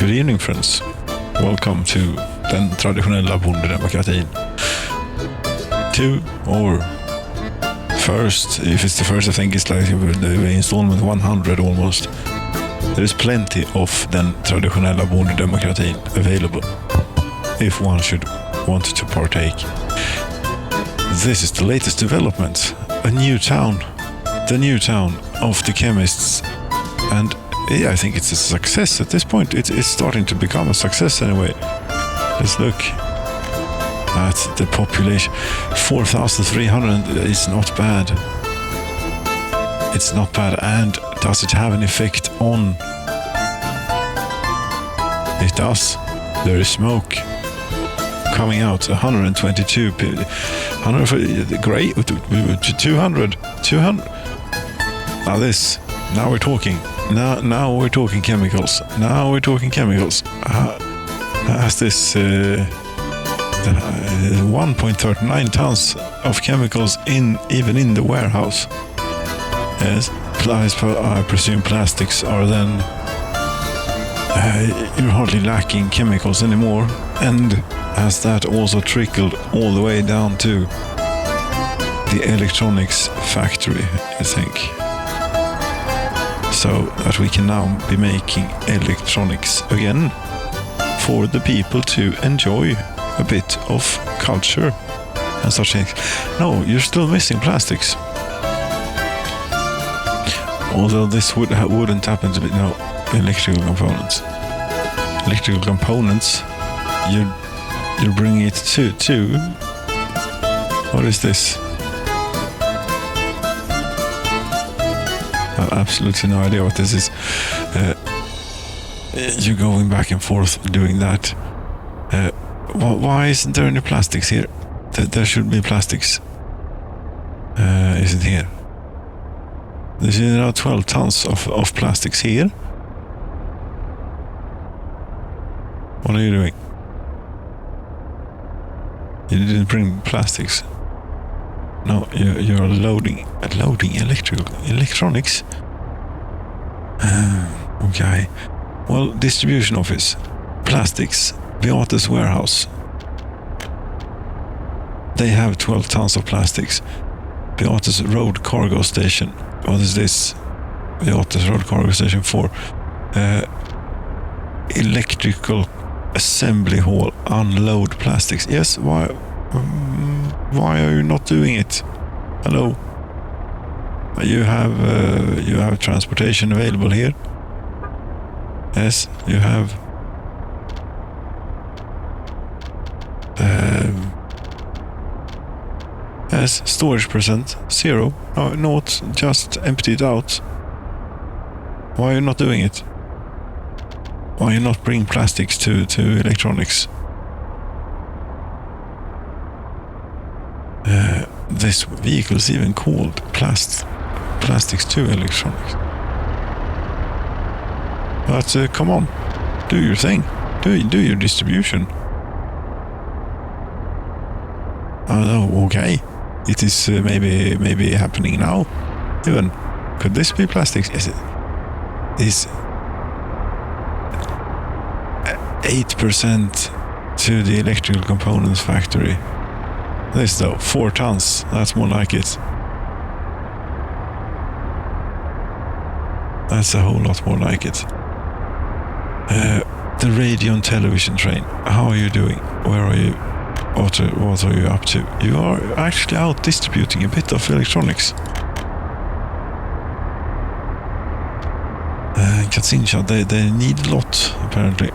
Good evening friends. Welcome to den traditionella bondedemokratin. If it's the first, I think it's like the installment 100 almost. There is plenty of den traditionella bondedemokratin available if one should want to partake. This is the latest development. A new town. The new town of the chemists. And I think it's a success at this point. It's starting to become a success anyway. Let's look at the population. 4,300 is not bad. It's not bad. And does it have an effect on? It does. There is smoke coming out. 122 people. 100. Great. 200. Now we're talking. Now we're talking chemicals. Has this 1.39 tons of chemicals even in the warehouse? Yes, I presume plastics are then you're hardly lacking chemicals anymore. And has that also trickled all the way down to the electronics factory, I think? So that we can now be making electronics again for the people to enjoy a bit of culture and such things. No, you're still missing plastics. Although this wouldn't happen to be electrical components. Electrical components, you're bringing it to. What is this? Absolutely no idea what this is. You're going back and forth doing that. Why isn't there any plastics here? There should be plastics. Isn't here? There's 12 tons of plastics here. What are you doing? You didn't bring plastics. No, you're loading electronics. Okay. Well, distribution office, plastics, Beate's warehouse. They have 12 tons of plastics. Beate's road cargo station. What is this? Beate's road cargo station for electrical assembly hall. Unload plastics. Yes. Why are you not doing it? Hello. You have transportation available here. Yes, you have. Yes, storage percent 0. No, not just empty it out. Why are you not doing it? Why are you not bringing plastics to electronics? This vehicle is even called plastics to electronics. But come on, do your thing. Do your distribution. Oh no, okay. It is maybe happening now. Even could this be plastics? Yes, it is 8% to the electrical components factory. This though, 4 tons. That's more like it. That's a whole lot more like it. The radio and television train. How are you doing? Where are you? What are you up to? You are actually out distributing a bit of electronics. Katsincha, they need a lot, apparently.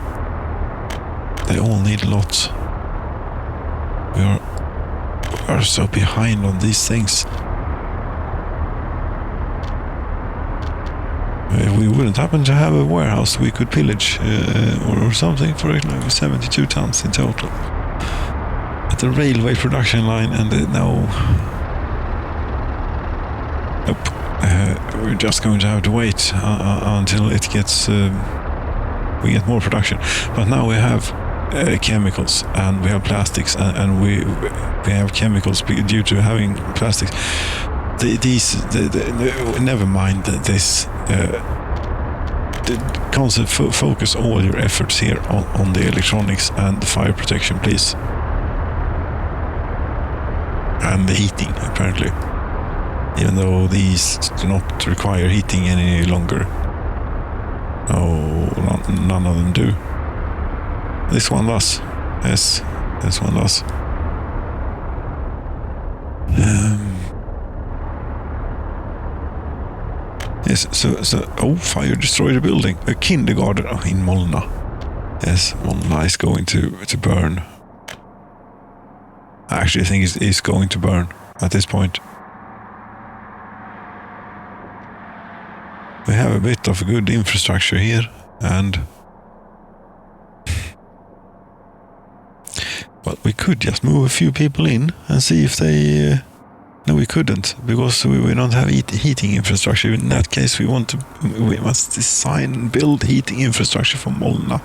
They all need a lot. We are so behind on these things. If we wouldn't happen to have a warehouse we could pillage or something for it, like 72 tons in total. At the railway production line, and no. Nope. We're just going to have to wait until it gets we get more production. But now we have chemicals and we have plastics and we have chemicals due to having plastics. Never mind this focus all your efforts here on the electronics and the fire protection, please. And the heating, apparently. Even though these do not require heating any longer. Oh, none of them do. This one does. Yes, this one does. Yes, so fire destroyed a building. A kindergarten in Molna. Yes, Molna is going to burn. I actually think it's going to burn at this point. We have a bit of good infrastructure here, and well, we could just move a few people in and see if they. No, we couldn't, because we don't have heating infrastructure. In that case, we must design and build heating infrastructure for Molna.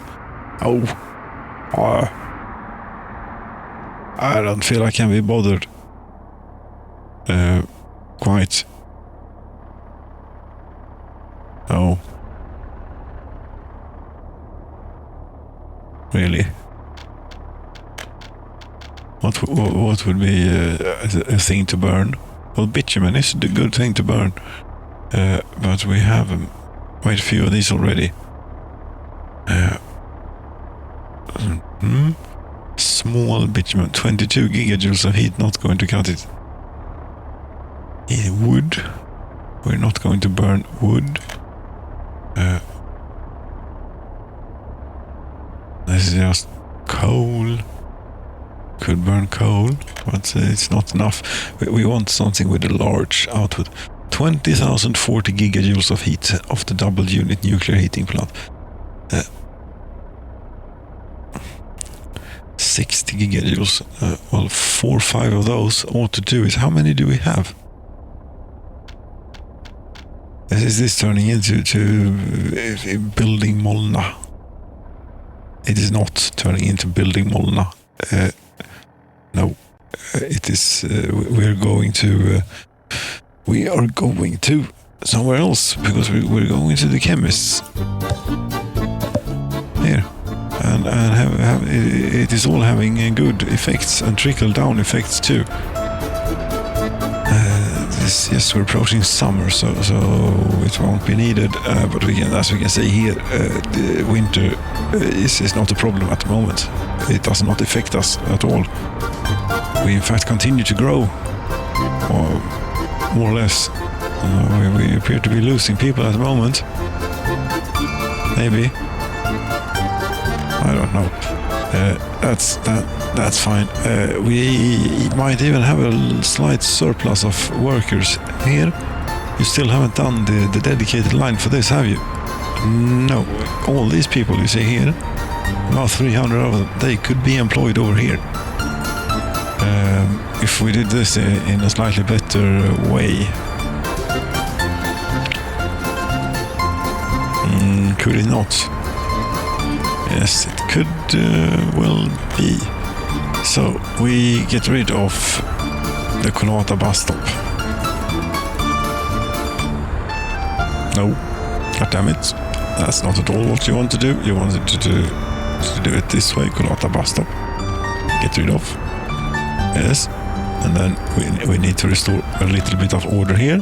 I don't feel I can be bothered. Quite. Oh. Really? What would be a thing to burn? Well, bitumen is a good thing to burn. But we have quite a few of these already. Small bitumen, 22 gigajoules of heat, not going to cut it. Wood. We're not going to burn wood. This is just coal. Could burn coal, but it's not enough. We want something with a large output. 20,040 gigajoules of heat of the double unit nuclear heating plant. 60 gigajoules. Well, 4 or 5 of those ought to do it. How many do we have? Is this turning into building Molna? It is not turning into building Molna. No, it is. We are going to somewhere else, because we're going to the chemists here, and it is all having good effects and trickle down effects too. Yes, we're approaching summer, so it won't be needed. But as we can see here, the winter is not a problem at the moment. It does not affect us at all. We in fact continue to grow, or more or less. We appear to be losing people at the moment. Maybe. I don't know. That's fine. We might even have a slight surplus of workers here. You still haven't done the dedicated line for this, have you? No. All these people you see here, about 300 of them, they could be employed over here. If we did this in a slightly better way. Could it not? Yes, it could well be. So we get rid of the Kolata bus stop. No, goddammit. That's not at all what you want to do. You wanted to do it this way, Kolata bus stop. Get rid of. Yes. And then we need to restore a little bit of order here.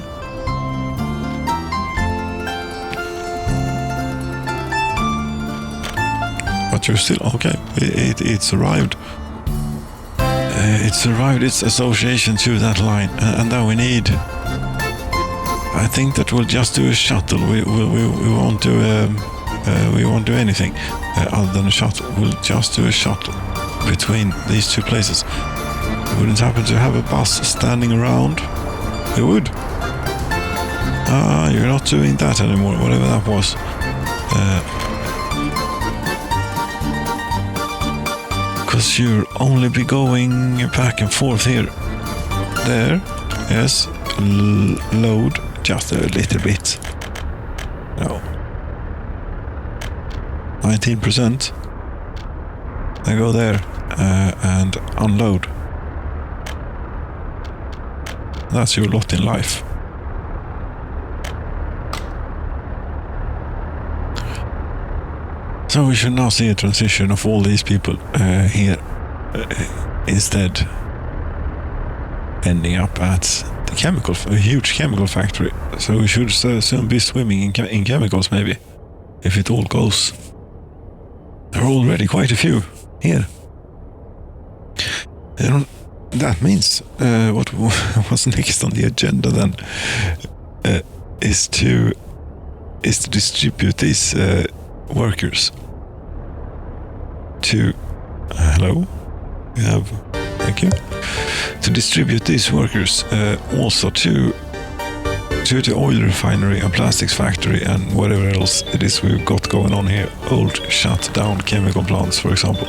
But you're still okay. It's arrived. It's arrived its association to that line, and then we need. I think that we'll just do a shuttle. We won't do we won't do anything other than a shuttle. We'll just do a shuttle between these two places. We wouldn't happen to have a bus standing around. We would. You're not doing that anymore. Whatever that was. Because you'll only be going back and forth here. There. Yes. Load just a little bit. No. 19%. Then go there and unload. That's your lot in life. So we should now see a transition of all these people here instead ending up at a huge chemical factory. So we should soon be swimming in chemicals, maybe, if it all goes. There are already quite a few here. That means what's next on the agenda then is to distribute these workers to hello. We have, thank you. To distribute these workers also to the oil refinery and plastics factory and whatever else it is we've got going on here. Old shut down chemical plants, for example.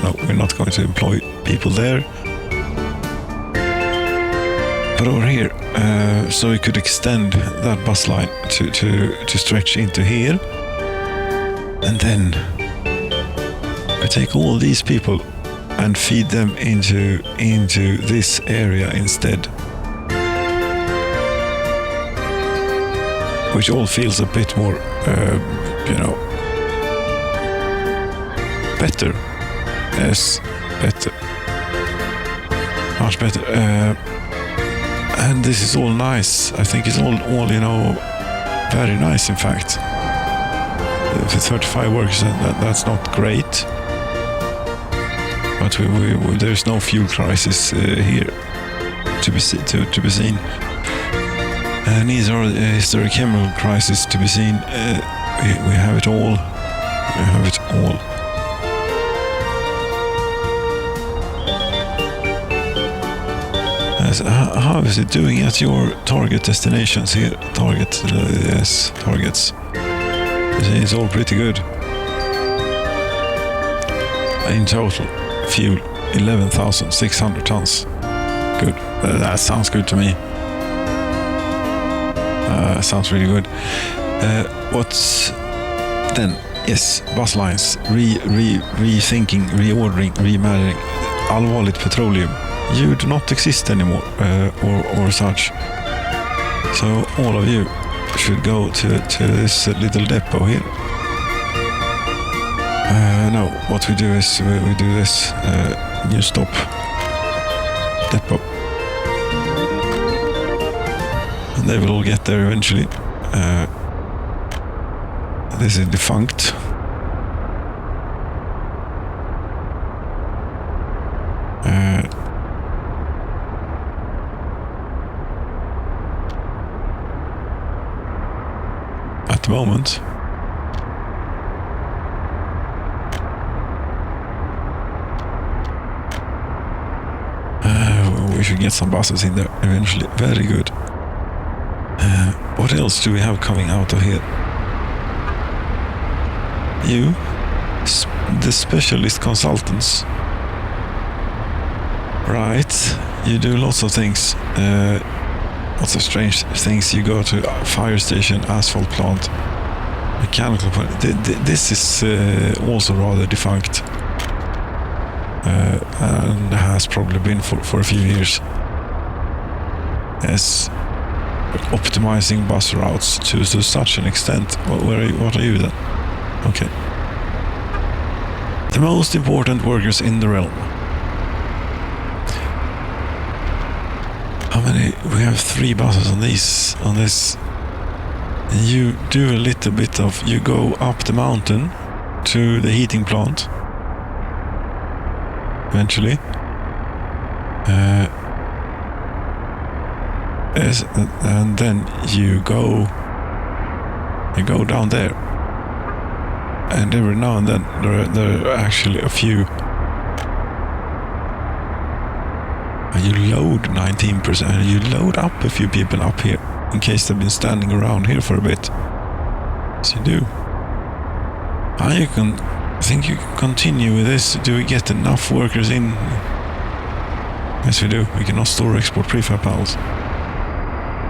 No, we're not going to employ people there. But over here, so we could extend that bus line to stretch into here. And then we take all these people and feed them into this area instead. Which all feels a bit more, better. Yes, better. Much better. And this is all nice. I think it's all very nice, in fact. The 35 workers, that's not great. But there's no fuel crisis here to be seen. Neither is there a chemical crisis to be seen. We have it all. We have it all. How is it doing at your target destinations here? Targets. It's all pretty good. In total, fuel 11,600 tons. Good. That sounds good to me. Sounds really good. What's then? Yes, bus lines. Rethinking, reordering, reimagining. Allvarligt petroleum. You do not exist anymore, or such. So all of you should go to this little depot here. No, what we do is we do this new stop depot. And they will all get there eventually. This is defunct. At the moment. We should get some buses in there eventually. Very good. What else do we have coming out of here? You, the specialist consultants. Right, you do lots of things. Lots of strange things. You go to fire station, asphalt plant, mechanical plant. This is also rather defunct. And has probably been for a few years. Yes. Optimizing bus routes to such an extent. What are you then? Okay. The most important workers in the realm. How many? We have 3 buses on this. And you do a little bit of. You go up the mountain to the heating plant. Eventually. Yes, and then you go down there, and every now and then there are actually a few. And you load 19%, and you load up a few people up here in case they've been standing around here for a bit. So you do. I think you can continue with this. Do we get enough workers in? Yes, we do. We can also store export prefab panels.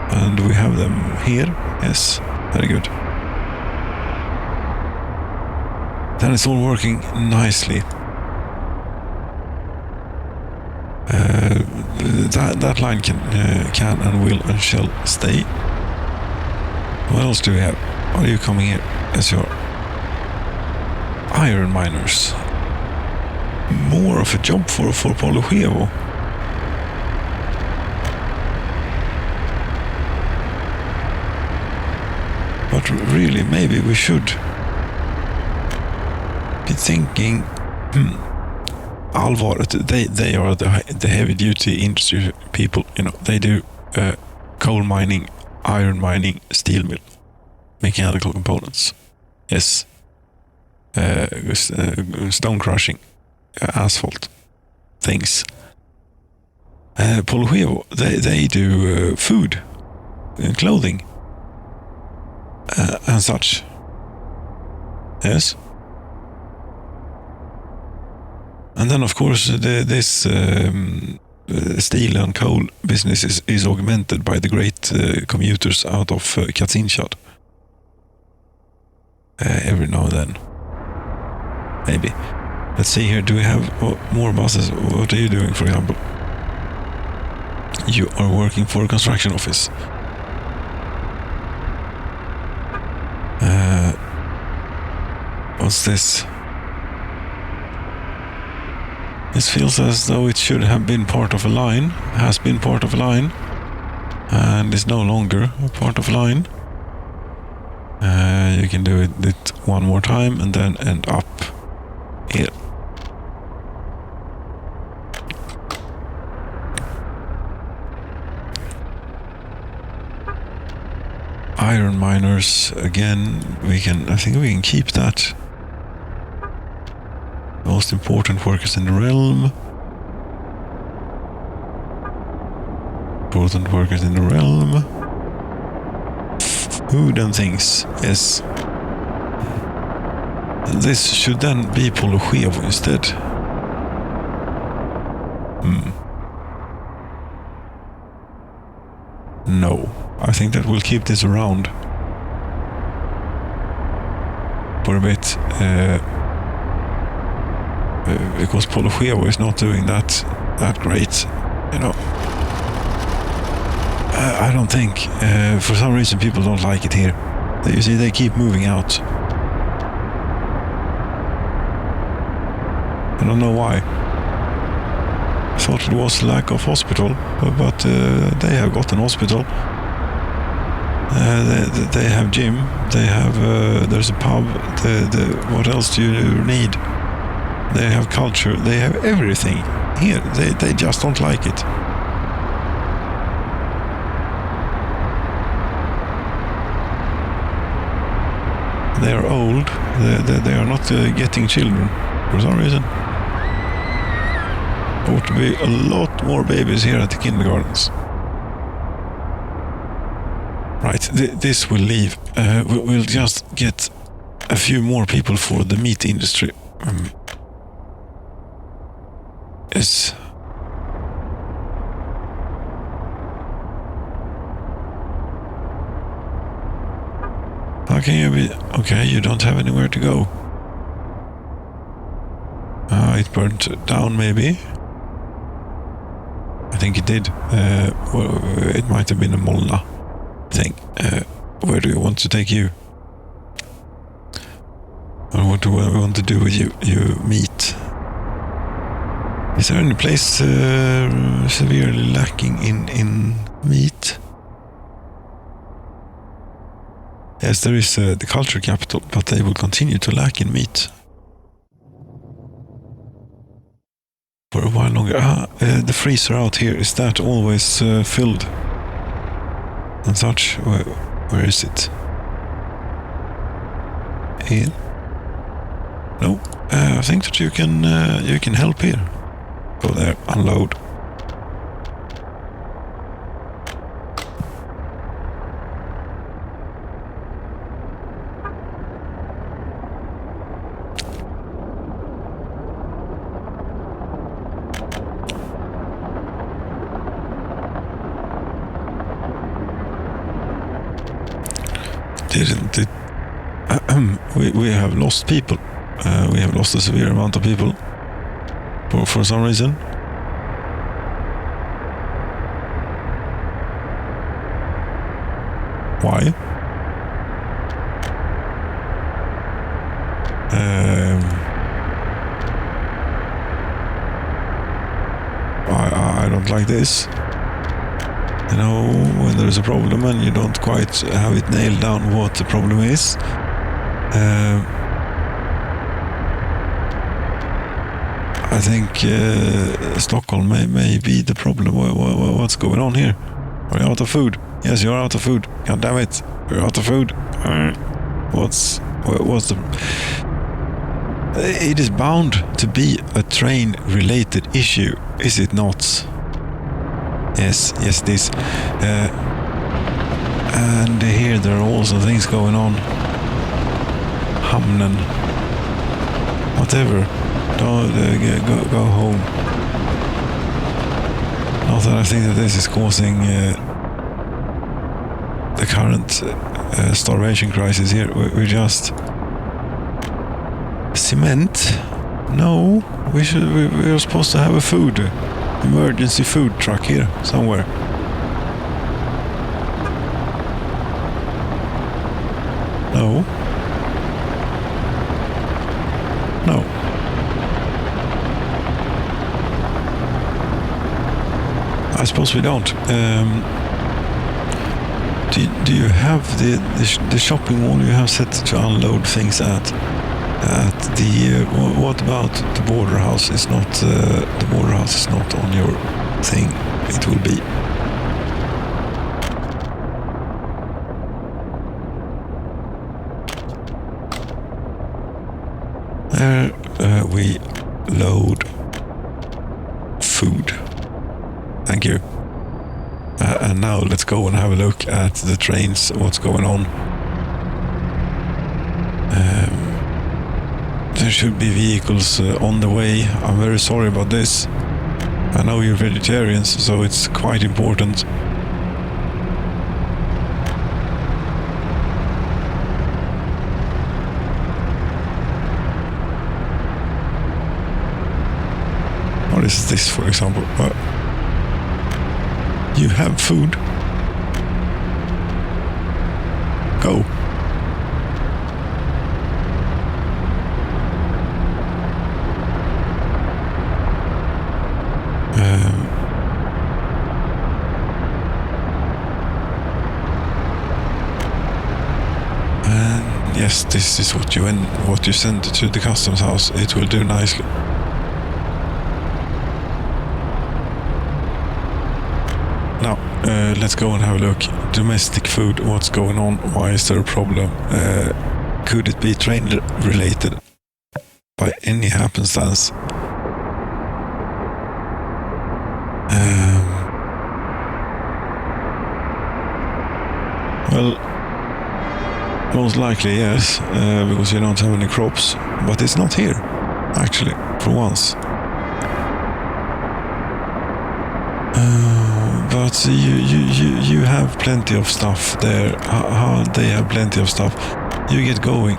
And we have them here. Yes, very good. Then it's all working nicely. That line can and will and shall stay. What else do we have? Are you coming here? Yes, you are. iron miners. More of a job for Polochevo. But really, maybe we should be thinking, allvaret, they are the heavy duty industry people, you know, they do coal mining, iron mining, steel mill, mechanical components. Yes. Stone crushing, asphalt things. Polochevo, they do food and clothing and such. Yes. And then, of course, this steel and coal business is augmented by the great commuters out of Katzinshad. Every now and then. Maybe. Let's see here, do we have more buses? What are you doing, for example? You are working for a construction office. What's this? This feels as though it should have been part of a line, has been part of a line, and is no longer a part of a line. You can do it one more time and then end up here. Iron miners again. I think we can keep that. Most important workers in the realm. Important workers in the realm. Food and things. Yes. This should then be Polochevo instead. No. I think that we'll keep this around for a bit. Because Polochevo is not doing that great, you know. I don't think. For some reason people don't like it here. You see, they keep moving out. I don't know why. I thought it was lack of hospital, but they have got an hospital. They have gym. They have there's a pub. What else do you need? They have culture. They have everything here. They just don't like it. They are old. They are not getting children for some reason. There ought to be a lot more babies here at the kindergartens. Right, this will leave. We'll just get a few more people for the meat industry. Yes. How can you be... Okay, you don't have anywhere to go. It burnt down, maybe. I think it did. Well, it might have been a Molna thing. Where do you want to take you? Or what do I want to do with you? You meat. Is there any place severely lacking in meat? Yes, there is the culture capital, but they will continue to lack in meat. For a while longer. The freezer out here, is that always filled? And such? Where is it? Here? No. I think that you can help here. Go there, unload. We have lost people. We have lost a severe amount of people for some reason. Why? I don't like this. You know, when there's a problem and you don't quite have it nailed down what the problem is. I think Stockholm may be the problem. What's going on here? Are you out of food? Yes, you're out of food. God damn it, you're out of food. What's the... It is bound to be a train-related issue, is it not? Yes, it is. And here there are also things going on. Hamnen. Whatever. Go home. Not that I think that this is causing the current starvation crisis here. We're just... Cement? No, we are supposed to have a emergency food truck here somewhere. No. I suppose we don't. Do you have the shopping mall you have set to unload things at the what about the border house? Is not the border house is not on your thing. It will be. There we load food. Thank you. And now let's go and have a look at the trains. What's going on? There should be vehicles on the way. I'm very sorry about this. I know you're vegetarians, so it's quite important. What is this, for example? You have food. Go. And yes, this is what you send to the customs house. It will do nicely. Now, let's go and have a look. Domestic food, what's going on? Why is there a problem? Could it be train related by any happenstance? Well, most likely yes, because you don't have any crops. But it's not here, actually, for once. But you have plenty of stuff there. How they have plenty of stuff. You get going.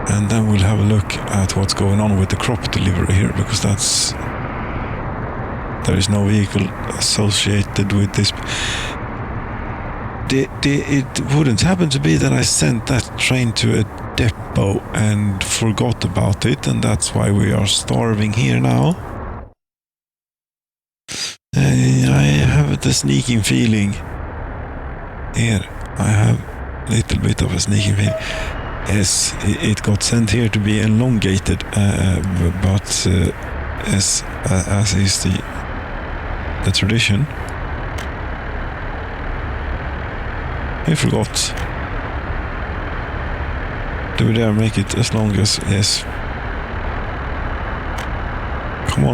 And then we'll have a look at what's going on with the crop delivery here, because there is no vehicle associated with this. It wouldn't happen to be that I sent that train to a depot and forgot about it, and that's why we are starving here now. I have the sneaking feeling here. I have a little bit of a sneaking feeling. Yes, it got sent here to be elongated, but as is the tradition. I forgot. Do we dare make it as long as... Yes. Come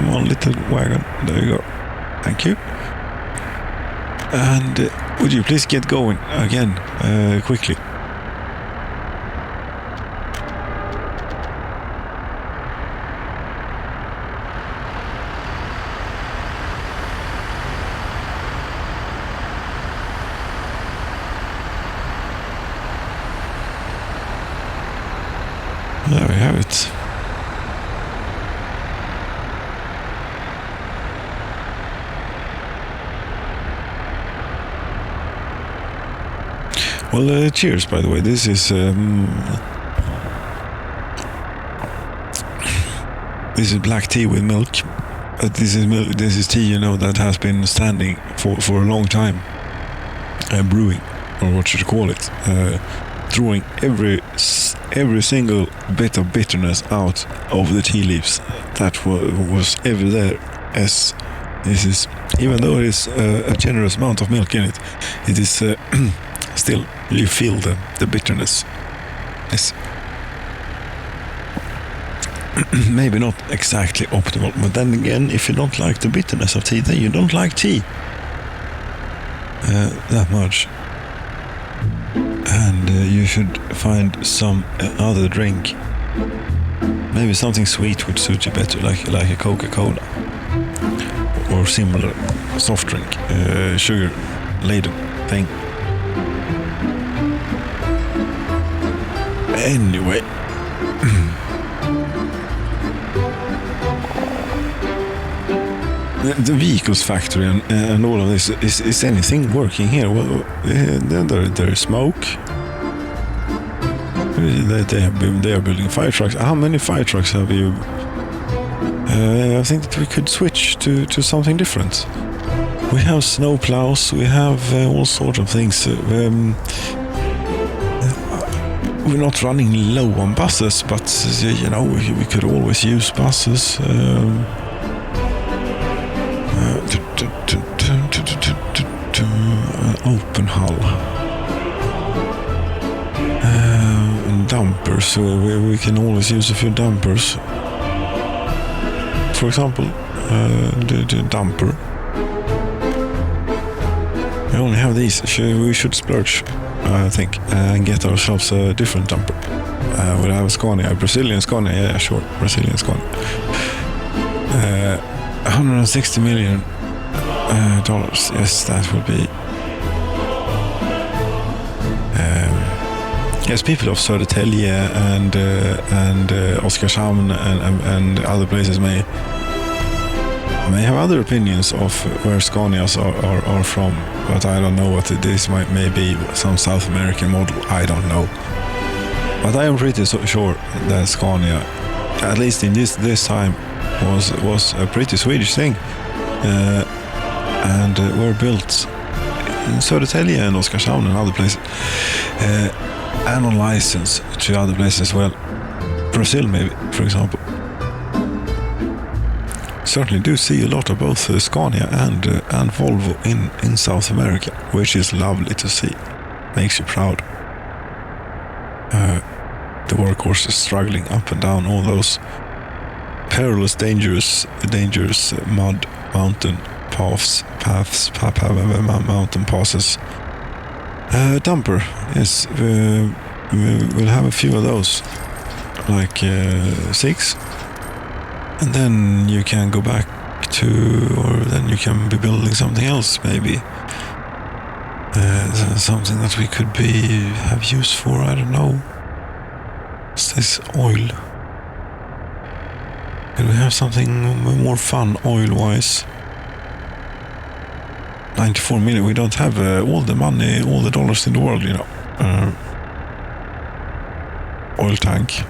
on, little wagon. There you go. Thank you. And would you please get going again, quickly? There we have it. Well, cheers, by the way. This is black tea with milk. This is tea, you know, that has been standing for a long time, brewing, or what should you call it, drawing every single bit of bitterness out of the tea leaves that was ever there. As this is, even though it is a generous amount of milk in it, it is still, you feel the bitterness. Yes. Maybe not exactly optimal, but then again, if you don't like the bitterness of tea, then you don't like tea that much. And you should find some other drink. Maybe something sweet would suit you better, like a Coca-Cola or similar soft drink, sugar-laden thing. Anyway. The vehicles factory and all of this, is anything working here? Well, there is smoke. They are building fire trucks. How many fire trucks have you? I think that we could switch to something different. We have snow plows. We have all sorts of things. We're not running low on buses, but you know, we could always use buses. Open hull. Dumpers. We can always use a few dumpers. For example, the dumper. We only have these. We should splurge, I think, and get ourselves a different dumper. We'll have a Scania, a Brazilian Scania. Yeah, sure, Brazilian Scania. $160 million. Yes, that would be. Yes, people of Södertälje and Oskarshamn and other places may have other opinions of where Scanias are from, but I don't know what this may be, some South American model. I don't know, but I am pretty sure that Scania, at least in this time, was a pretty Swedish thing. And were built in Södertälje and Oskarshamn and other places, and on license to other places as well. Brazil, maybe, for example. Certainly do see a lot of both Scania and Volvo in South America, which is lovely to see. Makes you proud. The workhorse is struggling up and down all those perilous, dangerous mud, mountain paths, mountain passes. Dumper, yes, we'll have a few of those, like 6, and then you can go back to, or then you can be building something else, maybe. Something that we could have use for, I don't know. Is this oil? Can we have something more fun oil-wise? 94 million. We don't have all the money, all the dollars in the world, you know. Oil tank.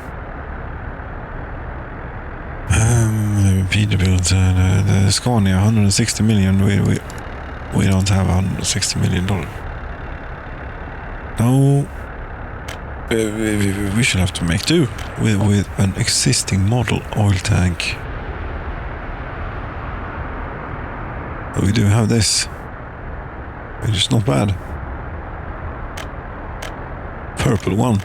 Peterbilt, the Scania, 160 million. We don't have 160 million dollars. No. We should have to make do with an existing model oil tank. We do have this. Which is not bad. Purple one.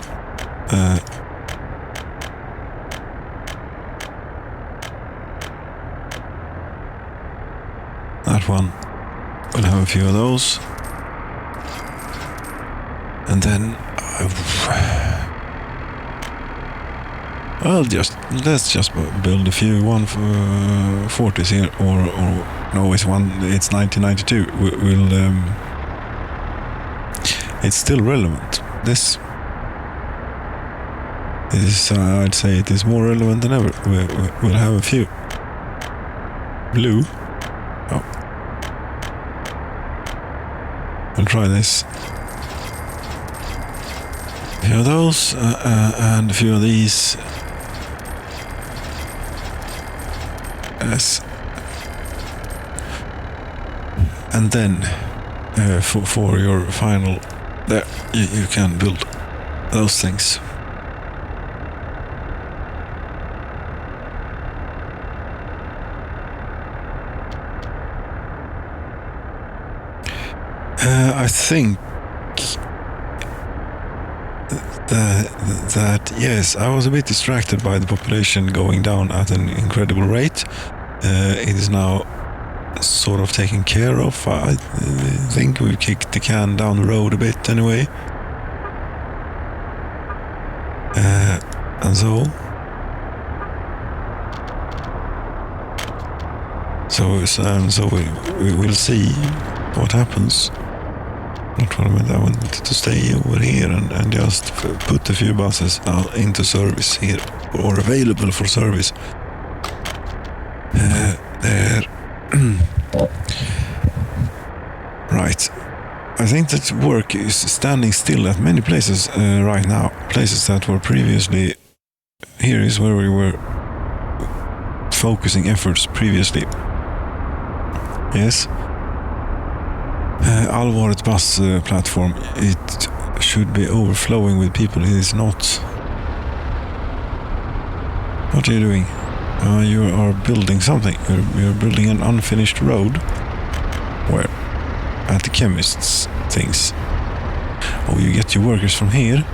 That one. We'll have a few of those. And then let's just build a few 140s here, or no, it's 1992. It's still relevant. This is, I'd say, it is more relevant than ever. We'll have a few. Blue. Oh. We'll try this. A few of those and a few of these. Yes. And then for your final, there you can build those things. I think that yes, I was a bit distracted by the population going down at an incredible rate. It is now sort of taken care of. I think we've kicked the can down the road a bit anyway. And so we will see what happens. Not what I wanted to stay over here and just put a few buses into service here, or available for service. There. Right. I think that work is standing still at many places right now. Places that were previously... Here is where we were focusing efforts previously. Yes. Allvaret bus platform. It should be overflowing with people. It is not. What are you doing? You are building something. You're building an unfinished road. Where? At the chemist's things. Oh, you get your workers from here?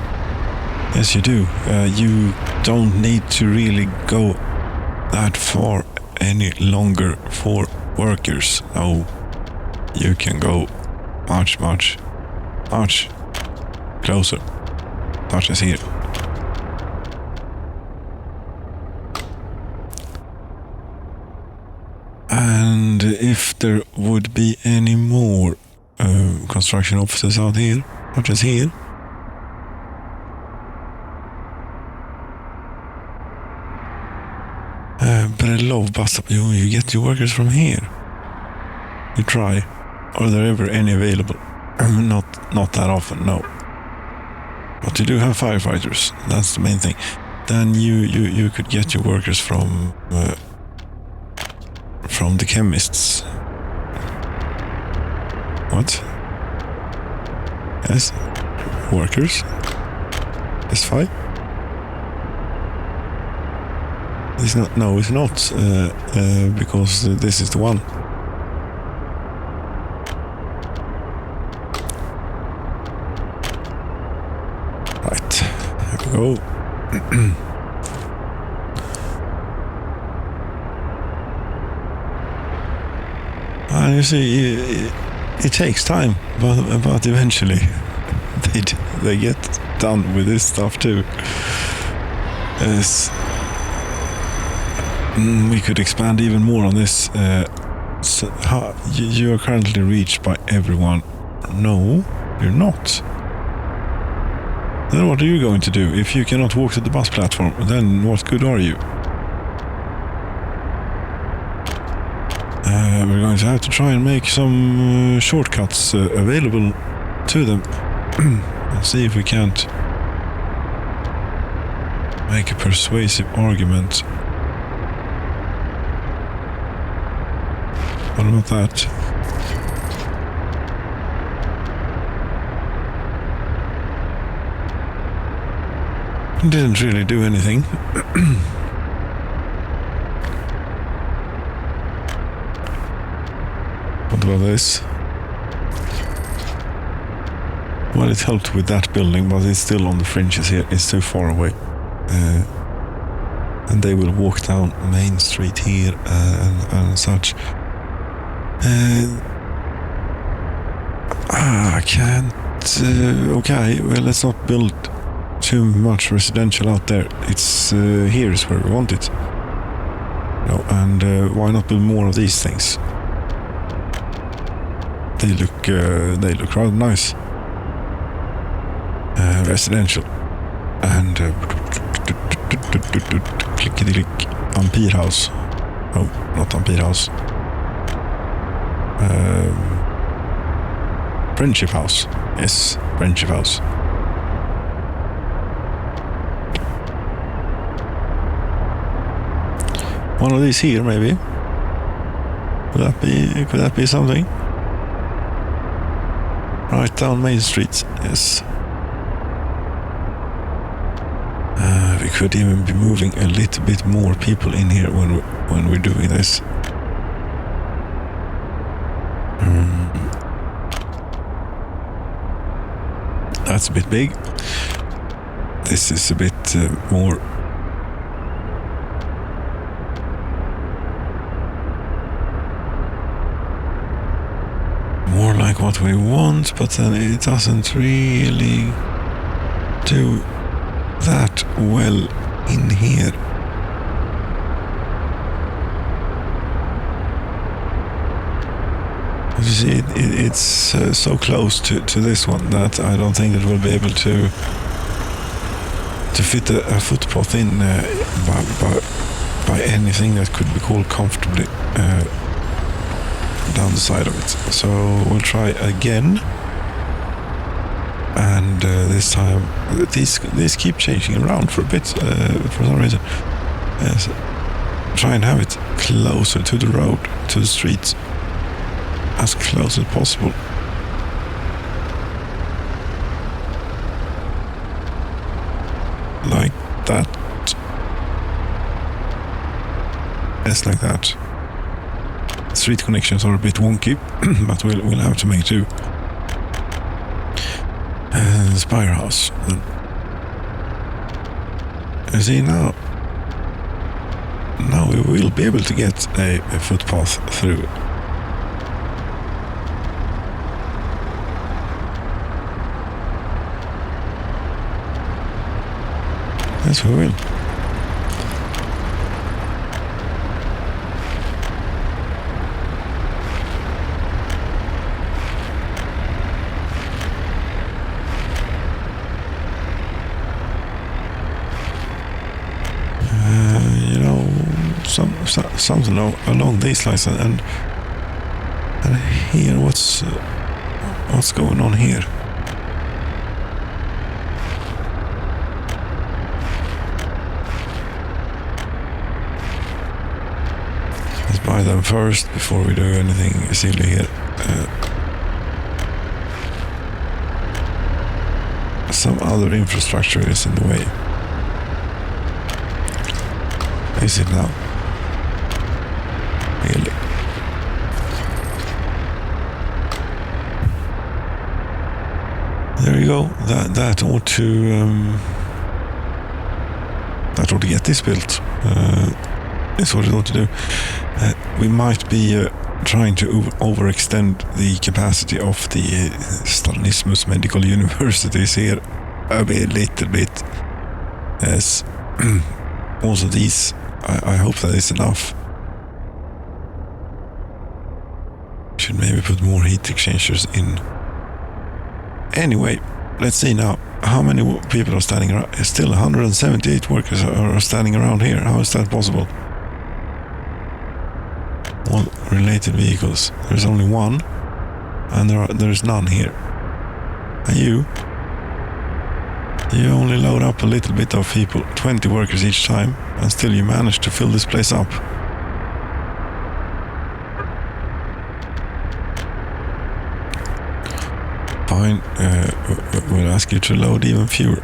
Yes, you do. You don't need to really go that far any longer for workers. No, you can go much closer, such as here. And if there would be any more construction offices out here, such as here, but I love bus stop. You get your workers from here. You try. Are there ever any available? Not that often, no. But you do have firefighters. That's the main thing. Then you could get your workers from the chemists. What? Yes. Workers. It's fine. It's not. No, it's not. Because this is the one. Right. Here we go. And you see, it takes time, but eventually they get done with this stuff too. Yes. We could expand even more on this. You are currently reached by everyone. No, you're not. Then what are you going to do? If you cannot walk to the bus platform, then what good are you? We're going to have to try and make some shortcuts available to them. And see if we can't make a persuasive argument. What about that? Didn't really do anything. What about this? Well, it helped with that building, but it's still on the fringes here. It's too far away. And they will walk down Main Street here and such. I can't... okay, well, let's not build too much residential out there. It's here is where we want it. No, and why not build more of these things? They look rather nice. Residential and clickety-click. Ampere House. Oh, not Ampere House. Friendship House. Yes, Friendship House. One of these here, maybe. Could that be something? Right down Main Street, yes. We could even be moving a little bit more people in here when we're doing this. That's a bit big. This is a bit more. More like what we want, but then it doesn't really do that well in here. You see, it's so close to this one that I don't think it will be able to fit a footpath in by anything that could be called comfortably down the side of it. So we'll try again, and this time these keep changing around for a bit for some reason. Yes. Try and have it closer to the road, to the streets, as close as possible. Like that. Yes, like that. Street connections are a bit wonky, but we'll have to make do. Spire house. You see, now we will be able to get a footpath through. Yes, we will. Something along these lines, and here, what's going on here? Let's buy them first before we do anything silly here. Some other infrastructure is in the way. Is it now? Really? There you go. That ought to get this built. Is what it ought to do. We might be trying to overextend the capacity of the Stalinismus Medical Universities here a little bit. Yes. Also these, I hope that is enough. Should maybe put more heat exchangers in. Anyway, let's see now. How many people are standing around? Still 178 workers are standing around here. How is that possible? All related vehicles. There's only one, and there's none here. And you only load up a little bit of people, 20 workers each time, and still you manage to fill this place up. Fine, we'll ask you to load even fewer.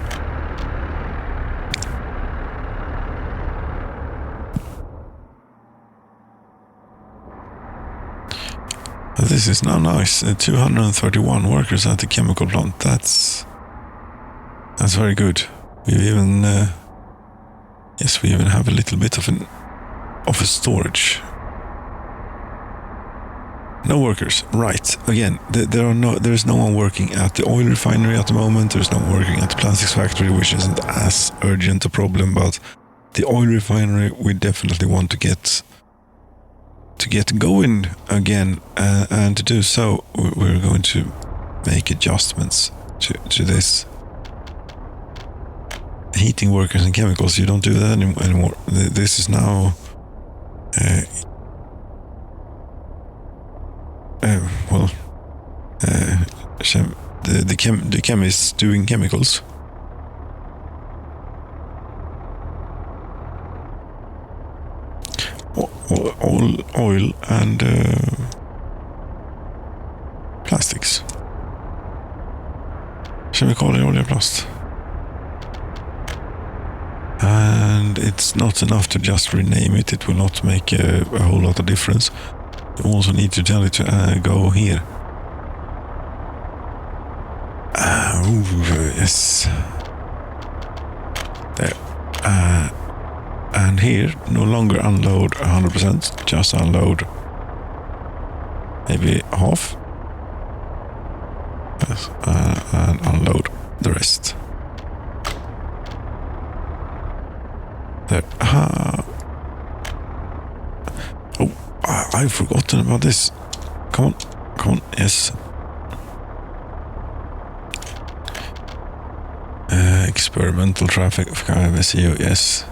This is now nice. 231 workers at the chemical plant. That's very good. We've even we even have a little bit of a storage. No workers. Right. Again, there's no one working at the oil refinery at the moment. There's no one working at the plastics factory, which isn't as urgent a problem. But the oil refinery, we definitely want to get going again, and to do so, we're going to make adjustments to this. Heating workers and chemicals, you don't do that anymore. This is now the chemists doing chemicals. oil and plastics. Kemikalier, olja, plast. And it's not enough to just rename it. It will not make a whole lot of difference. You also need to tell it to go here. Yes. There. And here, no longer unload 100%, just unload maybe half. Yes. And unload the rest. There. Oh, I've forgotten about this. Come on, yes. Experimental traffic of SEO, yes.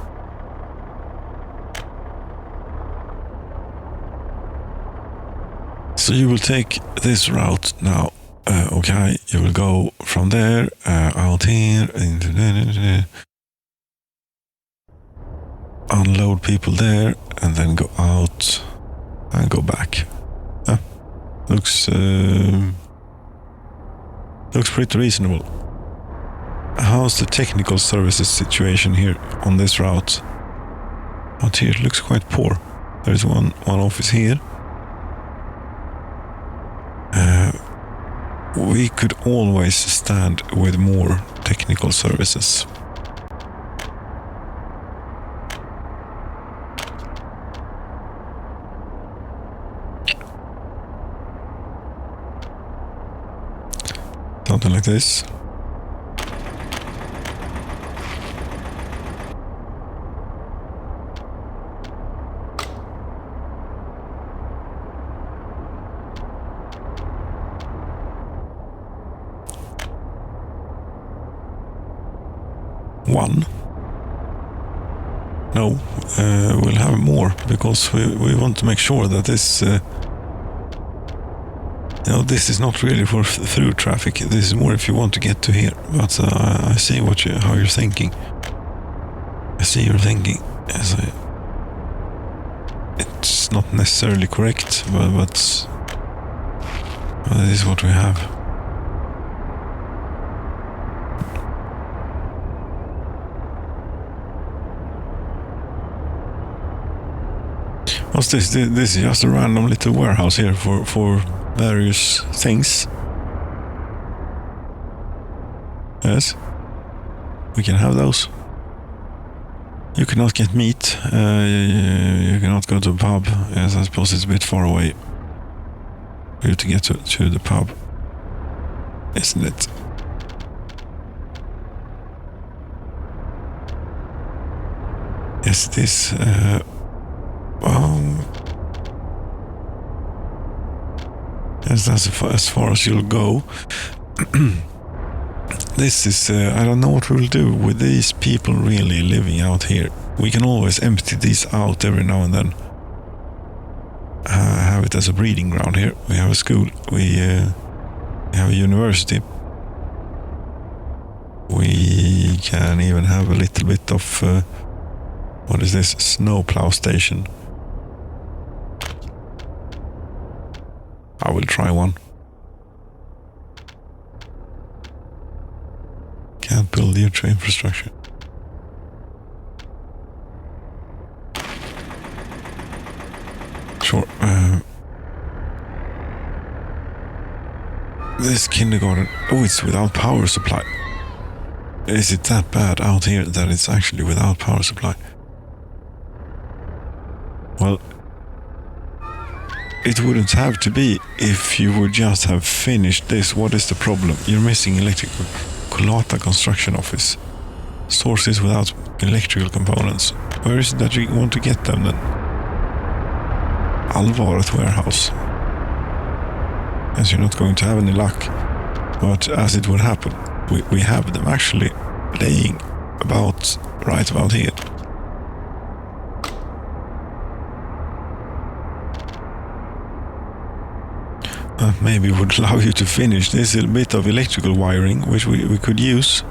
So you will take this route now. Okay, you will go from there out here into unload people there, and then go out and go back. Looks pretty reasonable. How's the technical services situation here on this route? Out here it looks quite poor. There's one office here. We could always stand with more technical services. Something like this. One. No, we'll have more because we want to make sure that this this is not really for through traffic. This is more if you want to get to here. But I see how you're thinking. I see you're thinking. It's not necessarily correct, but this is what we have. What's this? This is just a random little warehouse here for various things. Yes, we can have those. You cannot get meat. You cannot go to a pub. Yes, I suppose it's a bit far away for you to get to the pub, isn't it? Yes, it is. Yes, that's as far as you'll go. This is, I don't know what we'll do with these people really living out here. We can always empty these out every now and then. Have it as a breeding ground here. We have a school. We have a university. We can even have a little bit of, what is this? Snowplow station. I will try one. Can't build the infrastructure. Sure. This kindergarten. Oh, it's without power supply. Is it that bad out here that it's actually without power supply? Well, it wouldn't have to be if you would just have finished this. What is the problem? You're missing electrical. Kolata construction office. Sources without electrical components. Where is it that you want to get them then? Alvaret warehouse. As you're not going to have any luck. But as it would happen, we have them actually laying right about here. Maybe would allow you to finish this little bit of electrical wiring, which we could use.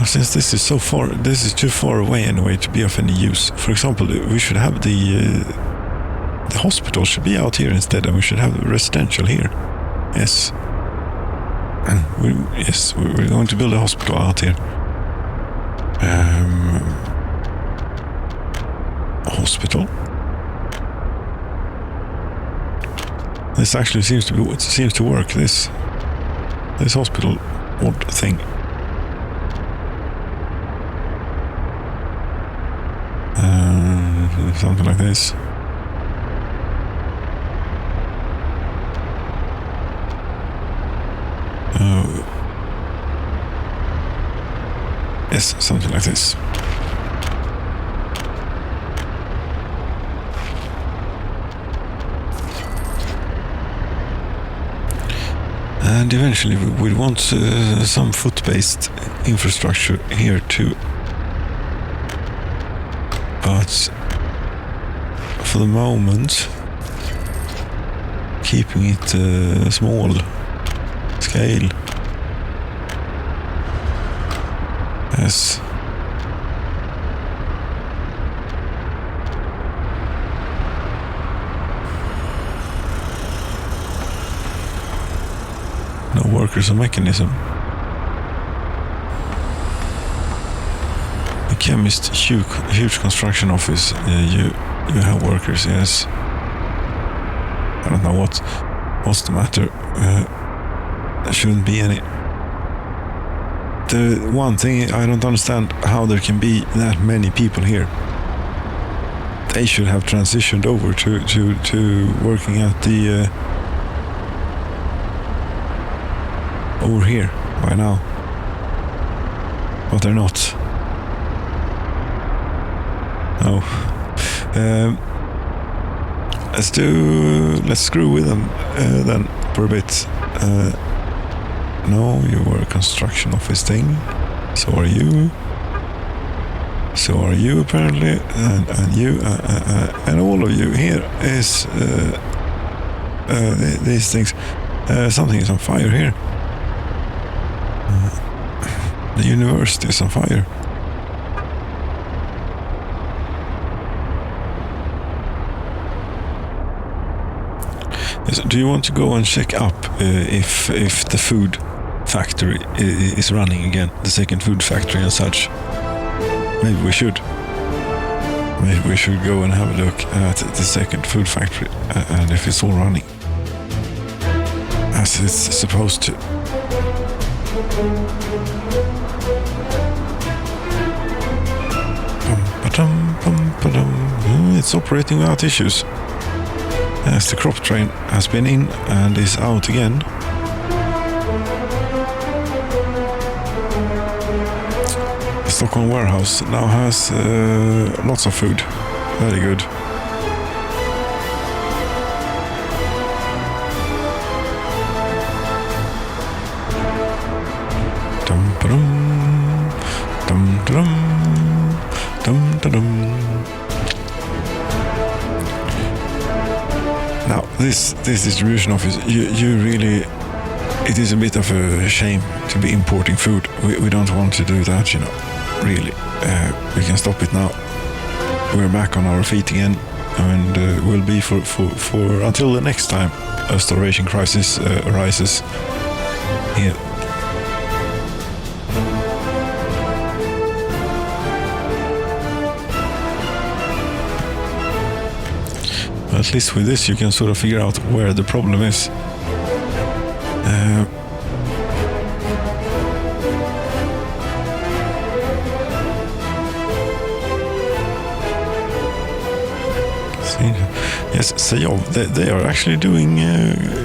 Since this is so far, this is too far away anyway to be of any use. For example, we should have the hospital should be out here instead, and we should have the residential here. Yes. We're going to build a hospital out here. Hospital. This actually seems to work. This hospital odd thing. Something like this. Yes, something like this. And eventually we want some foot-based infrastructure here too. But for the moment, keeping it small scale. Yes. No workers or mechanism. The chemist, huge construction office. You have workers, yes. I don't know what's the matter. There shouldn't be any. The one thing I don't understand, how there can be that many people here. They should have transitioned over to working at the over here by now, but they're not. No. Let's screw with them then for a bit. No, you were a construction office thing. So are you. So are you apparently, and you, and all of you here is these things. Something is on fire here. The university is on fire. Do you want to go and check up if the food factory is running again, the second food factory and such? Maybe we should. Maybe we should go and have a look at the second food factory and if it's all running as it's supposed to. It's operating without issues. As the crop train has been in and is out again. The Stockholm warehouse now has lots of food. Very good. Now, this distribution office, you really, it is a bit of a shame to be importing food. We don't want to do that, you know, really. We can stop it now. We're back on our feet again, and will be for until the next time a starvation crisis arises here. At least with this you can sort of figure out where the problem is. Yes, Sayov, they are actually doing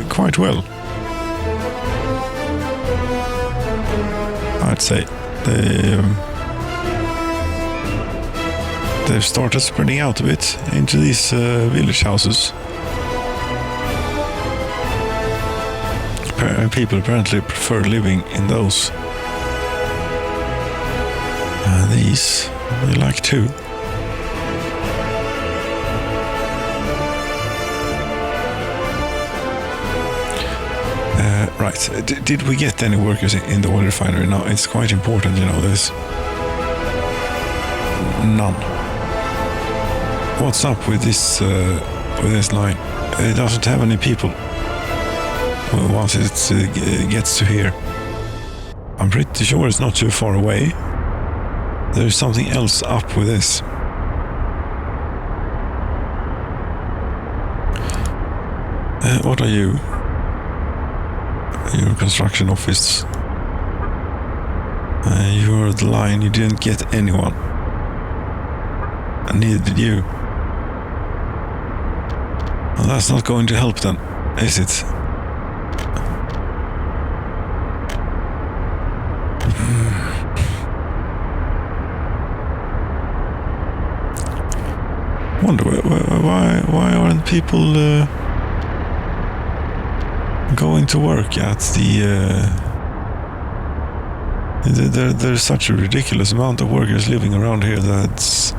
quite well. I'd say they've started spreading out a bit into these village houses. People apparently prefer living in those. These they like too. Right. Did we get any workers in the oil refinery? No, it's quite important, you know, there's none. What's up with this line? It doesn't have any people once it gets to here. I'm pretty sure it's not too far away. There's something else up with this. What are you? You're a construction office. You're the line, you didn't get anyone. And neither did you. Well, that's not going to help then, is it? Wonder why aren't people going to work at there's such a ridiculous amount of workers living around here that's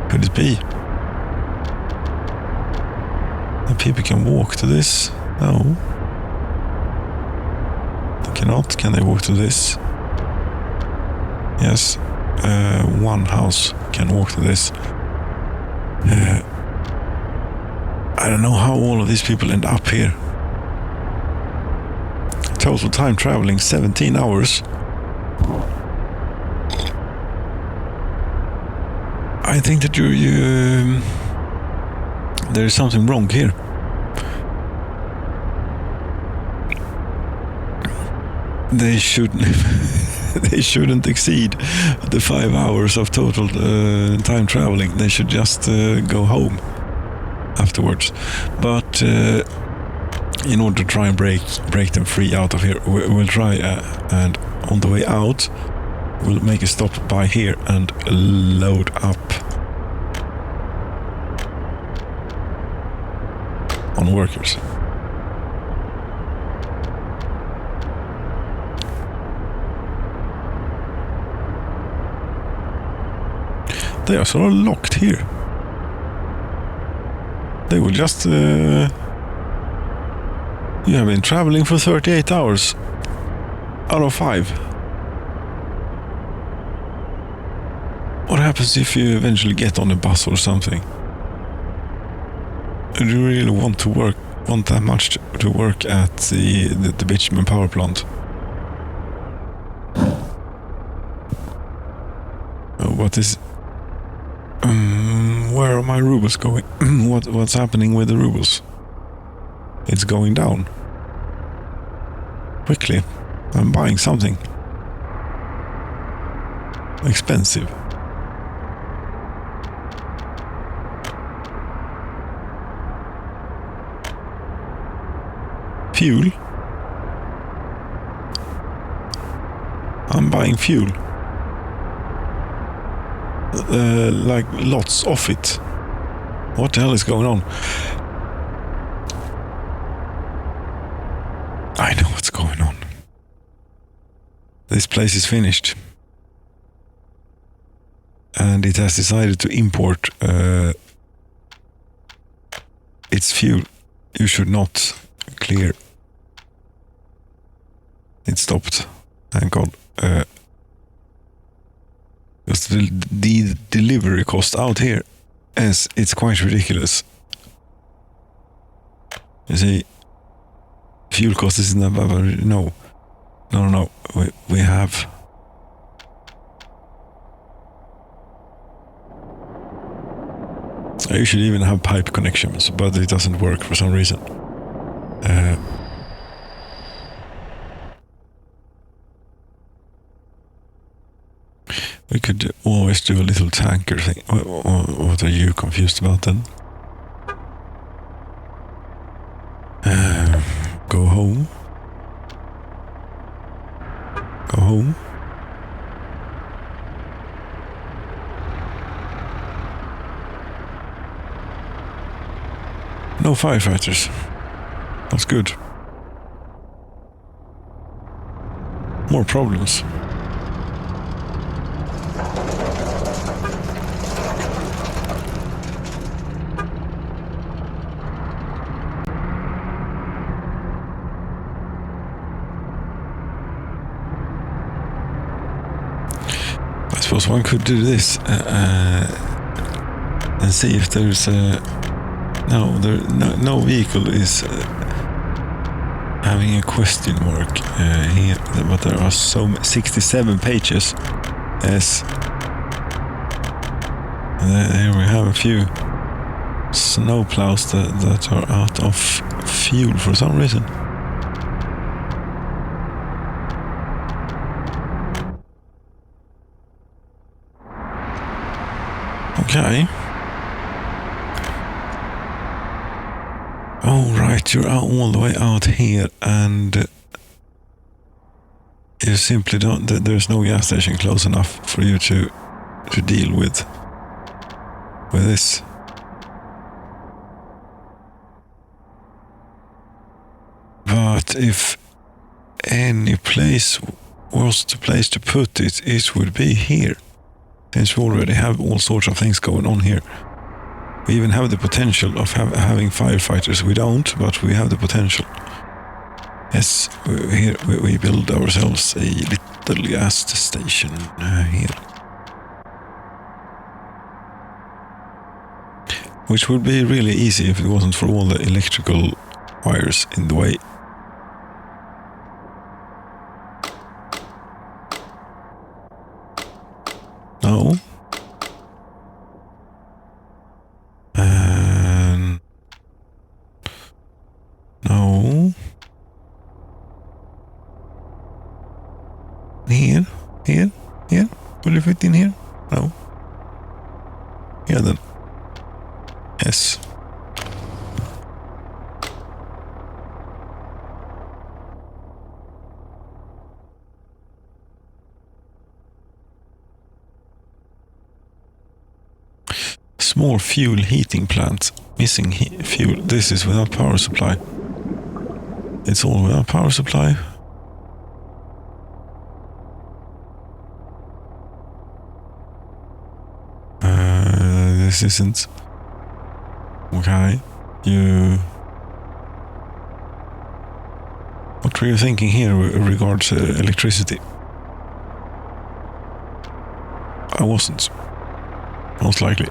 could it be that people can walk to this? No, they cannot. Can they walk to this? Yes, one house can walk to this. I don't know how all of these people end up here. Total time traveling 17 hours. I think that there is something wrong here. They shouldn't exceed the 5 hours of total time traveling. They should just go home afterwards. But in order to try and break them free out of here, we'll try and on the way out we'll make a stop by here and load up on workers. They are sort of locked here. They will just... you have been traveling for 38 hours out of 5. What happens if you eventually get on a bus or something? Do you really want that much to work at the bitumen power plant? What is... where are my rubles going? What's happening with the rubles? It's going down. Quickly. I'm buying something. Expensive. Fuel. I'm buying fuel. Like lots of it. What the hell is going on? I know what's going on. This place is finished. And it has decided to import its fuel. You should not clear. It stopped. Thank God. Because the delivery cost out here is it's quite ridiculous. You see, fuel cost isn't that bad. No. We have. I usually even have pipe connections, but it doesn't work for some reason. We could always do a little tanker thing. What are you confused about then? Go home. Go home. No firefighters. That's good. More problems. suppose one could do this and see if there's no vehicle is having a question mark here, but there are 67 pages. Yes. Here we have a few snowplows that are out of fuel for some reason. Okay. Oh, right, you're all the way out here, and you simply don't. There's no gas station close enough for you to deal with this. But if any place was the place to put it, it would be here. Since we already have all sorts of things going on here. We even have the potential of having firefighters. We don't, but we have the potential. Yes, here we build ourselves a little gas station here. Which would be really easy if it wasn't for all the electrical wires in the way. No. No. Here. Will you fit in here? No. Yeah then. Yes. Small fuel heating plant. Missing fuel. This is without power supply. It's all without power supply. This isn't. Okay. What were you thinking here regards electricity? I wasn't. Most likely.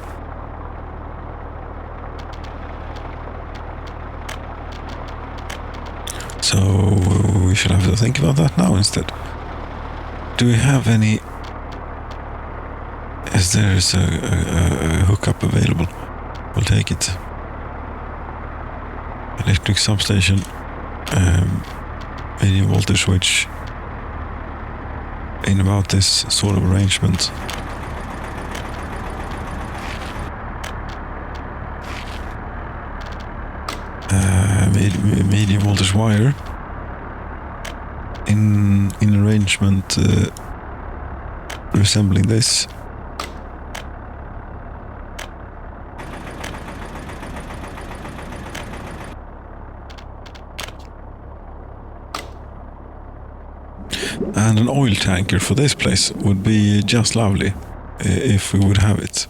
So we should have to think about that now instead. Do we have any? Is there a hookup available? We'll take it. Electric substation, medium voltage switch. In about this sort of arrangement. Medium voltage wire in arrangement resembling this. And an oil tanker for this place would be just lovely if we would have it.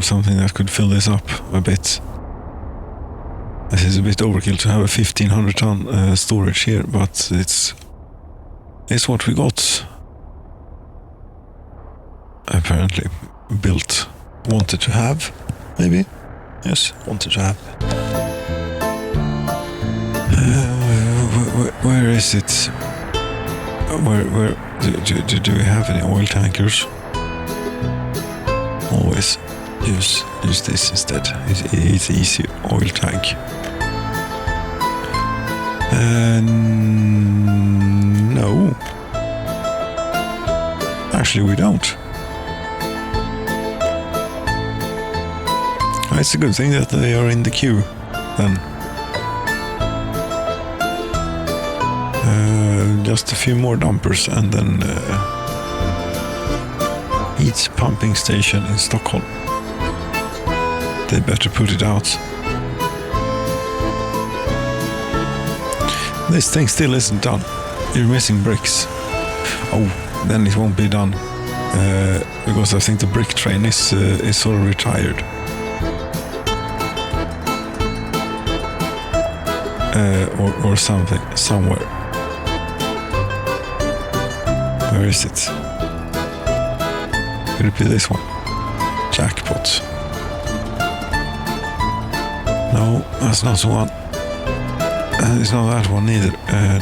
Something that could fill this up a bit. This is a bit overkill to have a 1500 ton storage here, but it's what we got. Apparently built, wanted to have, maybe. Yes, wanted to have. Where is it? Where do we have any oil tankers? Always use this instead. It's easy oil tank. No. Actually, we don't. It's a good thing that they are in the queue then. Just a few more dumpers and then each pumping station in Stockholm. They better put it out. This thing still isn't done. You're missing bricks. Oh, then it won't be done. Because I think the brick train is sort of retired. Or something, somewhere. Where is it? Could it be this one? Jackpot. No, that's not the one. And it's not that one either.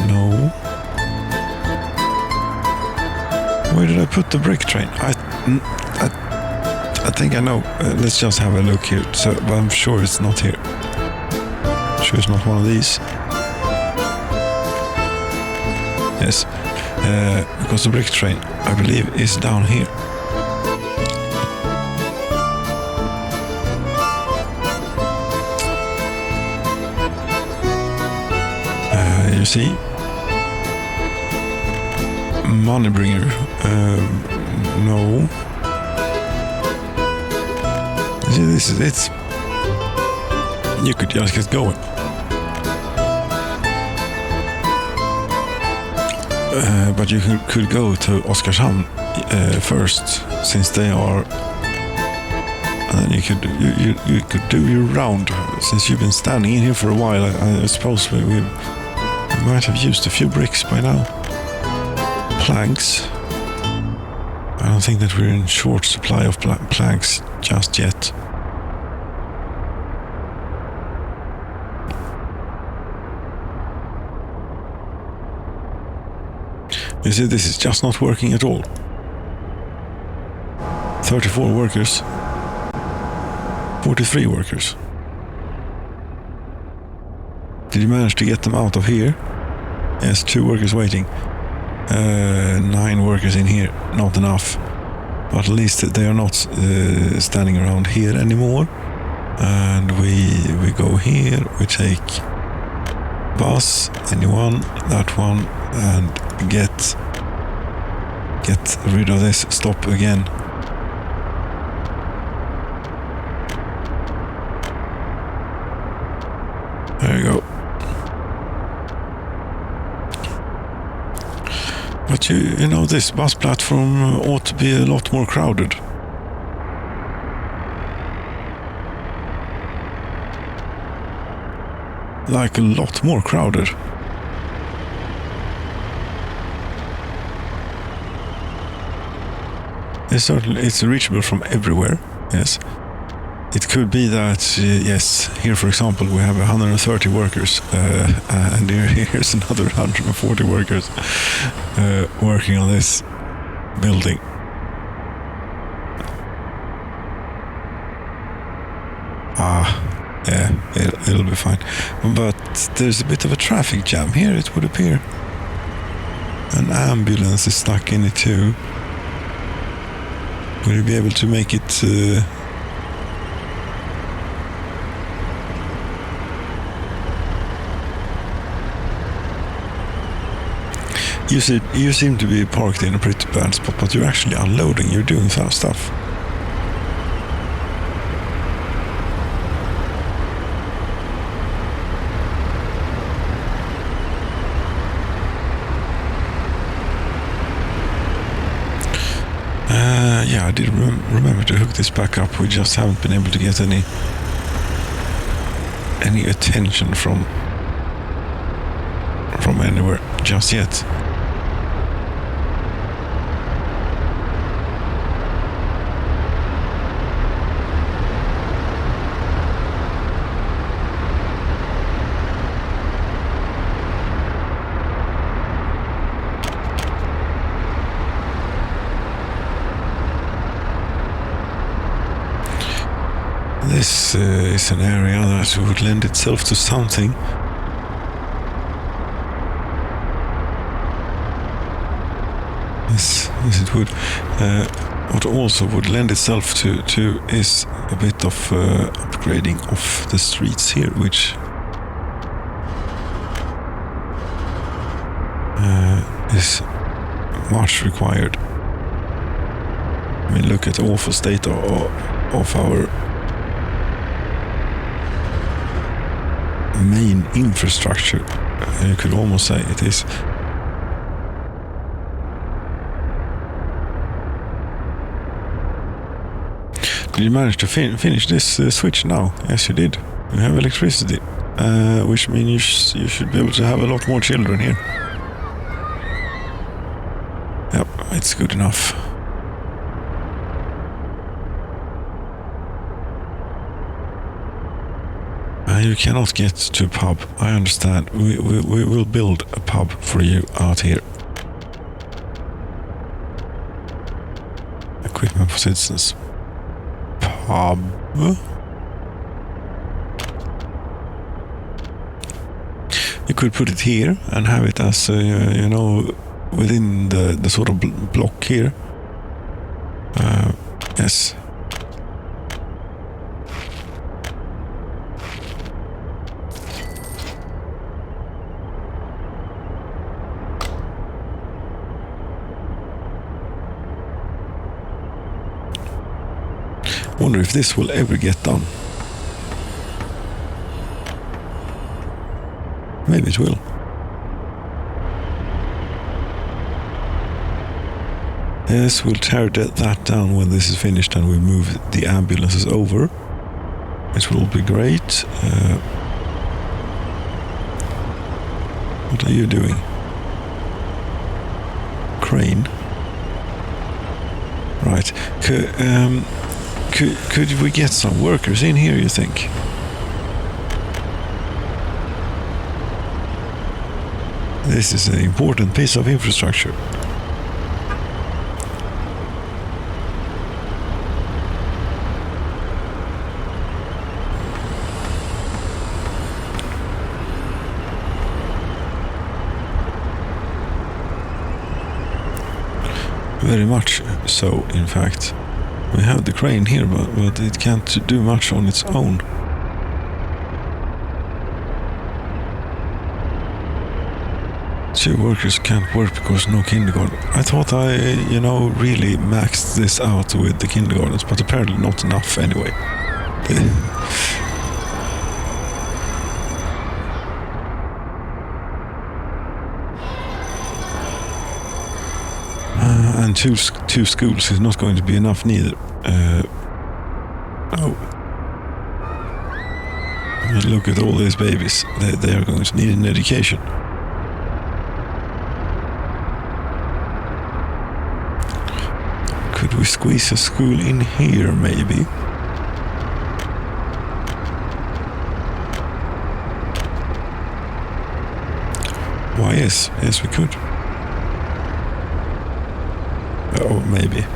No. Where did I put the brick train? I think I know. Let's just have a look here. So, but I'm sure it's not here. Sure it's not one of these. Yes. Because the brick train, I believe, is down here. You see? Moneybringer. No. See, this is it. You could just get going. But you could go to Oskarshamn first, since they are. And then you could do your round. Since you've been standing in here for a while, I suppose we might have used a few bricks by now. Planks. I don't think that we're in short supply of planks just yet. You see, this is just not working at all. 34 workers. 43 workers. Did you manage to get them out of here? Yes, 2 workers waiting. 9 workers in here. Not enough. But at least they are not standing around here anymore. And we go here. We take bus, anyone, that one, and get rid of this. Stop again. There you go. But you know, this bus platform ought to be a lot more crowded. Like a lot more crowded. It's reachable from everywhere, yes. It could be that, yes, here for example we have 130 workers and here's another 140 workers working on this building. Yeah, it'll be fine. But there's a bit of a traffic jam here, it would appear. An ambulance is stuck in it too. Will you be able to make it... You seem to be parked in a pretty bad spot, but you're actually unloading, you're doing some stuff. Yeah, I did remember to hook this back up. We just haven't been able to get any attention from anywhere just yet. This is an area that would lend itself to something. Yes, it would. What also would lend itself to is a bit of upgrading of the streets here, which is much required. I mean, look at the awful state of our main infrastructure. You could almost say it is. Did you manage to finish this switch now? Yes, you did. You have electricity, which means you should be able to have a lot more children here. Yep, That's good enough. You cannot get to a pub. I understand. We will build a pub for you out here. Equipment for citizens. Pub? You could put it here and have it as, you know, within the sort of block here. Yes. Wonder if this will ever get done. Maybe it will. Yes, we'll tear that down when this is finished and we move the ambulances over. It will be great. What are you doing? Crane. Right. Could we get some workers in here, you think? This is an important piece of infrastructure. Very much so, in fact. We have the crane here, but it can't do much on its own. Two workers can't work because no kindergarten. I thought I, you know, really maxed this out with the kindergartens, but apparently not enough anyway. And two schools is not going to be enough neither. No. Look at all these babies. They are going to need an education. Could we squeeze a school in here, maybe? Why, yes. Yes, we could. Oh, maybe.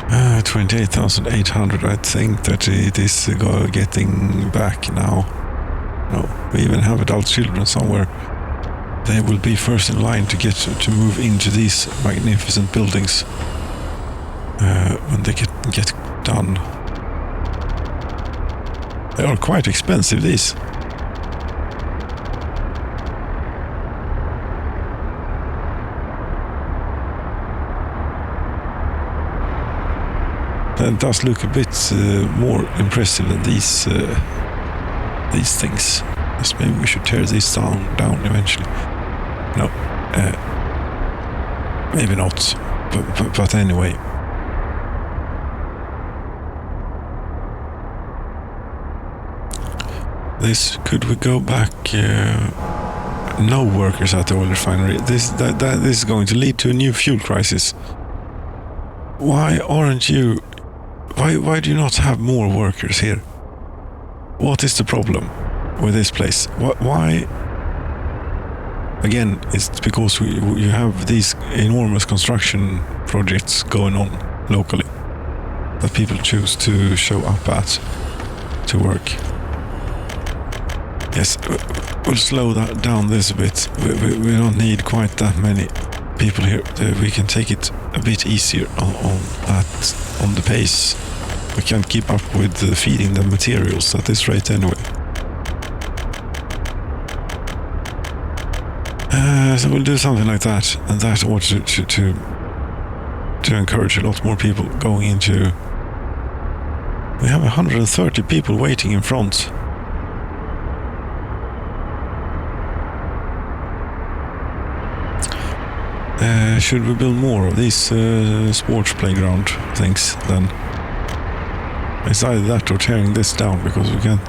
Uh, 28,800. I think that it is getting back now. No, we even have adult children somewhere. They will be first in line to get to move into these magnificent buildings when they get done. They are quite expensive, these. That does look a bit more impressive than these things. Yes, maybe we should tear this down eventually. No, maybe not. But anyway. This, could we go back? No workers at the oil refinery. This is going to lead to a new fuel crisis. Why aren't you? Why do you not have more workers here? What is the problem with this place? Why? Again, it's because you have these enormous construction projects going on locally that people choose to show up at to work. Yes, we'll slow that down this a bit. We don't need quite that many people here. We can take it a bit easier on the pace. We can't keep up with feeding them materials at this rate anyway. So we'll do something like that, and that ought to encourage a lot more people going into. We have 130 people waiting in front. Should we build more of these sports playground things then? It's either that or tearing this down, because we can.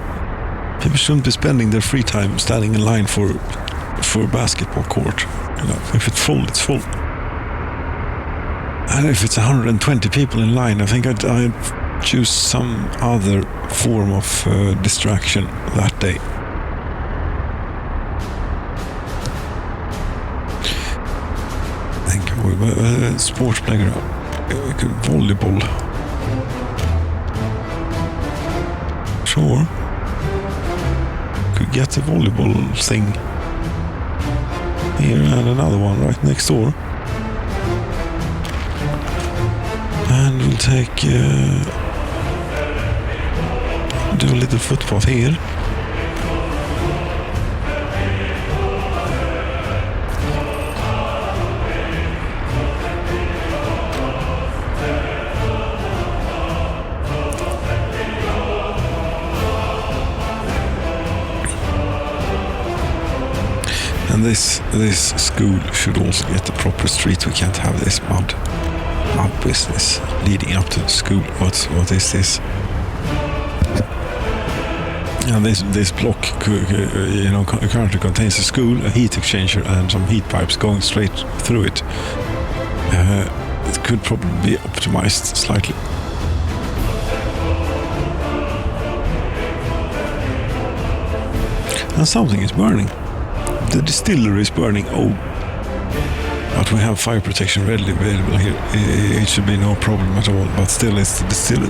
People shouldn't be spending their free time standing in line for a basketball court. If it's full, it's full. And if it's 120 people in line, I think I'd choose some other form of distraction that day. Sports playground, volleyball. Sure. Could get the volleyball thing here and another one right next door. And we'll take do a little footpath here. And this school should also get a proper street. We can't have this mud business leading up to the school. What is this? And this block currently contains a school, a heat exchanger, and some heat pipes going straight through it. It could probably be optimized slightly. And something is burning. The distillery is burning. Oh, but we have fire protection readily available here. It should be no problem at all. But still, it's the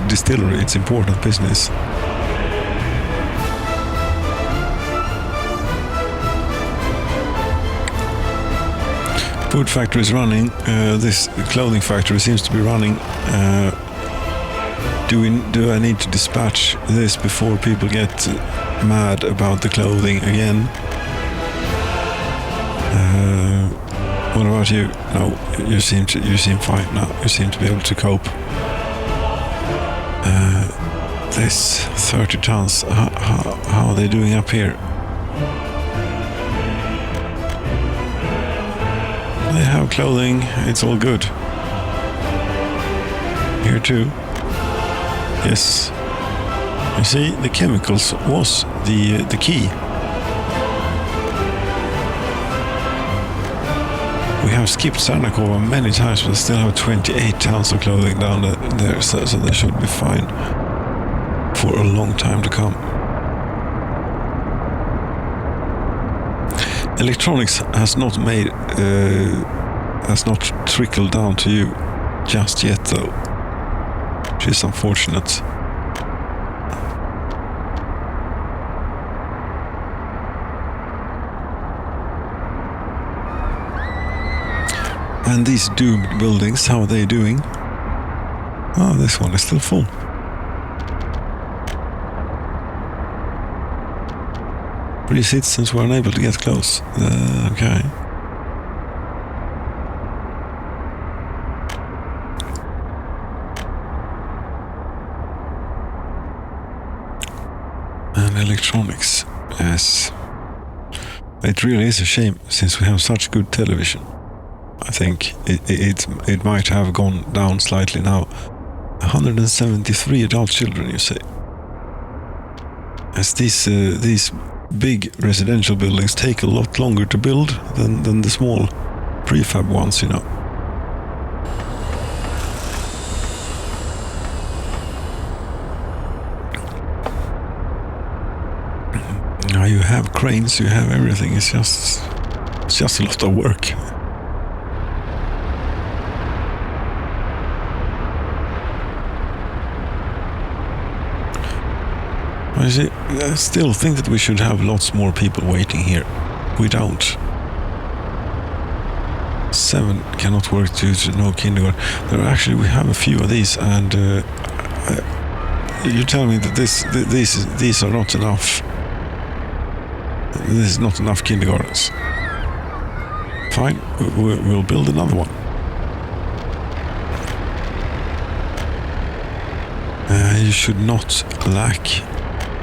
distillery. It's important business. Food factory is running. This clothing factory seems to be running. Do I need to dispatch this before people get mad about the clothing again? What about you? No, you seem fine now. You seem to be able to cope. This 30 tons. How are they doing up here? They have clothing. It's all good. Here too. Yes. You see, the chemicals was the key. We have skipped Sarnakova many times, but still have 28 tons of clothing down there, so they should be fine for a long time to come. Electronics has not trickled down to you just yet, though, which is unfortunate. And these doomed buildings, how are they doing? Oh, this one is still full. British citizens were unable to get close. Okay. And electronics, yes. It really is a shame, since we have such good television. I think it might have gone down slightly now. 173 adult children, you say? As these big residential buildings take a lot longer to build than the small prefab ones, you know. Now you have cranes, you have everything. It's just a lot of work. I still think that we should have lots more people waiting here. We don't. 7 cannot work due to no kindergarten. We have a few of these, and you tell me that these are not enough. This is not enough kindergartens. Fine, we'll build another one. You should not lack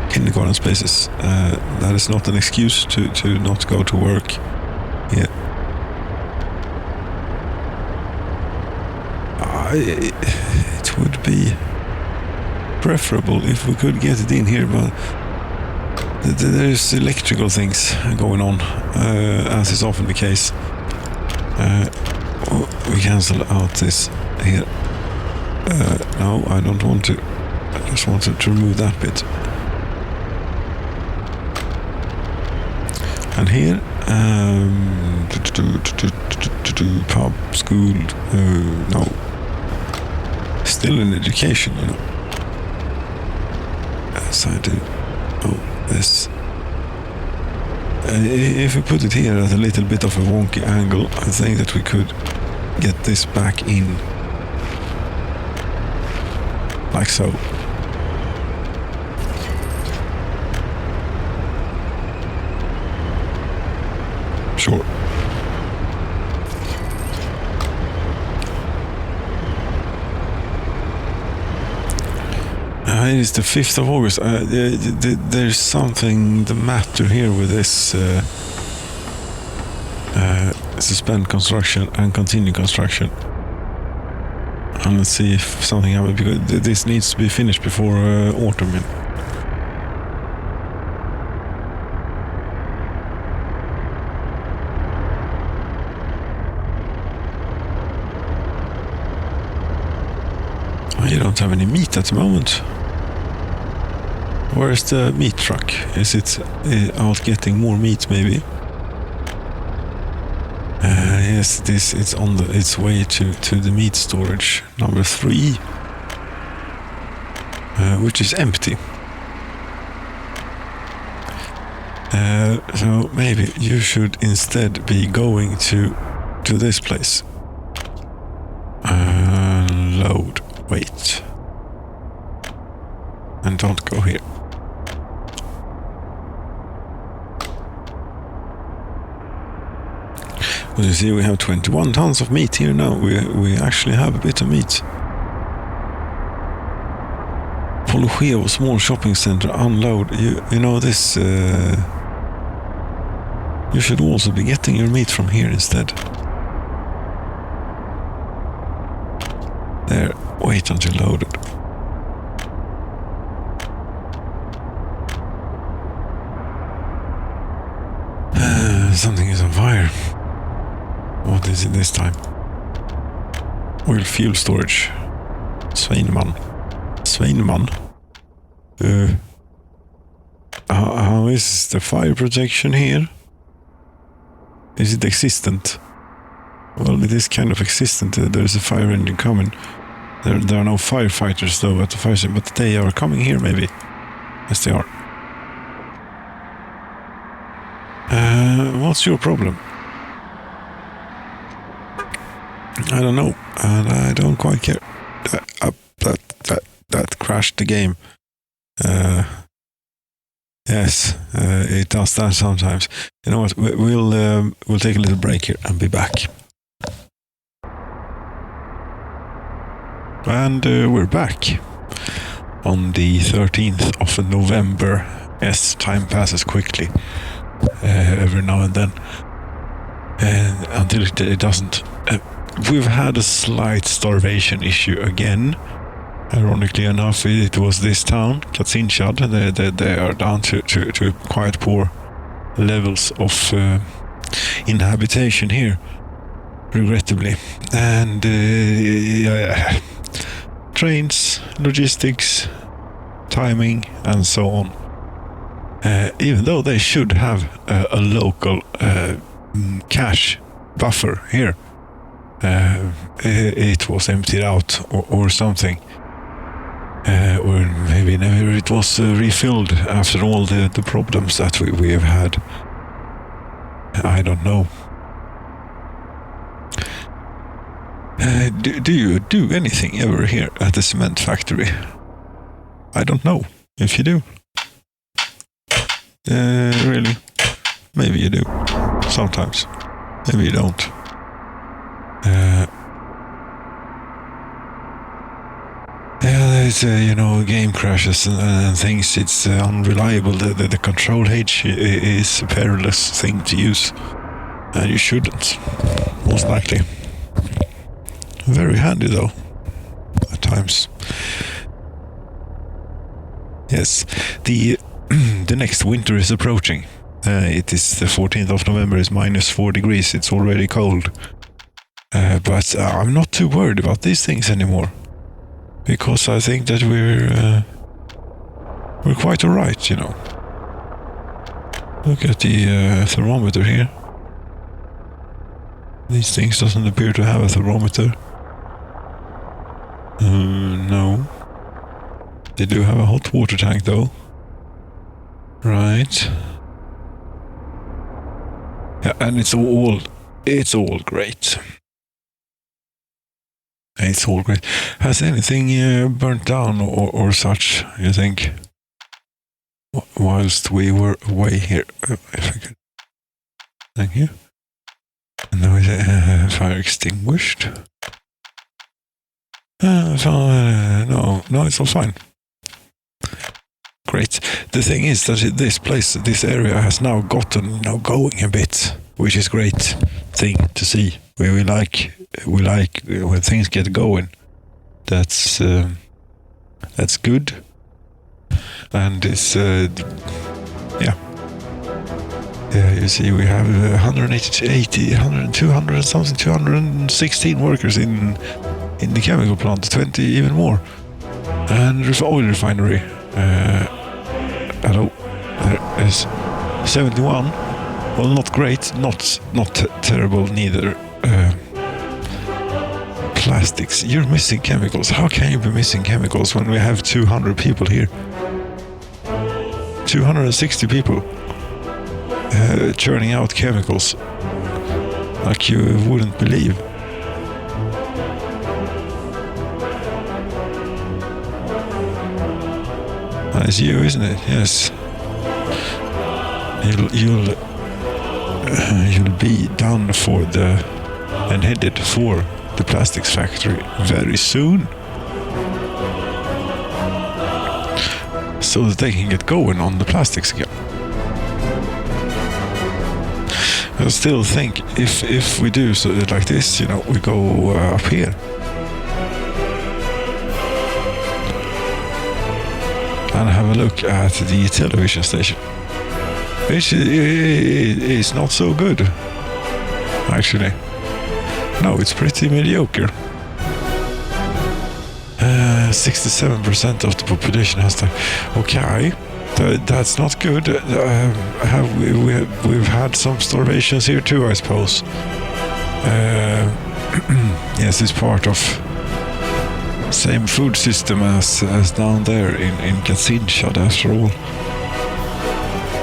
kindergarten spaces. That is not an excuse to not go to work. Yeah. It would be preferable if we could get it in here, but there's electrical things going on, as is often the case. We cancel out this here. No, I don't want to. I just wanted to remove that bit. And here, pub, school, no. Still in education, you know. As I do. Oh, this. If we put it here at a little bit of a wonky angle, I think that we could get this back in. Like so. Sure. It is the 5th of August. There's something the matter here with this suspend construction and continue construction. And let's see if something happens, because this needs to be finished before autumn. You don't have any meat at the moment. Where's the meat truck? Is it out getting more meat, maybe? Yes, it's on its way to the meat storage number 3, which is empty. So maybe you should instead be going to this place. Load. Wait. And don't go here. Well, you see, we have 21 tons of meat here now. We actually have a bit of meat. Polochevo small shopping center, unload. You know this. You should also be getting your meat from here instead. There. Wait until loaded. Something is on fire. What is it this time? Oil fuel storage. Sveinman. How is the fire protection here? Is it existent? Well, it is kind of existent. There is a fire engine coming. There are no firefighters though at the fire station, but they are coming here maybe. Yes, they are. What's your problem? I don't know, and I don't quite care. That crashed the game. Yes, it does that sometimes. You know what? We'll take a little break here and be back. And we're back on the 13th of November. Yes, time passes quickly every now and then, and until it doesn't. We've had a slight starvation issue again. Ironically enough, it was this town, Katzinshad. They are down to quite poor levels of inhabitation here, regrettably. And trains, logistics, timing, and so on. Even though they should have a local cash buffer here, it was emptied out or something. Or maybe never it was refilled after all the problems that we have had. I don't know. Do you do anything ever here at the cement factory? I don't know if you do. Really? Maybe you do. Sometimes. Maybe you don't. There's game crashes and things. It's unreliable. The control H is a perilous thing to use, and you shouldn't, most likely. Very handy though. Yes, the the next winter is approaching. It is the 14th of November. It's -4 degrees. It's already cold. But I'm not too worried about these things anymore, because I think that we're quite alright, you know. Look at the thermometer here. These things doesn't appear to have a thermometer. No. They do have a hot water tank though. Right. Yeah, and it's all great. It's all great. Has anything burnt down or such, you think? Whilst we were away here. If I could. Thank you. And now is fire extinguished? No, it's all fine. Great. The thing is that this area has now gotten going a bit, which is great thing to see. We like when things get going. That's good, and it's you see, we have 216 workers in the chemical plant, 20 even more, and there's oil refinery. Hello, there is 71. Well, not great, not terrible neither. Plastics. You're missing chemicals. How can you be missing chemicals when we have 200 people here? 260 people churning out chemicals like you wouldn't believe. That's you, isn't it? Yes. You'll be done and headed for the plastics factory very soon, so that they can get going on the plastics again. I still think if we do so like this, we go up here. And have a look at the television station, which is not so good, actually. No, it's pretty mediocre. 67% of the population has died. Okay, that's not good. We've had some starvations here too, I suppose. Yes, it's part of same food system as down there in Kazinshad, after all.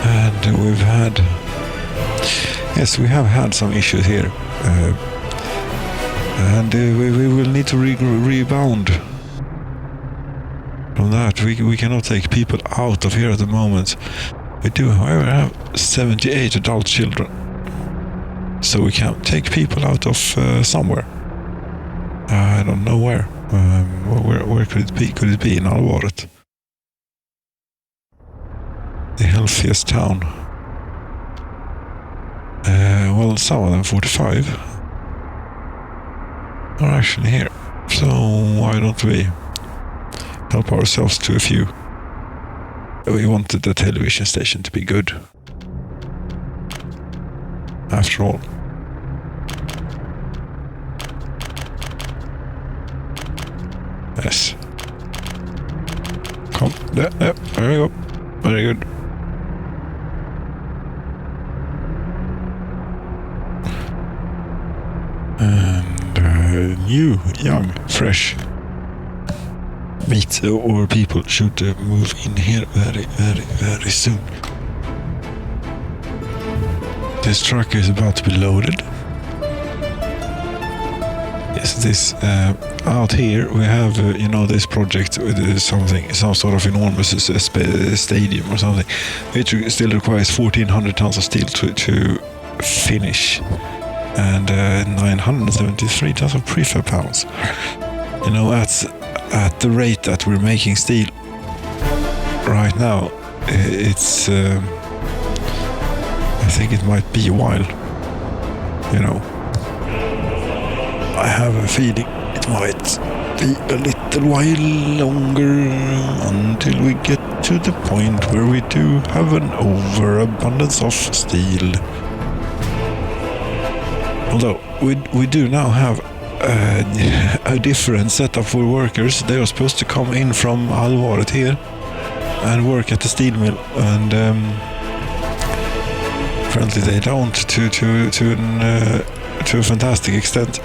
And we have had some issues here. And we will need to rebound from that. We cannot take people out of here at the moment. We do, however, have 78 adult children. So we can take people out of somewhere. I don't know where. Where could it be? Could it be in Alvaret? The healthiest town. Well, some of them, 45, are actually here. So why don't we help ourselves to a few? We wanted the television station to be good, after all. Yes. Come. There we go. Very good. And new, young, fresh meat or people should move in here very, very, very soon. This truck is about to be loaded. Yes, this out here we have this project with some sort of enormous stadium or something, which still requires 1,400 tons of steel to finish, and 973 tons of prefab panels. At the rate that we're making steel right now, it's I think it might be a while. I have a feeling it might be a little while longer until we get to the point where we do have an overabundance of steel. Although we do now have a different setup for workers. They are supposed to come in from Alvaret here and work at the steel mill, and apparently they don't to a fantastic extent.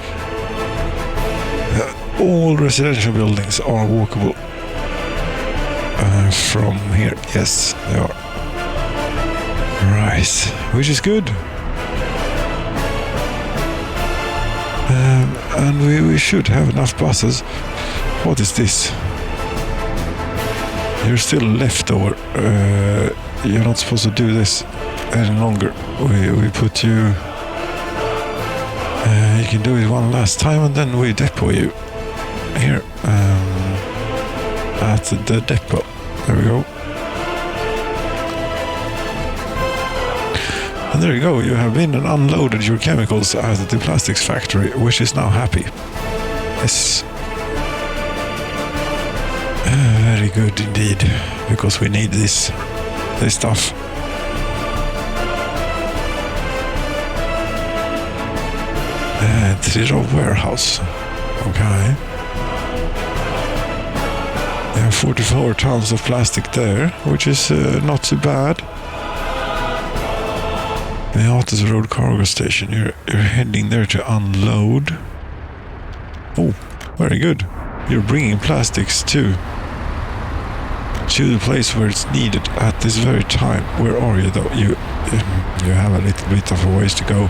All residential buildings are walkable from here. Yes, they are. Right, which is good. And we should have enough buses. What is this? You're still leftover. You're not supposed to do this any longer. We put you... you can do it one last time and then we depot you. Here. At the depot. There we go. And there you go, you have been and unloaded your chemicals at the plastics factory, which is now happy. Yes. Very good indeed, because we need this stuff. Zero warehouse. Okay. We have 44 tons of plastic there, which is not too bad. The Otis Road cargo station. You're heading there to unload. Oh, very good. You're bringing plastics to the place where it's needed at this very time. Where are you though? You have a little bit of a ways to go.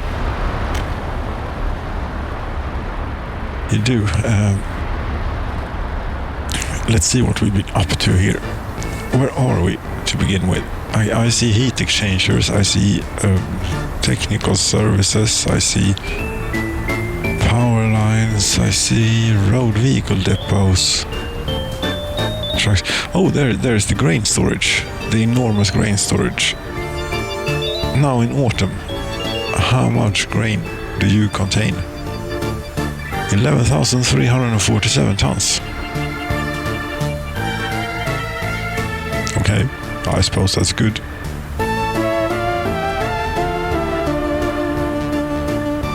You do. Let's see what we've been up to here. Where are we to begin with? I see heat exchangers, I see technical services, I see power lines, I see road vehicle depots. Trucks. Oh, there's the grain storage, the enormous grain storage. Now in autumn, how much grain do you contain? 11,347 tons. Okay, I suppose that's good.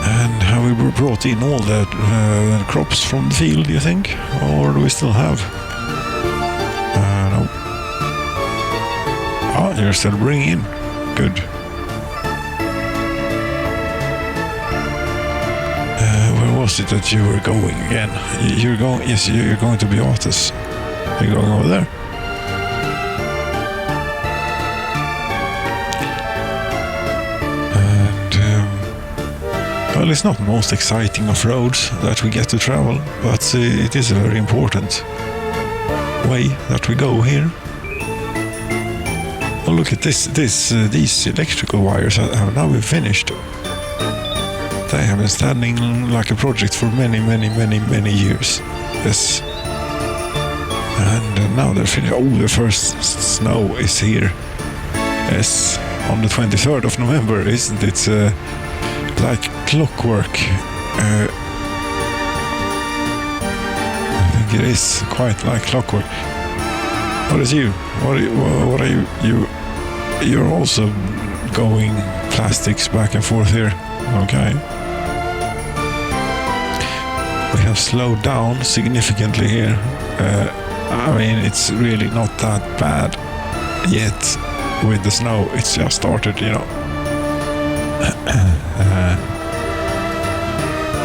And have we brought in all the crops from the field, do you think? Or do we still have? No. Oh, you're still bringing in. Good. Where was it that you were going again? You're going, yes, you're going to Beatus. You're going over there. Well, it's not the most exciting of roads that we get to travel, but it is a very important way that we go here. Oh, look at this! These electrical wires have now been finished. They have been standing like a project for many years. Yes, and now they're finished. Oh, the first snow is here. Yes, on the 23rd of November, isn't it? Like clockwork. I think it is quite like clockwork. What is you? What are you? You're also going plastics back and forth here. Okay. We have slowed down significantly here. I mean, it's really not that bad yet with the snow. It's just started, you know.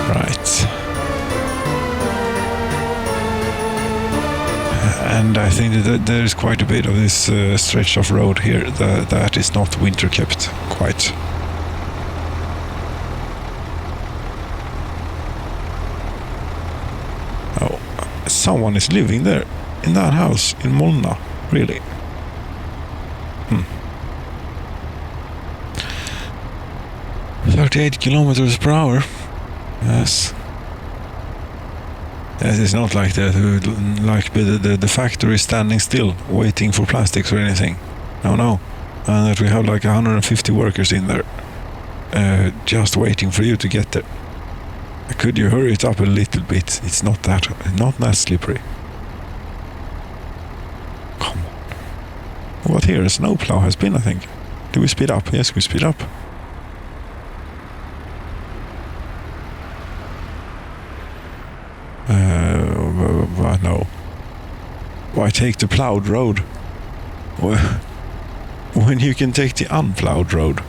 Right. And I think that there is quite a bit of this stretch of road here that is not winter kept quite. Oh, someone is living there in that house in Molna, really. 38 kilometers per hour. Yes. Yes, it's not like that. Like the factory standing still, waiting for plastics or anything. No. And that we have like 150 workers in there, just waiting for you to get there. Could you hurry it up a little bit? It's not that slippery. Come on. What here? A snowplow has been, I think. Do we speed up? Yes, we speed up. No. Why take the plowed road? When you can take the unplowed road?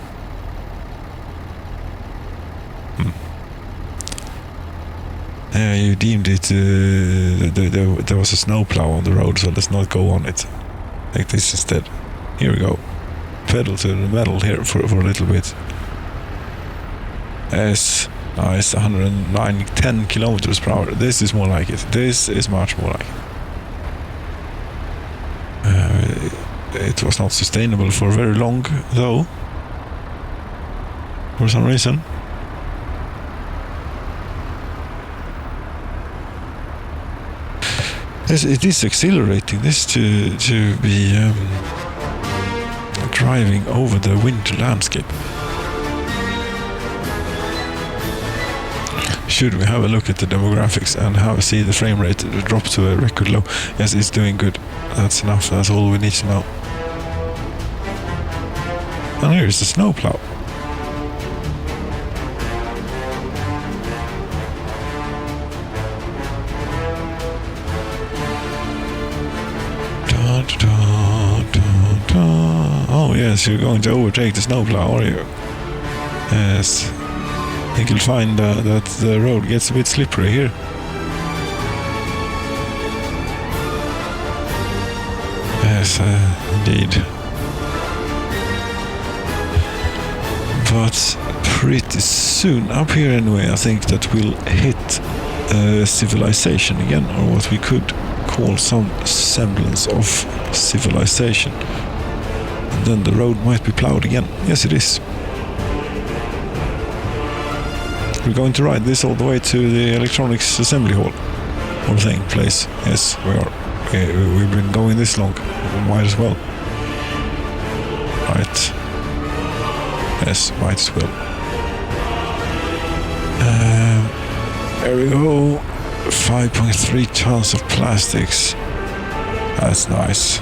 You deemed it... there was a snowplow on the road, so let's not go on it. Take this instead. Here we go. Pedal to the metal here for a little bit. Yes. Nice, 109, 10 kilometers per hour. This is more like it. This is much more like it. It was not sustainable for very long, though. For some reason. Yes, it is exhilarating, this to be driving over the winter landscape. Should we have a look at the demographics and see the frame rate drop to a record low? Yes, it's doing good. That's enough. That's all we need to know. And here's the snowplow. Oh yes, you're going to overtake the snowplow, are you? Yes. I think you'll find that the road gets a bit slippery here. Yes, indeed. But pretty soon, up here anyway, I think that we'll hit civilization again, or what we could call some semblance of civilization. And then the road might be plowed again. Yes, it is. We're going to ride this all the way to the electronics assembly hall or thing, place. Yes, we are. We've been going this long. We might as well. Right. Yes, might as well. There we go. 5.3 tons of plastics. That's nice.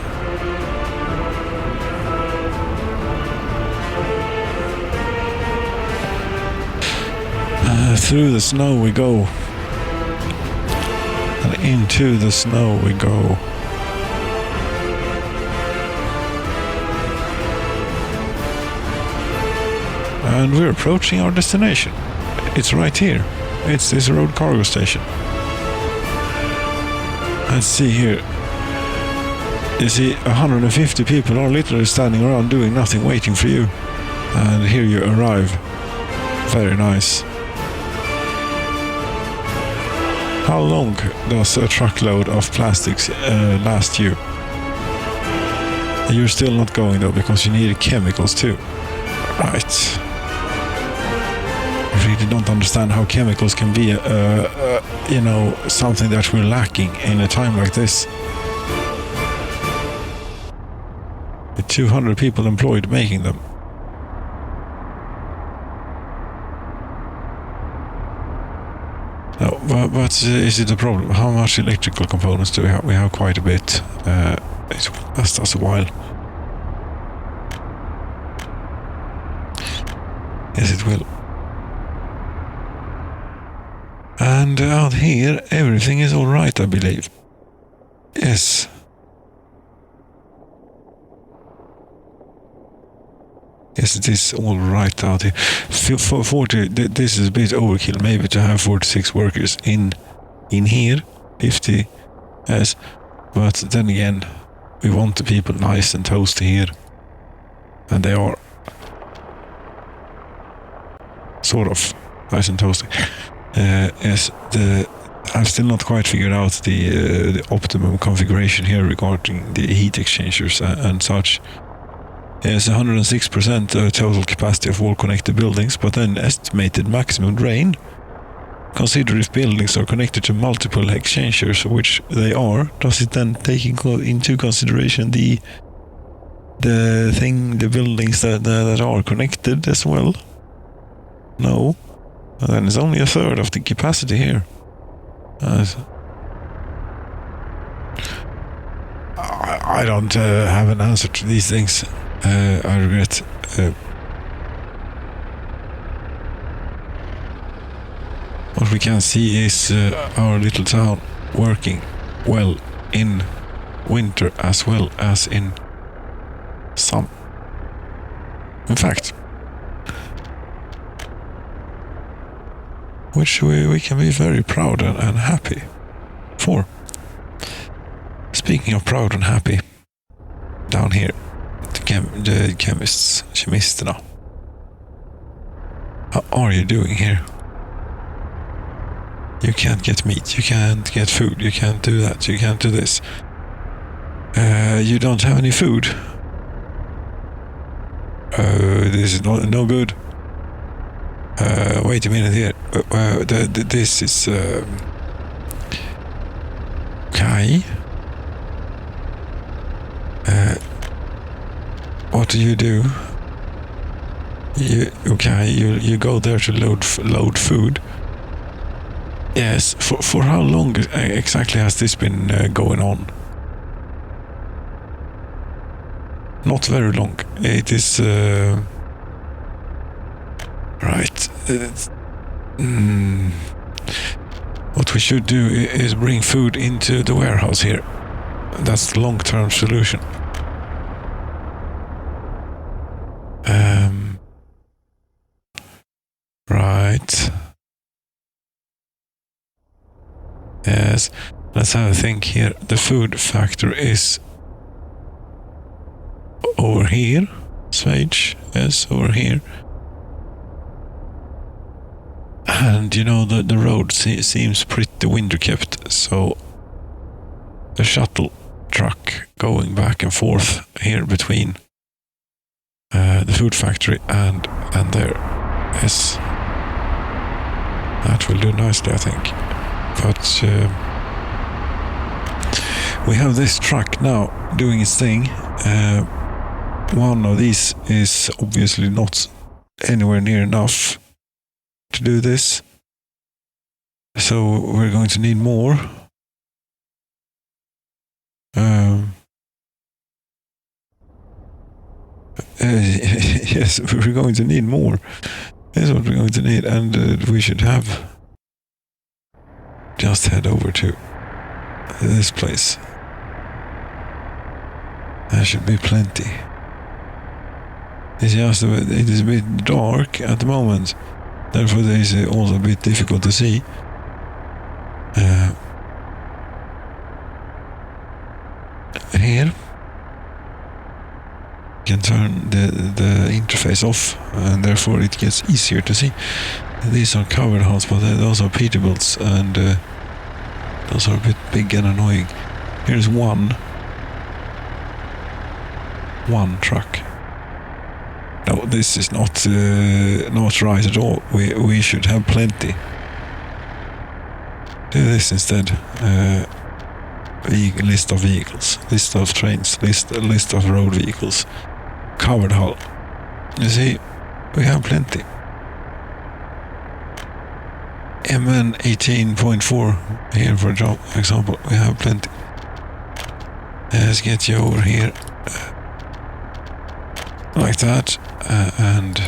Through the snow we go. And into the snow we go. And we're approaching our destination. It's right here. It's this road cargo station. Let's see here. You see, 150 people are literally standing around doing nothing, waiting for you. And here you arrive. Very nice. How long does a truckload of plastics last you? You're still not going though, because you need chemicals too. Right. I really don't understand how chemicals can be, something that we're lacking in a time like this. With 200 people employed making them. No, but is it a problem? How much electrical components do we have? We have quite a bit. It will last us a while. Yes, it will. And out here, everything is all right, I believe. Yes. Yes, it is all right out here. For 40, this is a bit overkill, maybe to have 46 workers in here, 50, yes. But then again, we want the people nice and toasty here, and they are sort of nice and toasty. Yes, I've still not quite figured out the optimum configuration here regarding the heat exchangers and such. Yes, 106% total capacity of all connected buildings, but then estimated maximum drain. Consider if buildings are connected to multiple exchangers, which they are. Does it then take into consideration the buildings that are connected as well? No. then it's only a third of the capacity here. I don't have an answer to these things. I regret. What we can see is our little town working well in winter as well as in summer. In fact, which we can be very proud and happy for. Speaking of proud and happy, down here, the chemists, Kemisterna. How are you doing here? You can't get meat, you can't get food, you can't do that, you can't do this. You don't have any food. This is no good. Wait a minute here. This is okay. What do? You go there to load food. Yes. For how long exactly has this been going on? Not very long. It is right. What we should do is bring food into the warehouse here. That's the long-term solution. Right. Yes. Let's have a think here. The food factory is over here. Swage. Yes, over here. And you know, the road seems pretty winter kept, so the shuttle truck going back and forth here between the food factory and there. Yes, that will do nicely, I think. But we have this truck now doing its thing. One of these is obviously not anywhere near enough to do this, so we're going to need more. Yes, we're going to need more. That's what we're going to need, and we should have just head over to this place. There should be plenty. It is a bit dark at the moment, therefore it is also a bit difficult to see. Here you can turn the interface off, and therefore it gets easier to see. These are covered hulls, but those are Peterbilts, and those are a bit big and annoying. Here's one truck. No, this is not right at all. We should have plenty. Do this instead. List of vehicles, list of trains, list of road vehicles, covered hull. You see, we have plenty. MN 18.4 here, for example, we have plenty. Let's get you over here like that, and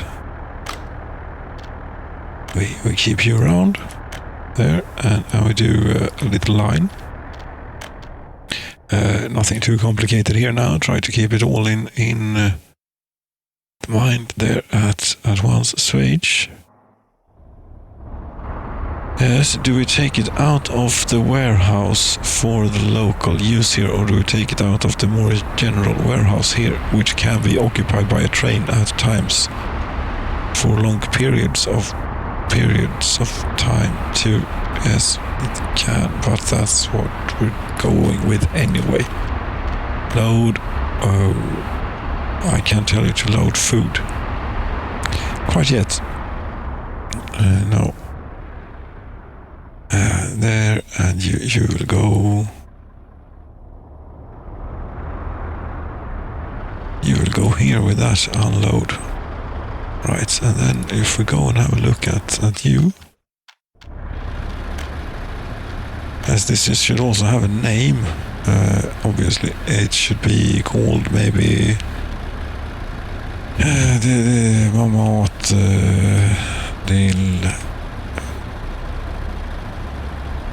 we keep you around there, and we do a little line. Nothing too complicated here now. Try to keep it all in mind there at once. Swage. Yes, do we take it out of the warehouse for the local use here, or do we take it out of the more general warehouse here, which can be occupied by a train at times for long periods of time too? Yes, it can, but that's what we're going with anyway. Load. Oh, I can't tell you to load food quite yet. No. There, and you will go. You will go here with that unload. Right, and then if we go and have a look at you, as this should also have a name, obviously it should be called maybe the mat till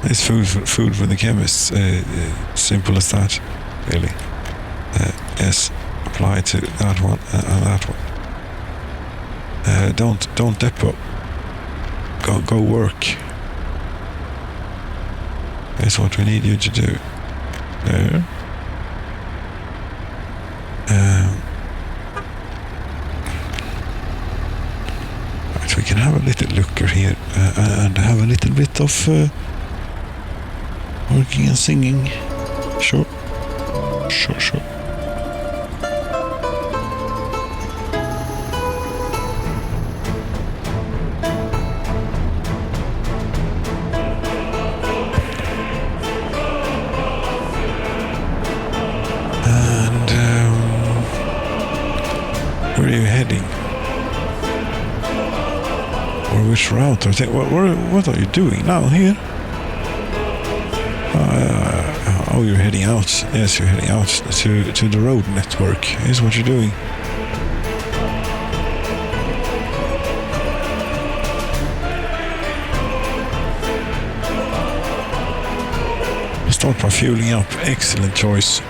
it's food for the chemists. Simple as that, really. Yes, apply to that one and that one. Don't depot. Go work. That's what we need you to do. There. Right, we can have a little looker here and have a little bit of working and singing. Sure. And where are you heading? Or which route? What are you doing now here? Oh, you're heading out. Yes, you're heading out to the road network. Is what you're doing. Start by fueling up. Excellent choice.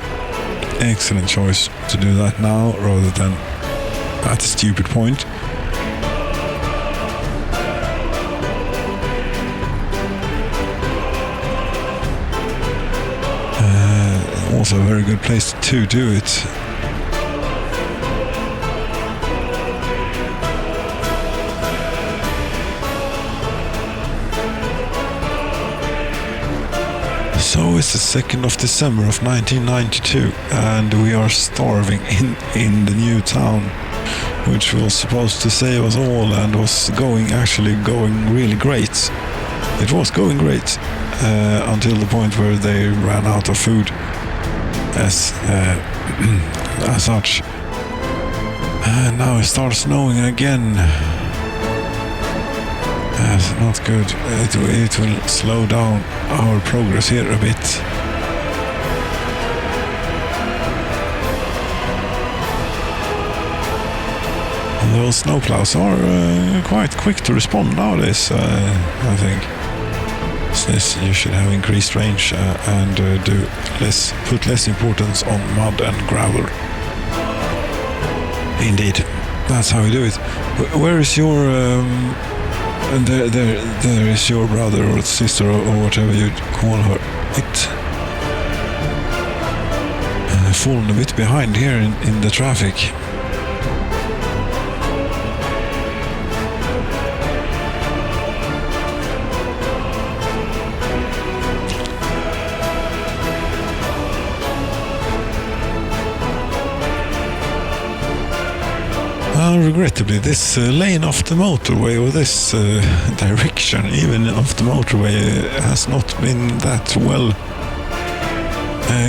Excellent choice to do that now rather than at a stupid point. Also a very good place to do it. So it's the 2nd of December of 1992 and we are starving in the new town, which was supposed to save us all and was actually going really great. It was going great until the point where they ran out of food as such. And now it starts snowing again. That's not good. It will slow down our progress here a bit. And those snowplows are quite quick to respond nowadays, I think. So you should have increased range and put less importance on mud and gravel. Indeed, that's how we do it. Where is your there is your brother or sister or whatever you call her. Fallen a bit behind here in the traffic. Regrettably, this lane off the motorway, or this direction, even off the motorway, has not been that well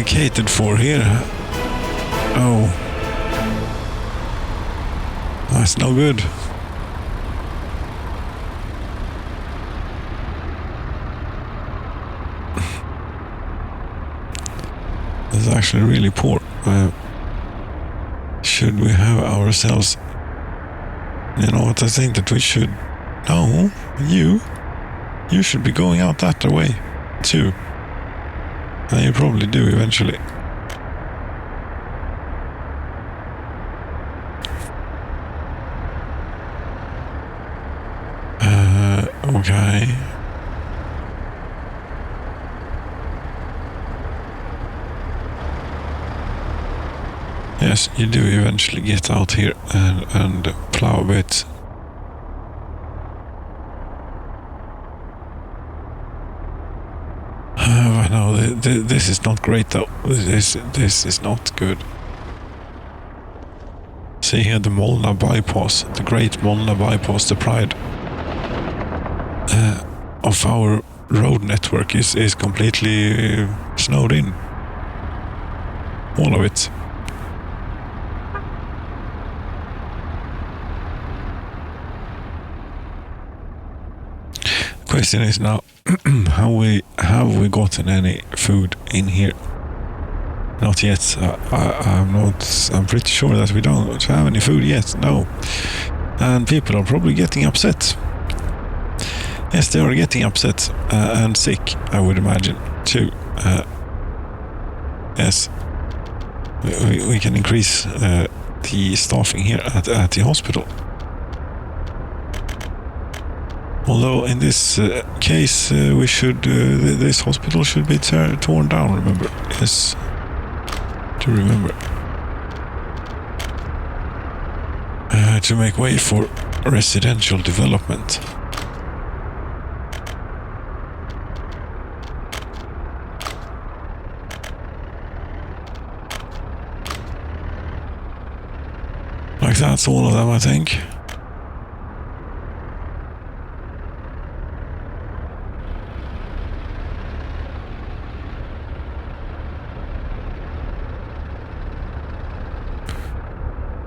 catered for here. Oh, that's no good. That's actually really poor. Should we have ourselves... You know what, I think that we should... No, you should be going out that way, too. And you probably do eventually. Okay. Yes, you do eventually get out here and plow a bit. But no, this is not great though. This is not good. See here the Molna bypass, the great Molna bypass, the pride of our road network is completely snowed in. All of it. Question is now, have we gotten any food in here? Not yet. I'm pretty sure that we don't have any food yet. No. And people are probably getting upset. Yes, they are getting upset and sick, I would imagine, too. Yes. We can increase the staffing here at the hospital. Although in this case, this hospital should be torn down, remember? Yes. To remember. To make way for residential development. Like that's all of them, I think.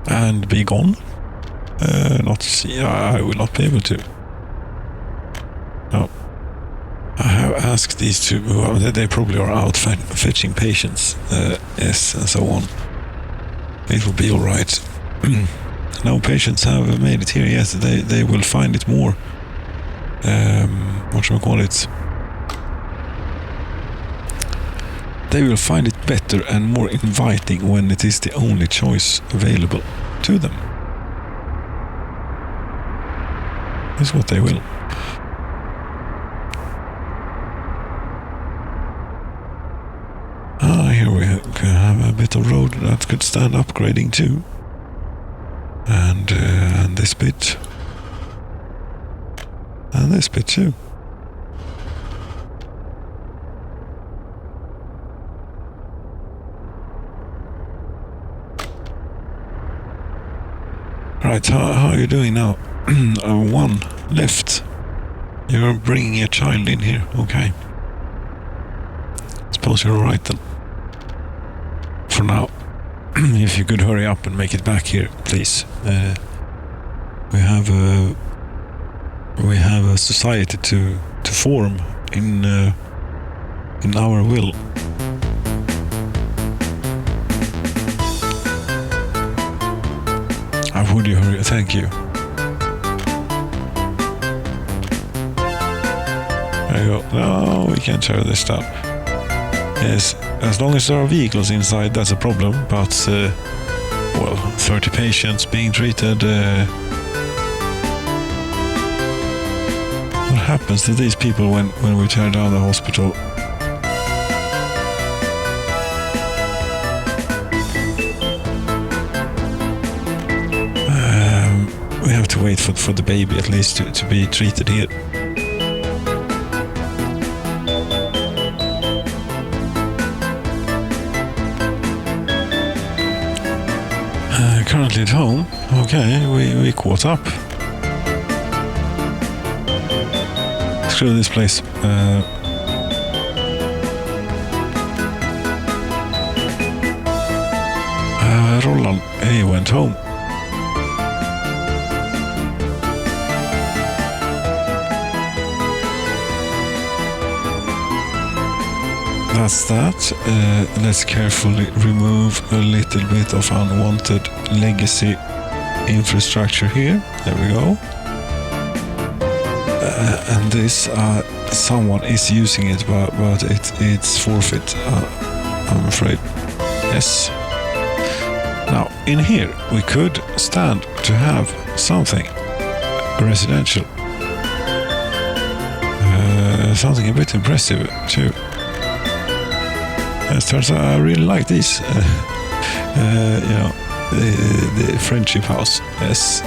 And be gone. I will not be able to. No. I have asked these two, they probably are out fetching patients, yes, and so on. It will be alright. No patients have made it here yet. They will find it more, what shall we call it? They will find it better and more inviting when it is the only choice available to them. That's what they will. Here we have a bit of road that could stand upgrading too. And this bit. And this bit too. Right, how are you doing now? One left. You're bringing a child in here, okay. Suppose you're alright then. For now. If you could hurry up and make it back here, please. We have a society to form in our will. How would you hurry? Thank you. There you go. No, we can't tear this down. Yes, as long as there are vehicles inside, that's a problem. But, well, 30 patients being treated. What happens to these people when we tear down the hospital? We have to wait for the baby at least to be treated here. Currently at home. Okay, we caught up. Screw this place. Roland, he went home. That's that. Let's carefully remove a little bit of unwanted legacy infrastructure here. There we go. And this, someone is using it, but it's forfeit, I'm afraid. Yes. Now, in here, we could stand to have something residential. Something a bit impressive, too. It turns out I really like these. You know, the friendship house. Yes.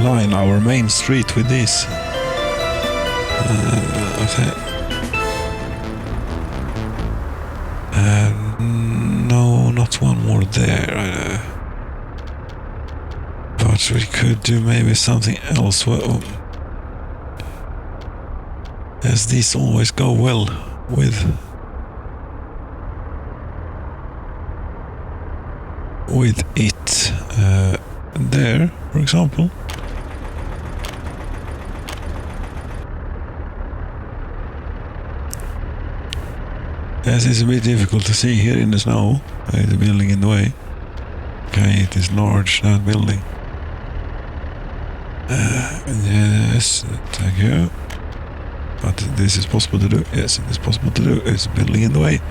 Line our main street with this. Okay. No, not one more there. But we could do maybe something else. Well, as these always go well with it there, for example. Yes, it's a bit difficult to see here in the snow. The building in the way. Okay, it is large, that building. Yes, thank you. But this is possible to do. Yes, it is possible to do. It's a building in the way.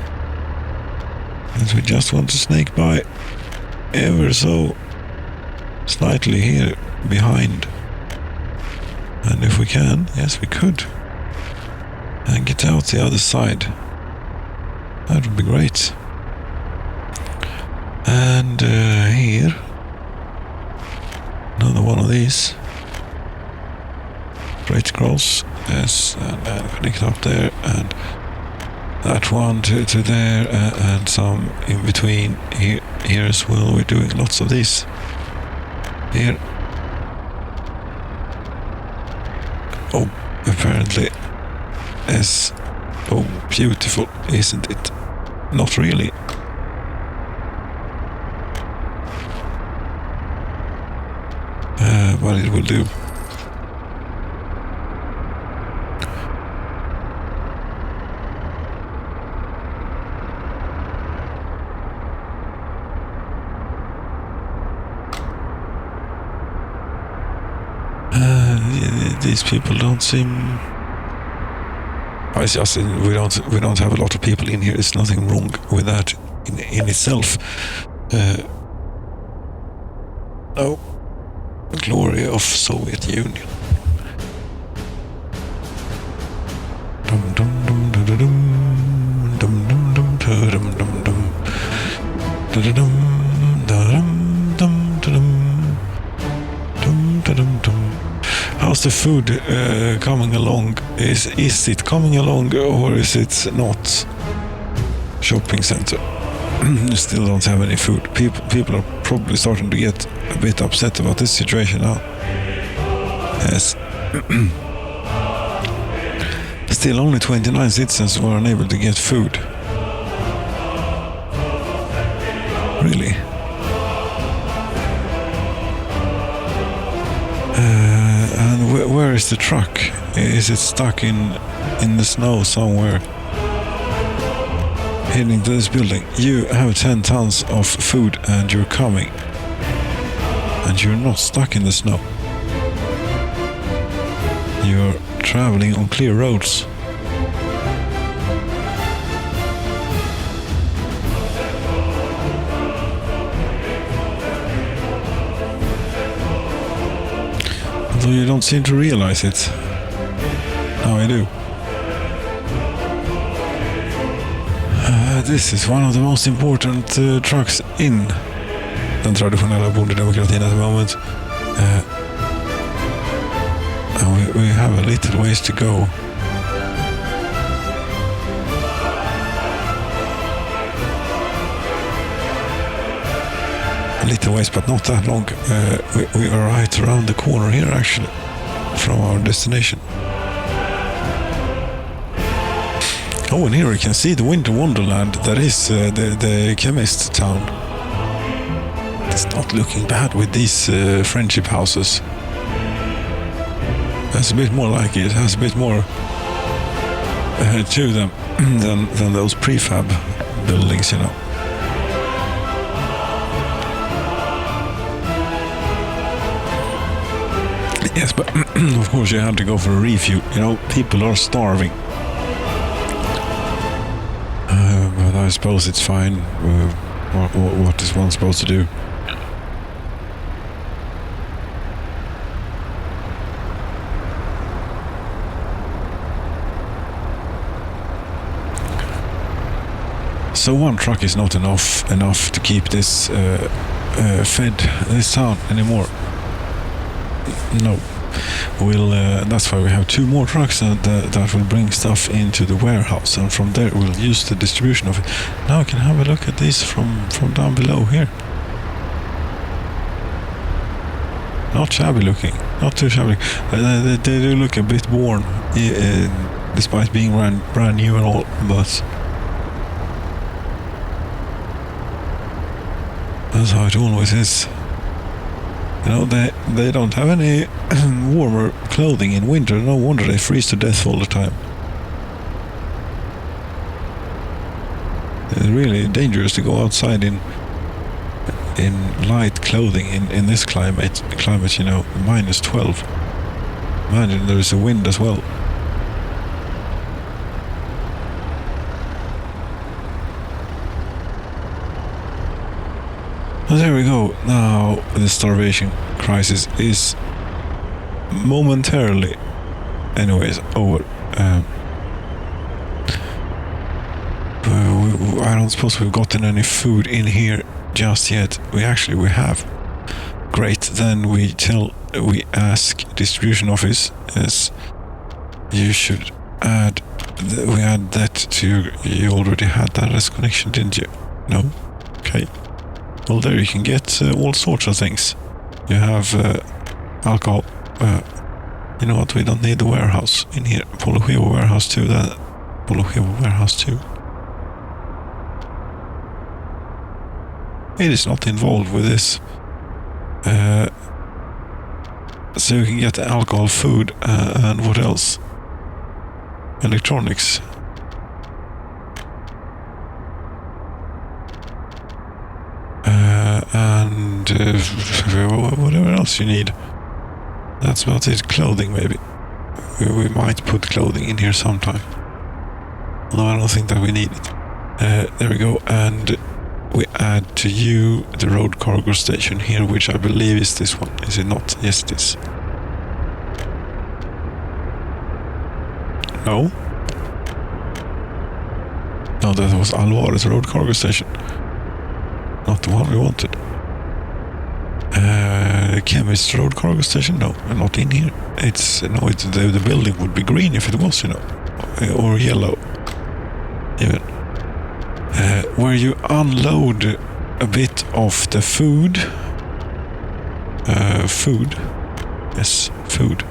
And we just want to snake by ever so slightly here behind. And if we can, yes we could. And get out the other side. That would be great. And here, another one of these. Straight across, yes, and connect up there, and that one to there, and some in between here as well. We're doing lots of these here. Oh, apparently, yes. Oh, beautiful, isn't it? Not really. But it will do. These people don't seem. It's just we don't have a lot of people in here. There's nothing wrong with that in itself. Oh, glory of Soviet Union. Dum dum dum dum dum dum dum dum dum dum dum dum dum dum. How's the food coming along? Is it coming along or is it not? Shopping center. Still don't have any food. People are probably starting to get a bit upset about this situation now. Yes. Still only 29 citizens were unable to get food. Really? And where is the truck? Is it stuck in the snow somewhere? Heading to this building. You have 10 tons of food and you're coming. And you're not stuck in the snow. You're traveling on clear roads. Although you don't seem to realize it. Now I do. This is one of the most important trucks in den traditionella bondedemokratin at the moment. And we have a little ways to go. A little ways, but not that long. We are right around the corner here, actually, from our destination. Oh, and here we can see the winter wonderland that is the chemist town. It's not looking bad with these friendship houses. That's a bit more like it. It has a bit more to them than those prefab buildings, you know. Yes, but of course you have to go for a refuel. You know, people are starving. But I suppose it's fine. What is one supposed to do? So one truck is not enough to keep this fed this town anymore. No. That's why we have 2 more trucks that will bring stuff into the warehouse, and from there we'll use the distribution of it. Now we can have a look at this from down below here. Not shabby looking, not too shabby. They do look a bit worn, despite being brand new and all, but that's how it always is. You know, they don't have any warmer clothing in winter. No wonder they freeze to death all the time. It's really dangerous to go outside in light clothing in this climate, you know, -12. Imagine there is a wind as well. Well, there we go. Now the starvation crisis is momentarily, anyways, over. I don't suppose we've gotten any food in here just yet. We have. Great. Then we ask distribution office, as you should add. We add that to you already had that as connection, didn't you? No. Okay. Well, there you can get all sorts of things. You have alcohol. You know what? We don't need the warehouse in here. Polochevo warehouse too. It is not involved with this. So you can get alcohol, food, and what else? Electronics. And whatever else you need. That's about it. Clothing, maybe. We might put clothing in here sometime. Although I don't think that we need it. There we go. And we add to you the road cargo station here, which I believe is this one. Is it not? Yes, it is. No? No, that was Alvarez road cargo station. Not the one we wanted. Chemist road cargo station? No, not in here. The building would be green if it was, you know, or yellow, even. Where you unload a bit of the food. Yes, food.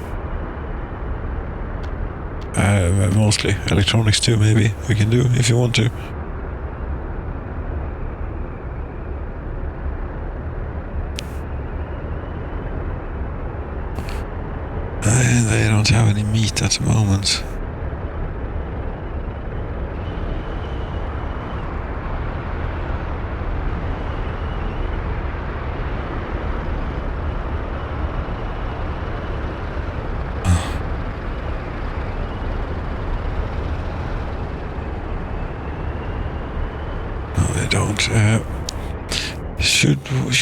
Mostly electronics too, maybe we can do if you want to. They don't have any meat at the moment.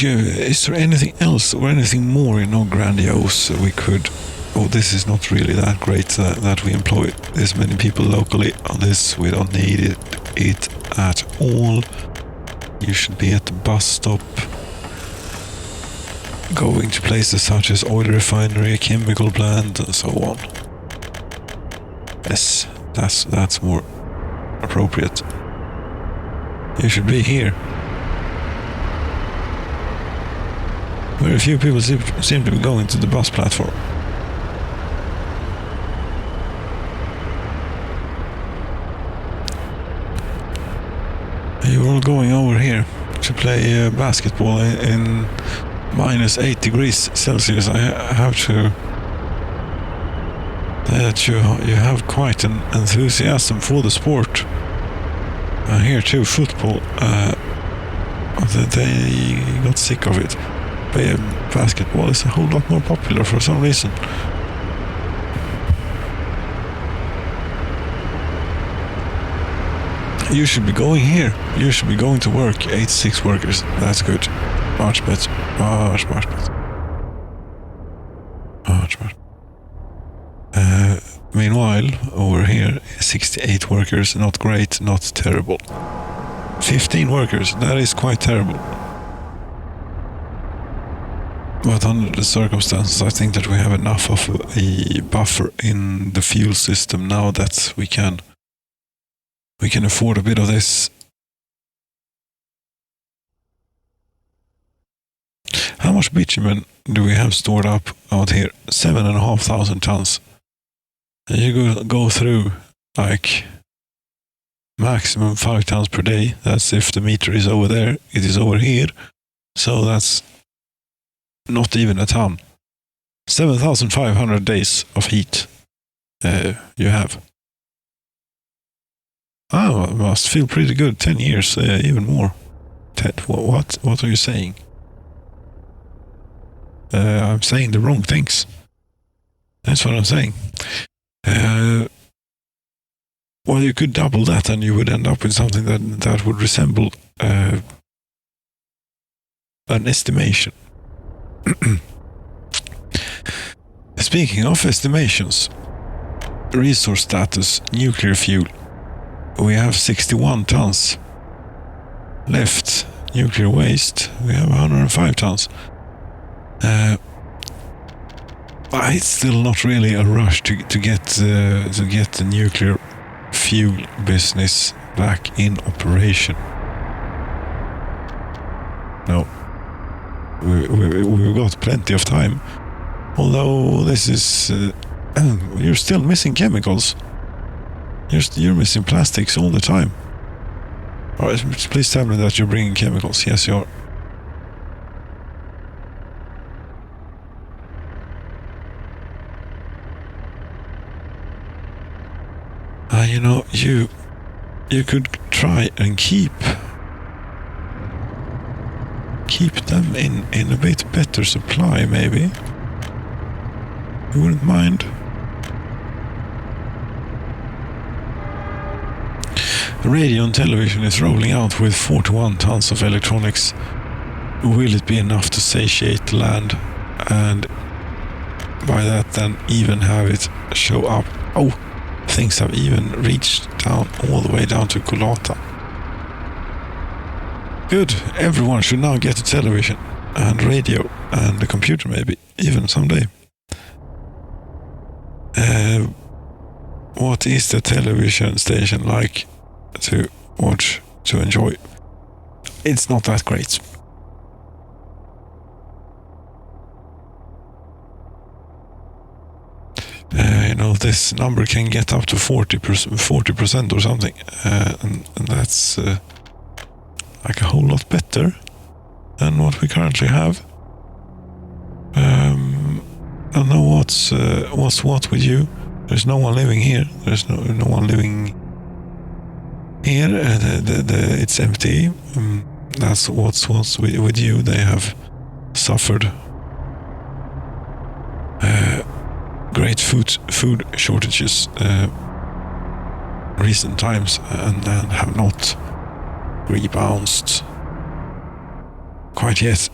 Is there anything else or anything more, you know, grandiose we could? Oh, this is not really that great that we employ this many people locally on this. We don't need it at all. You should be at the bus stop, going to places such as oil refinery, chemical plant, and so on. Yes, that's more appropriate. You should be here. Very few people seem to be going to the bus platform. You're all going over here to play basketball in -8 degrees Celsius. I have to say that you have quite an enthusiasm for the sport. Here too, football. They got sick of it. But basketball is a whole lot more popular for some reason. You should be going here. You should be going to work. 86 workers. That's good. Much better. Much better. Much better. Meanwhile, over here, 68 workers. Not great, not terrible. 15 workers. That is quite terrible. But under the circumstances, I think that we have enough of a buffer in the fuel system now that we can afford a bit of this. How much bitumen do we have stored up out here? 7,500 tons. And you go through like maximum 5 tons per day. That's if the meter is over there. It is over here. So that's not even a ton. 7,500 days of heat you have. Oh, it must feel pretty good. 10 years, even more. Ted, what are you saying? I'm saying the wrong things. That's what I'm saying. Well, you could double that and you would end up with something that would resemble an estimation. Speaking of estimations, resource status, nuclear fuel. We have 61 tons left. Nuclear waste, we have 105 tons. But it's still not really a rush to get the nuclear fuel business back in operation. No, we've got plenty of time. Although this is, you're still missing chemicals. You're missing plastics all the time. All right, please tell me that you're bringing chemicals. Yes, you are. You know, you could try and keep them in a bit better supply, maybe. You wouldn't mind. Radio and television is rolling out with 41 tons of electronics. Will it be enough to satiate the land? And by that then even have it show up? Oh, things have even reached down all the way down to Kolata. Good, everyone should now get a television and radio and a computer maybe, even someday. What is the television station like to watch, to enjoy? It's not that great. You know, this number can get up to 40% or something, and that's like a whole lot better than what we currently have. I don't know what's what with you. There's no one living here. There's no one living here. It's empty. That's what's with you. They have suffered great food shortages recent times and have not rebounded quite yet.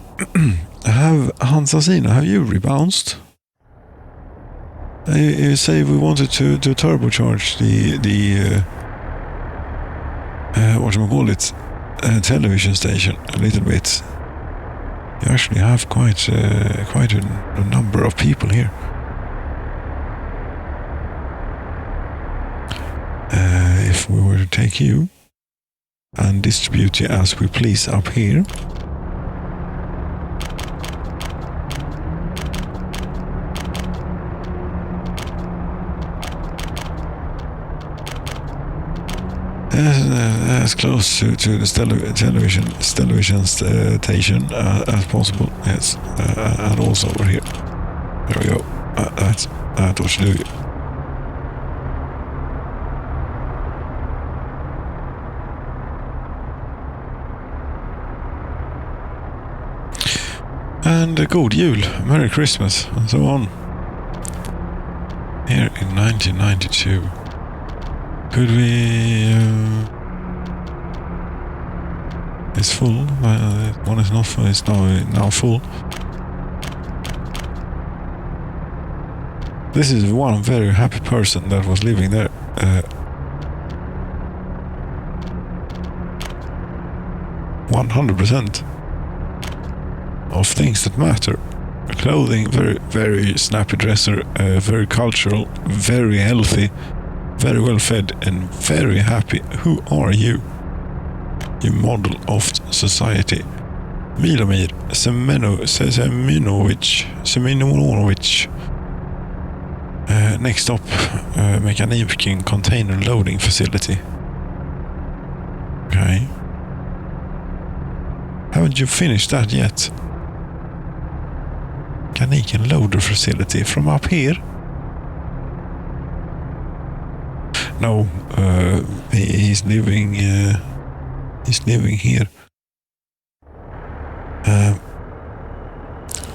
Have you rebounded? You say we wanted to turbocharge the television station a little bit. You actually have quite a number of people here. If we were to take you and distribute you as we please up here, as close to the television station as possible, yes, and also over here. There we go. That ought to do it. And God Jul, Merry Christmas, and so on. Here in 1992. Could we... it's full. One is not full, it's now full. This is one very happy person that was living there. 100% of things that matter. Clothing, very, very snappy dresser, very cultural, very healthy, very well fed, and very happy. Who are you? You model of society. Milomir Seminovic. Next up, Mechaniking Container Loading Facility. Okay. Haven't you finished that yet? Mechaniken Loader Facility from up here. No, he's living here.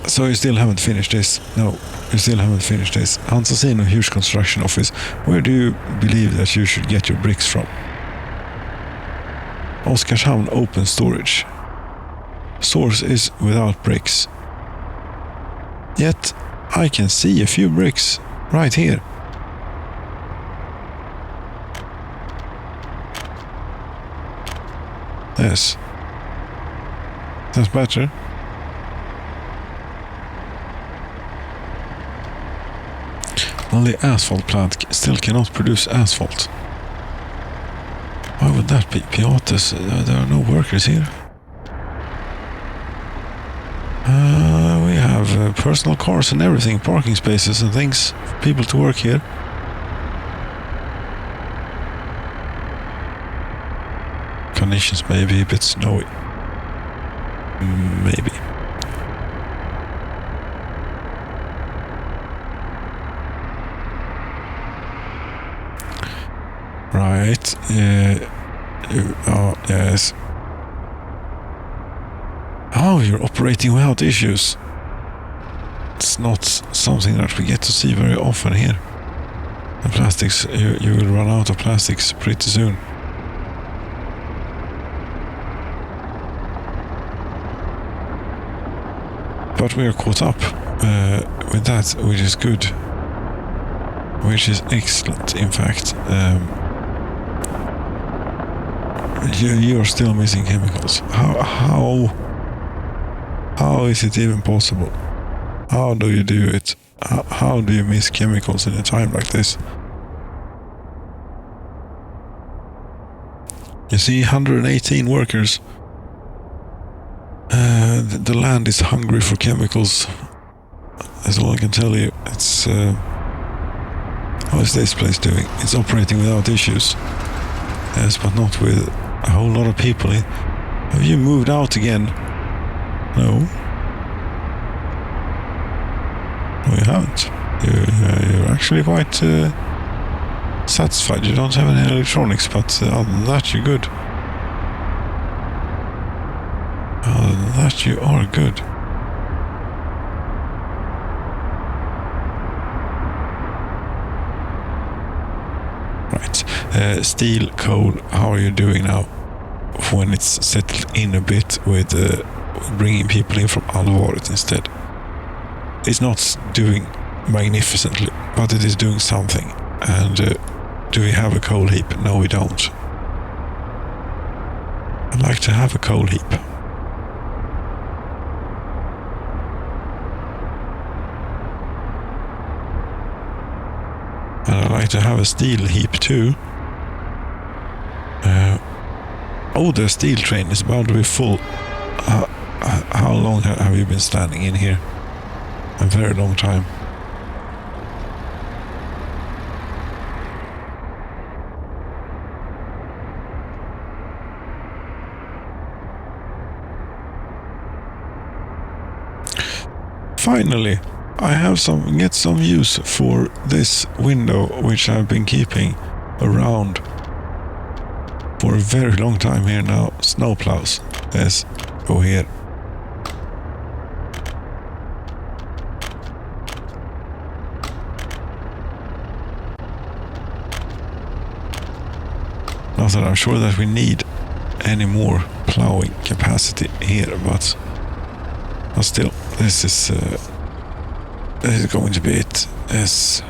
So you still haven't finished this? No, you still haven't finished this. Hans has seen a huge construction office. Where do you believe that you should get your bricks from? Oskarshamn open storage. Source is without bricks. Yet I can see a few bricks right here. Yes. That's better. Well, the asphalt plant still cannot produce asphalt. Why would that be? Piatas, there are no workers here. We have personal cars and everything, parking spaces and things for people to work here. Conditions may be a bit snowy. Maybe. Right. Oh, yes. Oh, you're operating without issues. It's not something that we get to see very often here. The plastics, you will run out of plastics pretty soon. But we are caught up with that, which is good. Which is excellent, in fact. You're still missing chemicals. How is it even possible? How do you do it? How do you miss chemicals in a time like this? You see, 118 workers. The land is hungry for chemicals. That's all I can tell you. It's how is this place doing? It's operating without issues. Yes, but not with a whole lot of people in. Have you moved out again? No. No, you haven't. You're actually quite satisfied. You don't have any electronics, but other than that, you're good. Other than that, you are good. Right. Steel, coal, how are you doing now? When it's settled in a bit with bringing people in from Alvaret instead. It's not doing magnificently, but it is doing something. And do we have a coal heap? No, we don't. I'd like to have a coal heap. And I'd like to have a steel heap too. The steel train is about to be full. How long have you been standing in here? A very long time. Finally, I have get some use for this window which I've been keeping around for a very long time here now. Snowplows. Yes, go here. Not that I'm sure that we need any more plowing capacity here, but still, this is going to be it. Yes,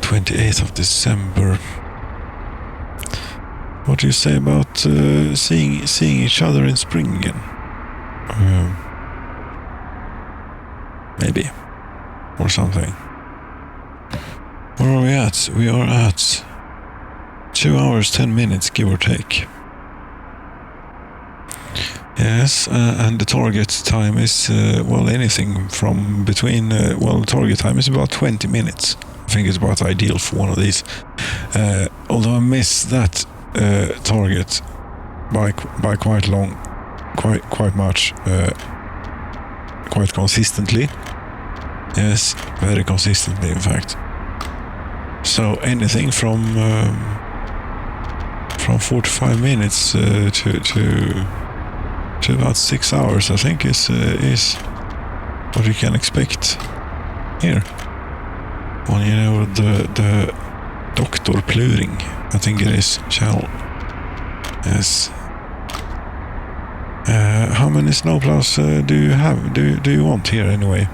28th of December. What do you say about seeing each other in spring again? Maybe, or something. Where are we at? We are at 2 hours 10 minutes, give or take. Yes, and the target time is anything from between. The target time is about 20 minutes. I think it's about ideal for one of these. Although I miss that target by quite much, quite consistently. Yes, very consistently, in fact. So anything from 45 minutes to about 6 hours, I think, is what you can expect here. On, you know, the Dr. Pluring, I think it is, channel. Yes. How many snowplows do you have? Do you want here anyway?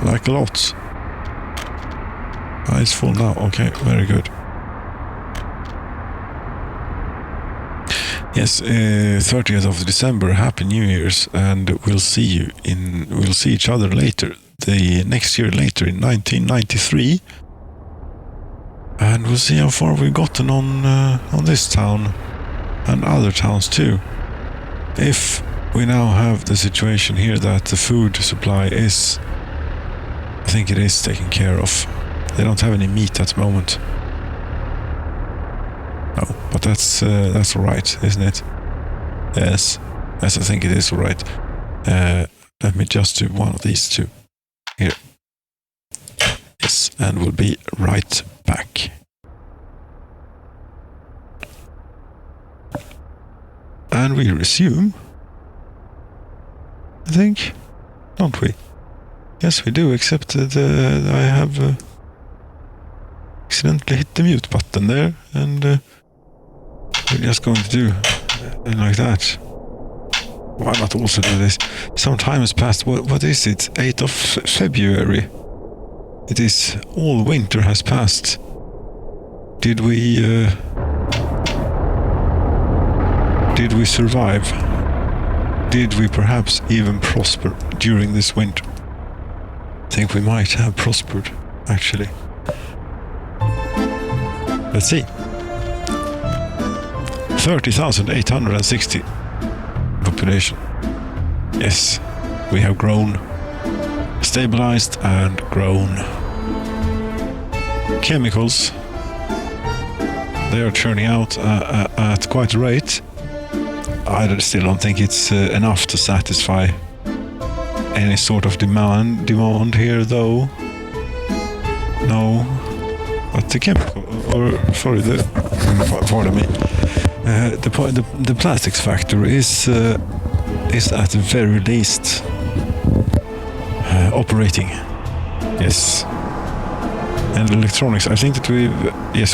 Like lots. It's full now. Okay, very good. Yes, 30th of December. Happy New Year's, and we'll see each other later. The next year later in 1993, and we'll see how far we've gotten on this town and other towns too. If we now have the situation here that the food supply is, I think it is taken care of. They don't have any meat at the moment. No, but that's all right, isn't it? Yes, I think it is all right. Let me just do one of these two here. Yes, and we'll be right back. And we resume, I think, don't we? Yes, we do, except that I have accidentally hit the mute button there, and we're just going to do like that. Why not also do this? Some time has passed. What is it? 8th of February. It is. All winter has passed. Did we survive? Did we perhaps even prosper during this winter? I think we might have prospered, actually. Let's see. 30,860 population. Yes, we have grown, stabilized and grown. Chemicals, they are churning out at quite a rate. I still don't think it's enough to satisfy any sort of demand here, though. No, but the chemical, pardon me. The plastics factor is at the very least operating. Yes. And electronics, I think that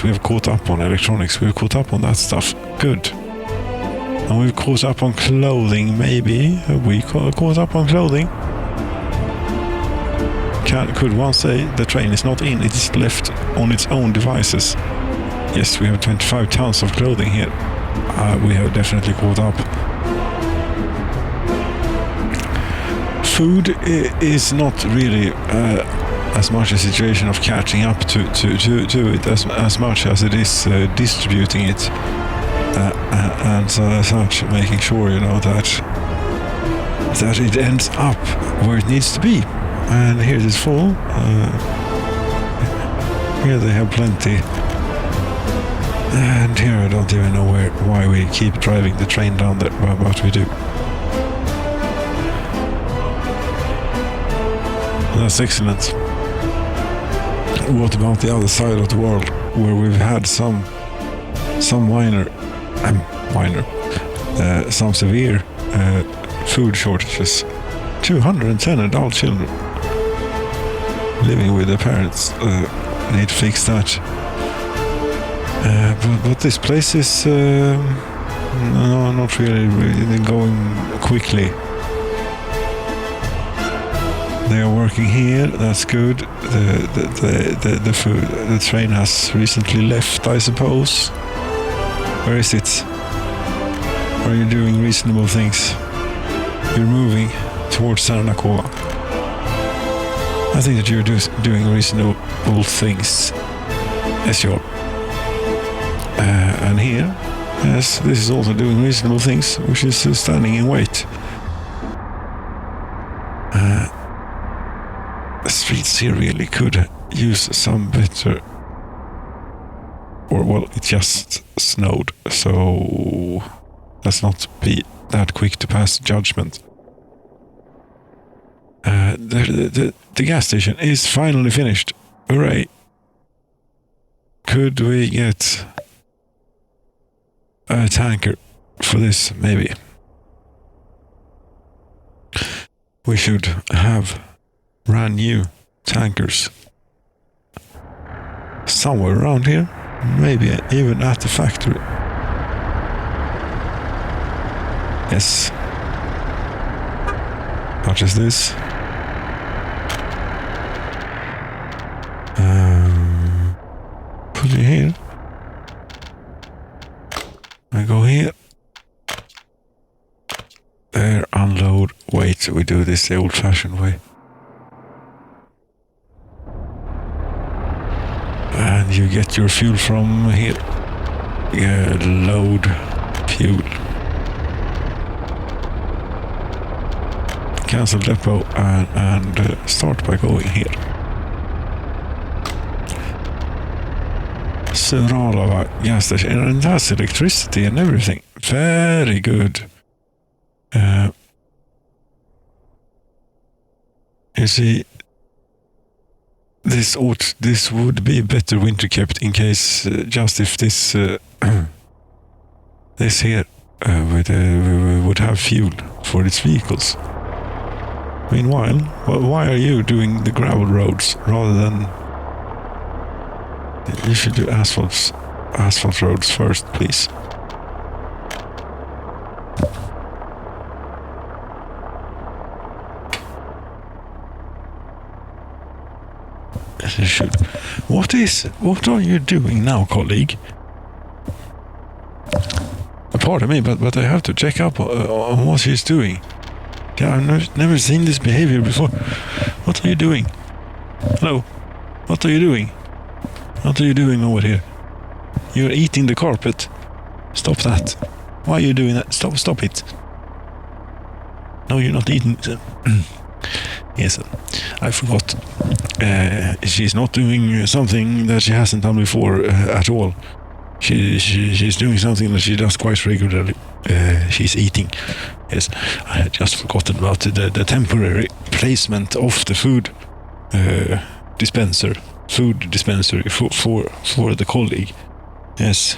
we've caught up on electronics. We've caught up on that stuff. Good. And we've caught up on clothing, maybe. Have we caught up on clothing? Could one say the train is not in, it's left on its own devices? Yes, we have 25 tons of clothing here. We have definitely caught up. Food is not really as much a situation of catching up to it as much as it is distributing it and such, making sure, you know, that it ends up where it needs to be. And here it is full. Here they have plenty. And here I don't even know why we keep driving the train down there, but we do. That's excellent. What about the other side of the world, where we've had some severe food shortages? 210 adult children living with their parents. Need to fix that. But this place is not really going quickly. They are working here. That's good. The train has recently left, I suppose. Where is it? Are you doing reasonable things? You're moving towards Sarnakova. I think that you're doing reasonable things. Yes, you are. And here, yes, this is also doing reasonable things, which is standing in wait. The streets here really could use some better... well, it just snowed, so let's not be that quick to pass judgment. The gas station is finally finished. Hooray. Could we get a tanker for this, maybe? We should have brand new tankers somewhere around here, maybe even at the factory. Yes. What is this? Put it here. I go here. There, unload. Wait, we do this the old-fashioned way. And you get your fuel from here. Yeah, load fuel. Cancel depot and start by going here. Suralava gas station, and it has electricity and everything. Very good. You see, this would be better winter kept in case just if this this here would have fuel for its vehicles. Meanwhile, why are you doing the gravel roads rather than? You should do asphalt roads first, please. You should. What are you doing now, colleague? Pardon me, but I have to check up on what she's doing. Yeah, I've never seen this behavior before. What are you doing? Hello? What are you doing? What are you doing over here? You're eating the carpet. Stop that. Why are you doing that? Stop it. No, you're not eating. Yes, I forgot. She's not doing something that she hasn't done before at all. She's doing something that she does quite regularly. She's eating. Yes, I had just forgotten about the temporary placement of the food dispensary for the colleague. Yes.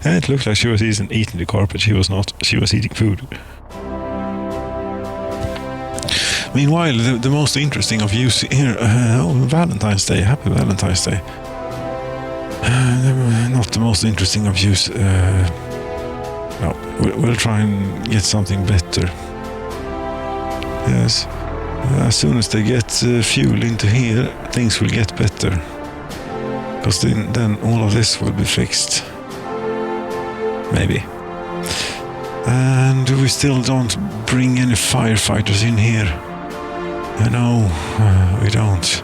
It looked like she was eating the carpet. She was not. She was eating food. Meanwhile, the most interesting of you here, Valentine's Day, happy Valentine's Day. Not the most interesting of views. No, we'll try and get something better. Yes, as soon as they get fuel into here, things will get better. Because then all of this will be fixed. Maybe. And we still don't bring any firefighters in here. No, we don't.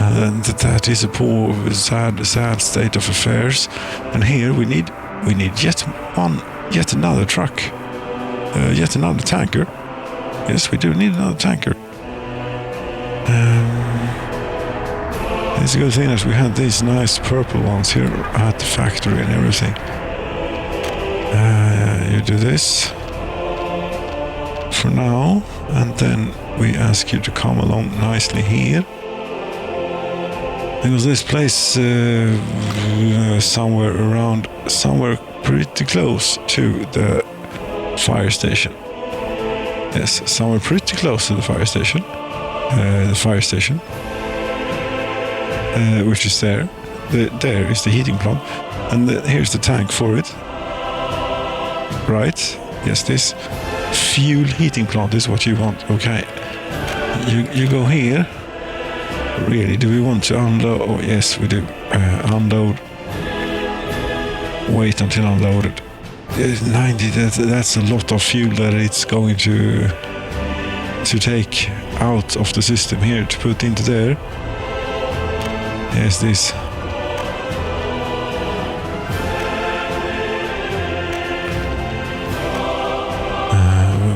And that is a poor, sad state of affairs. And here we need yet another truck, yet another tanker. Yes, we do need another tanker. It's a good thing that we had these nice purple ones here at the factory and everything. You do this for now, and then we ask you to come along nicely here. Because this place somewhere pretty close to the fire station. Yes, somewhere pretty close to the fire station. Which is there. There is the heating plant, and here's the tank for it. Right? Yes, this fuel heating plant is what you want. Okay. You go here. Really, do we want to unload? Oh, yes, we do. Unload. Wait until unloaded. 90, that's a lot of fuel that it's going to take out of the system here to put into there. Yes, this.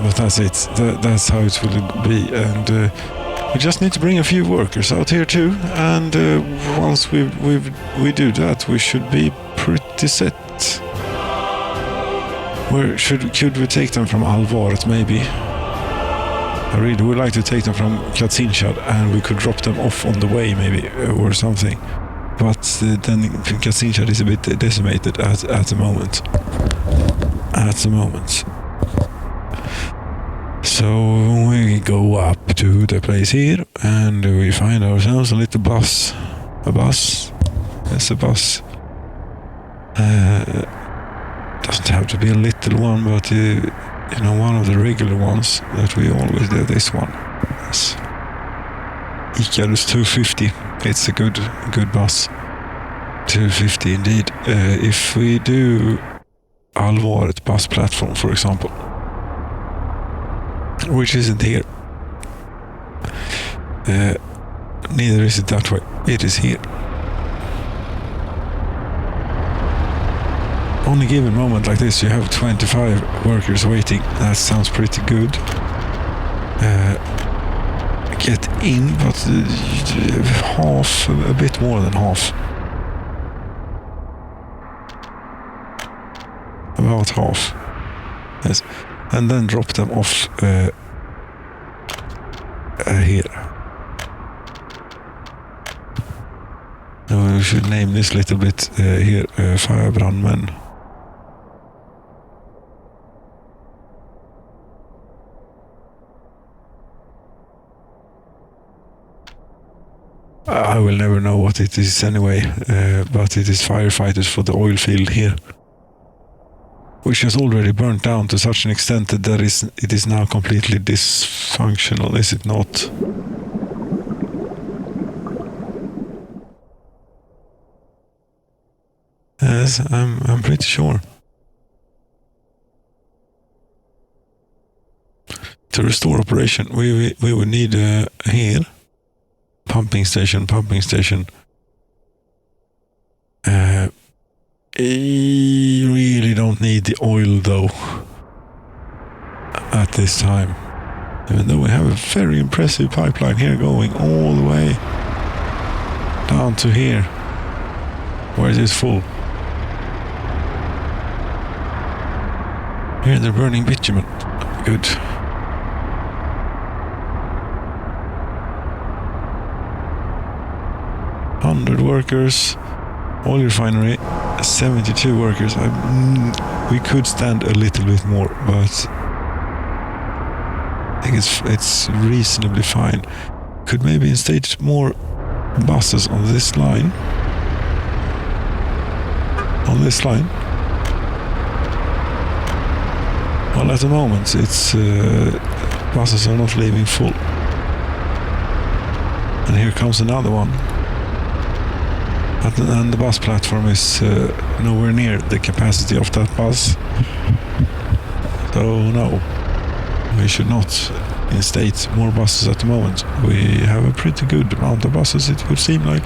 But that's it. That's how it will be. And we just need to bring a few workers out here too. And once we do that, we should be pretty set. Where could we take them from Alvaret maybe? I really would like to take them from Katzinshad and we could drop them off on the way maybe or something. But then Katzinshad is a bit decimated at the moment. So we go up to the place here and we find ourselves a little bus. A bus? Yes, a bus. Doesn't have to be a little one, but one of the regular ones that we always do. This one. Yes. Icarus 250. It's a good bus. 250 indeed. If we do Alvaret bus platform, for example, which isn't here. Neither is it that way. It is here. On a given moment like this, you have 25 workers waiting. That sounds pretty good. Get in, but half, a bit more than half. About half. Yes. And then drop them off here. We should name this little bit here Firebrandmen. I will never know what it is anyway, but it is firefighters for the oil field here, which has already burnt down to such an extent that it is now completely dysfunctional, is it not? Yes, I'm pretty sure. To restore operation, we would need here pumping station. You really don't need the oil though at this time, even though we have a very impressive pipeline here going all the way down to here where it is full. Here they're burning bitumen. Good. $100 workers. Oil refinery, 72 workers. We could stand a little bit more, but I think it's reasonably fine. Could maybe instate more buses on this line. Well, at the moment, it's buses are not leaving full. And here comes another one. And the bus platform is nowhere near the capacity of that bus. So no, we should not instate more buses at the moment. We have a pretty good amount of buses, it would seem like.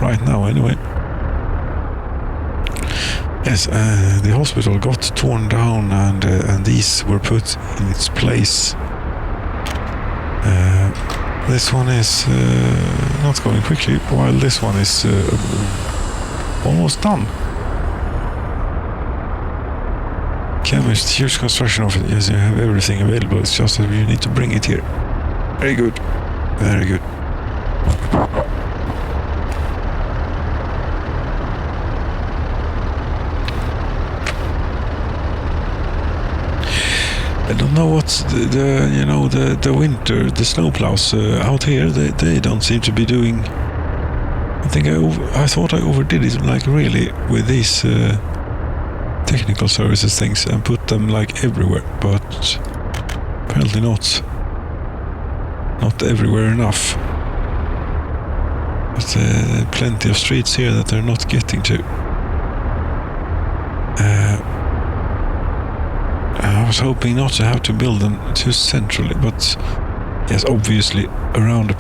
Right now, anyway. Yes, the hospital got torn down and these were put in its place. This one is not going quickly, while this one is almost done. Chemist, huge construction office. Yes, you have everything available. It's just that you need to bring it here. Very good. Very good. I don't know what's the winter, the snowplows out here, they don't seem to be doing. I think I thought I overdid it like really with these technical services things and put them like everywhere, but apparently not everywhere enough. But plenty of streets here that they're not getting to. I was hoping not to have to build them too centrally, but yes, obviously around a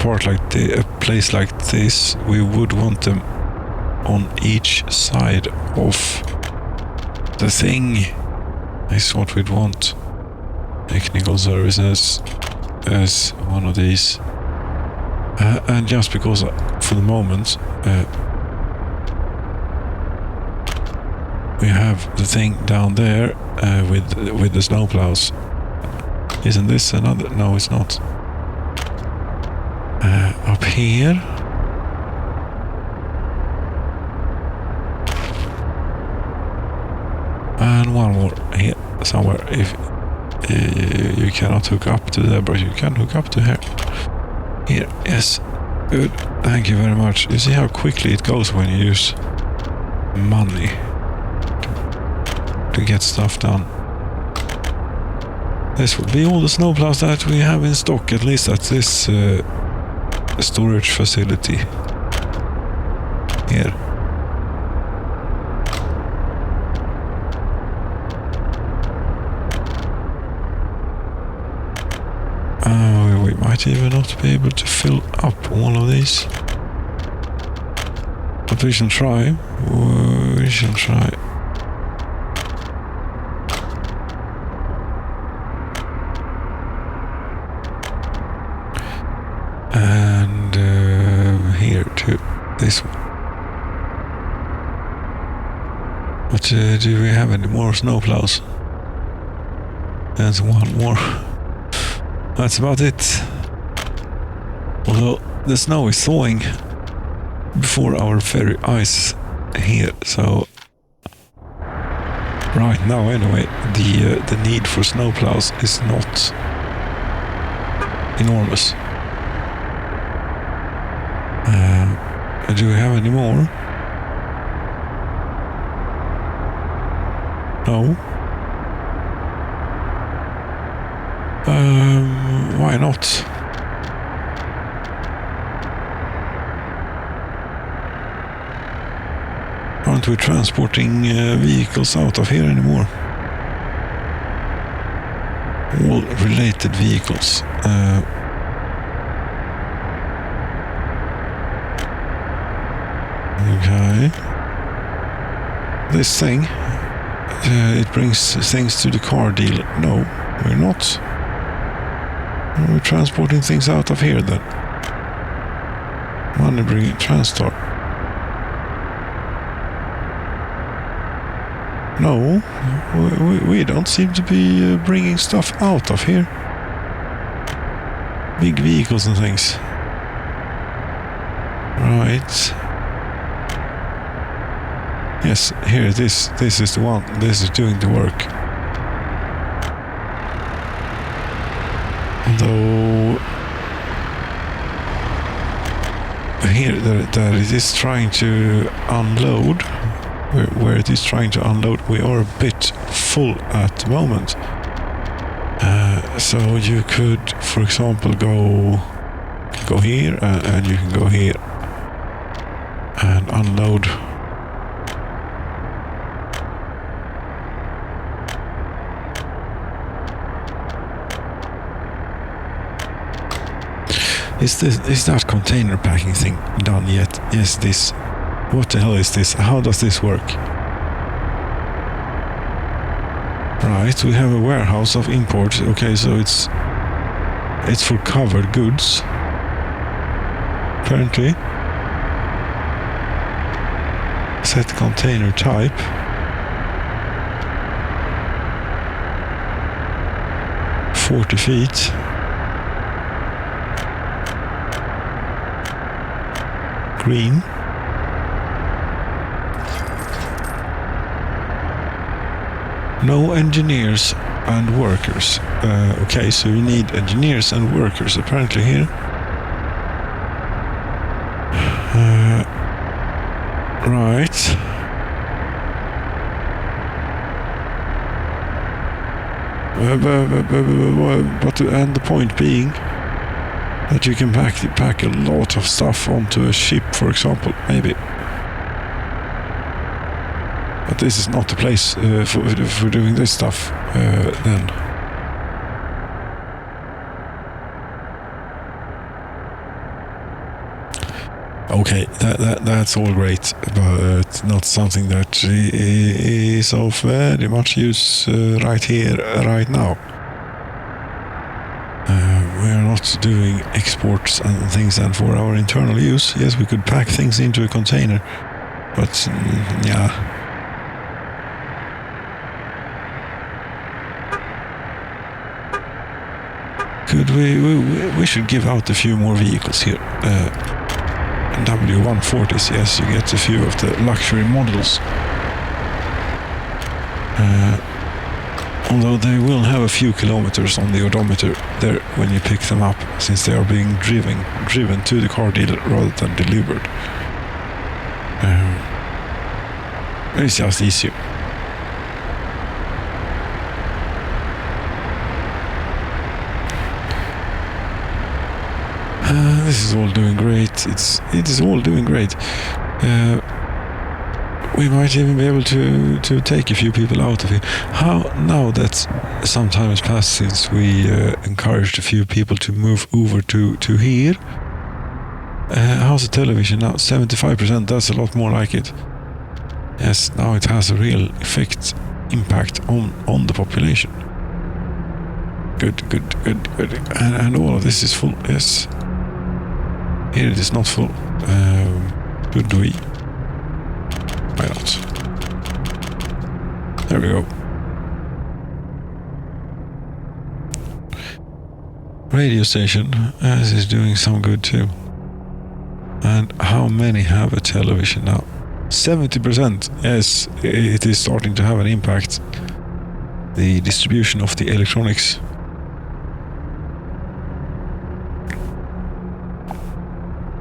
place like this, we would want them on each side of the thing. Is what we'd want. Technical services as one of these, and just because we have the thing down there with the snowplows. Isn't this another? No, it's not. Up here. And one more here somewhere. If you cannot hook up to there, but you can hook up to here. Here, yes. Good. Thank you very much. You see how quickly it goes when you use money to get stuff done. This will be all the snowplows that we have in stock, at least at this storage facility here. We might even not be able to fill up all of these. But we shall try. We shall try. And here too. This one. But do we have any more snowplows? There's one more. That's about it. Although the snow is thawing before our very eyes here, so right now anyway, the need for snowplows is not enormous. Do we have any more? No. Why not? Aren't we transporting vehicles out of here anymore? All related vehicles. Okay. This thing, it brings things to the car dealer. No, we're not. We're transporting things out of here then. Money bringing Transstar. No, we don't seem to be bringing stuff out of here. Big vehicles and things. Right. Yes, here it is. This is the one. This is doing the work. Although here that it is trying to unload, where it is trying to unload, we are a bit full at the moment. So you could, for example, go here and you can go here and unload. Is that container packing thing done yet? Yes, this. What the hell is this? How does this work? Right, we have a warehouse of imports. Okay, so it's for covered goods. Apparently. Set container type. "40 feet. Green. No engineers and workers. Okay, so we need engineers and workers apparently here. Right. But and the point being that you can pack a lot of stuff onto a ship, for example, maybe. But this is not the place for doing this stuff then. Okay, that's all great, but not something that is of very much use right here, right now. We are not doing exports and things, and for our internal use, yes, we could pack things into a container, but yeah. Good. We should give out a few more vehicles here. W140s, yes, you get a few of the luxury models. Although they will have a few kilometers on the odometer there when you pick them up, since they are being driven to the car dealer rather than delivered. It's just easier. This is all doing great. It is all doing great. We might even be able to take a few people out of here. How now that some time has passed since we encouraged a few people to move over to here? How's the television now? 75%. That's a lot more like it. Yes, now it has a real impact on the population. Good. And all of this is full. Yes. Here it is not full. Should we? Why not? There we go. Radio station, this is doing some good too. And how many have a television now? 70%. Yes, it is starting to have an impact. The distribution of the electronics.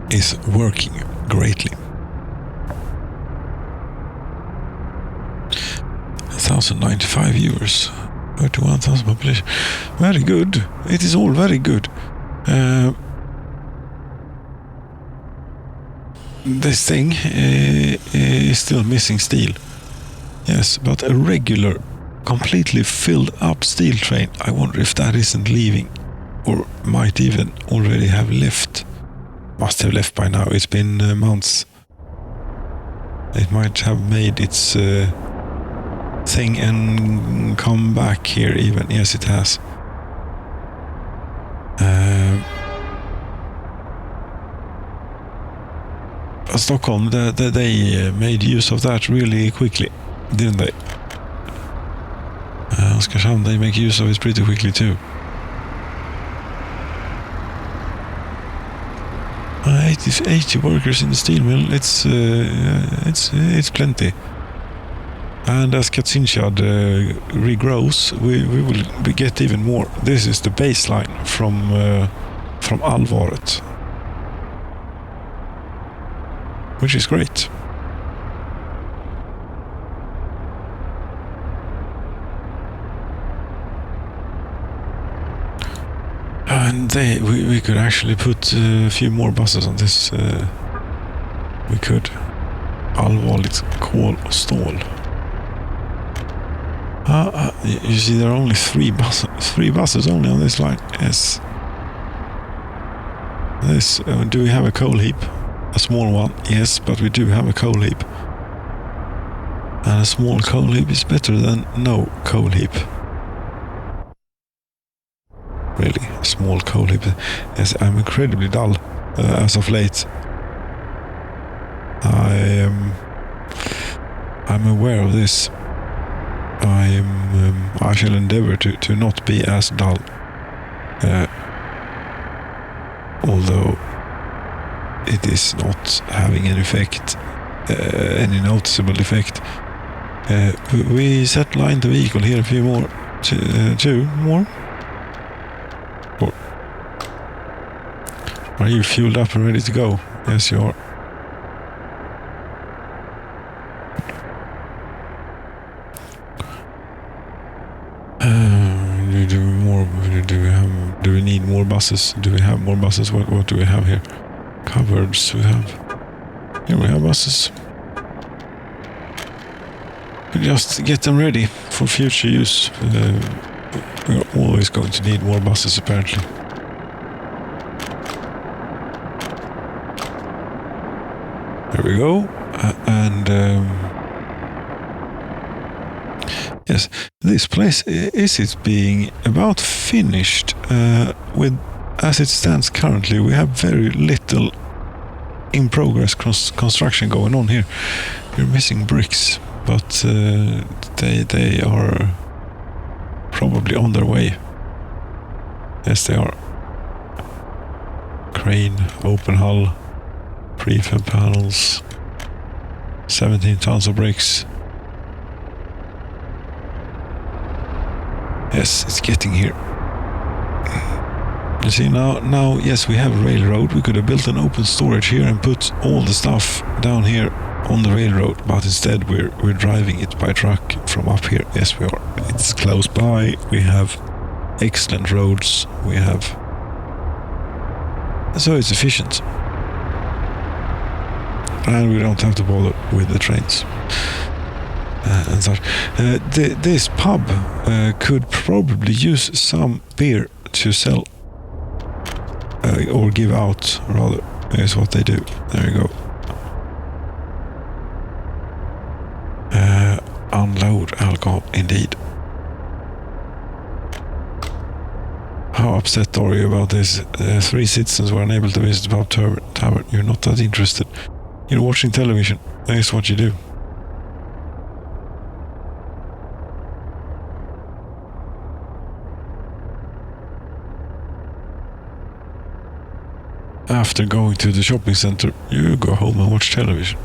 Is working greatly. 1,095 viewers, 31,000 population. Very good. It is all very good. This thing is still missing steel. Yes, but a regular, completely filled up steel train. I wonder if that isn't leaving, or might even already have left. Must have left by now. It's been months. It might have made its thing and come back here even. Yes, it has. Stockholm, they made use of that really quickly, didn't they? Oskarshamn, they make use of it pretty quickly too. 80 workers in the steel mill. It's plenty. And as Katzinshad regrows, we will get even more. This is the baseline from Alvaret, which is great. And we could actually put a few more buses on this. We could. Allvarligt kol och stål. You see, there are only three buses only on this line. Yes. This. Do we have a coal heap? A small one? Yes, but we do have a coal heap. And a small coal heap is better than no coal heap. Really, a small coal heap. Yes, I'm incredibly dull as of late. I'm aware of this. I shall endeavor to not be as dull. Although it is not having an effect, any noticeable effect. We set line the vehicle here, a few more, two more. Four. Are you fueled up and ready to go? Yes, you are. Do we need more buses? Do we have more buses? What do we have here? Cupboards we have. Here we have buses. We just get them ready for future use. We're always going to need more buses, apparently. There we go. Yes, this place is being about finished. With as it stands currently, we have very little in progress construction going on here. We're missing bricks, but they are probably on their way. Yes, they are. crane, open hull, prefab panels, 17 tons of bricks. Yes, it's getting here. You see, now, yes, we have a railroad. We could have built an open storage here and put all the stuff down here on the railroad, but instead we're driving it by truck from up here. Yes, we are. It's close by. We have excellent roads. We have... So it's efficient. And we don't have to bother with the trains. And such. This pub could probably use some beer to sell. Or give out, rather, is what they do. There you go. Unload alcohol, indeed. How upset are you about this? 3 citizens were unable to visit the pub tavern. You're not that interested. You're watching television. That is what you do. After going to the shopping center, you go home and watch television.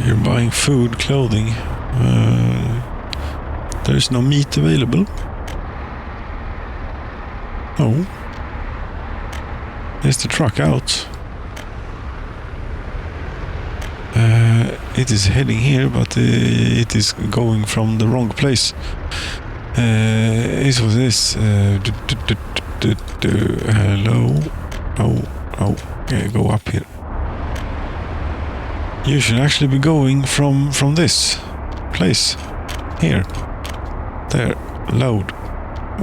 You're buying food, clothing. There's no meat available. Oh. Is the truck out? It is heading here, but it is going from the wrong place. It was this. Hello? Oh, okay, go up here. You should actually be going from this place. Here. There. Load.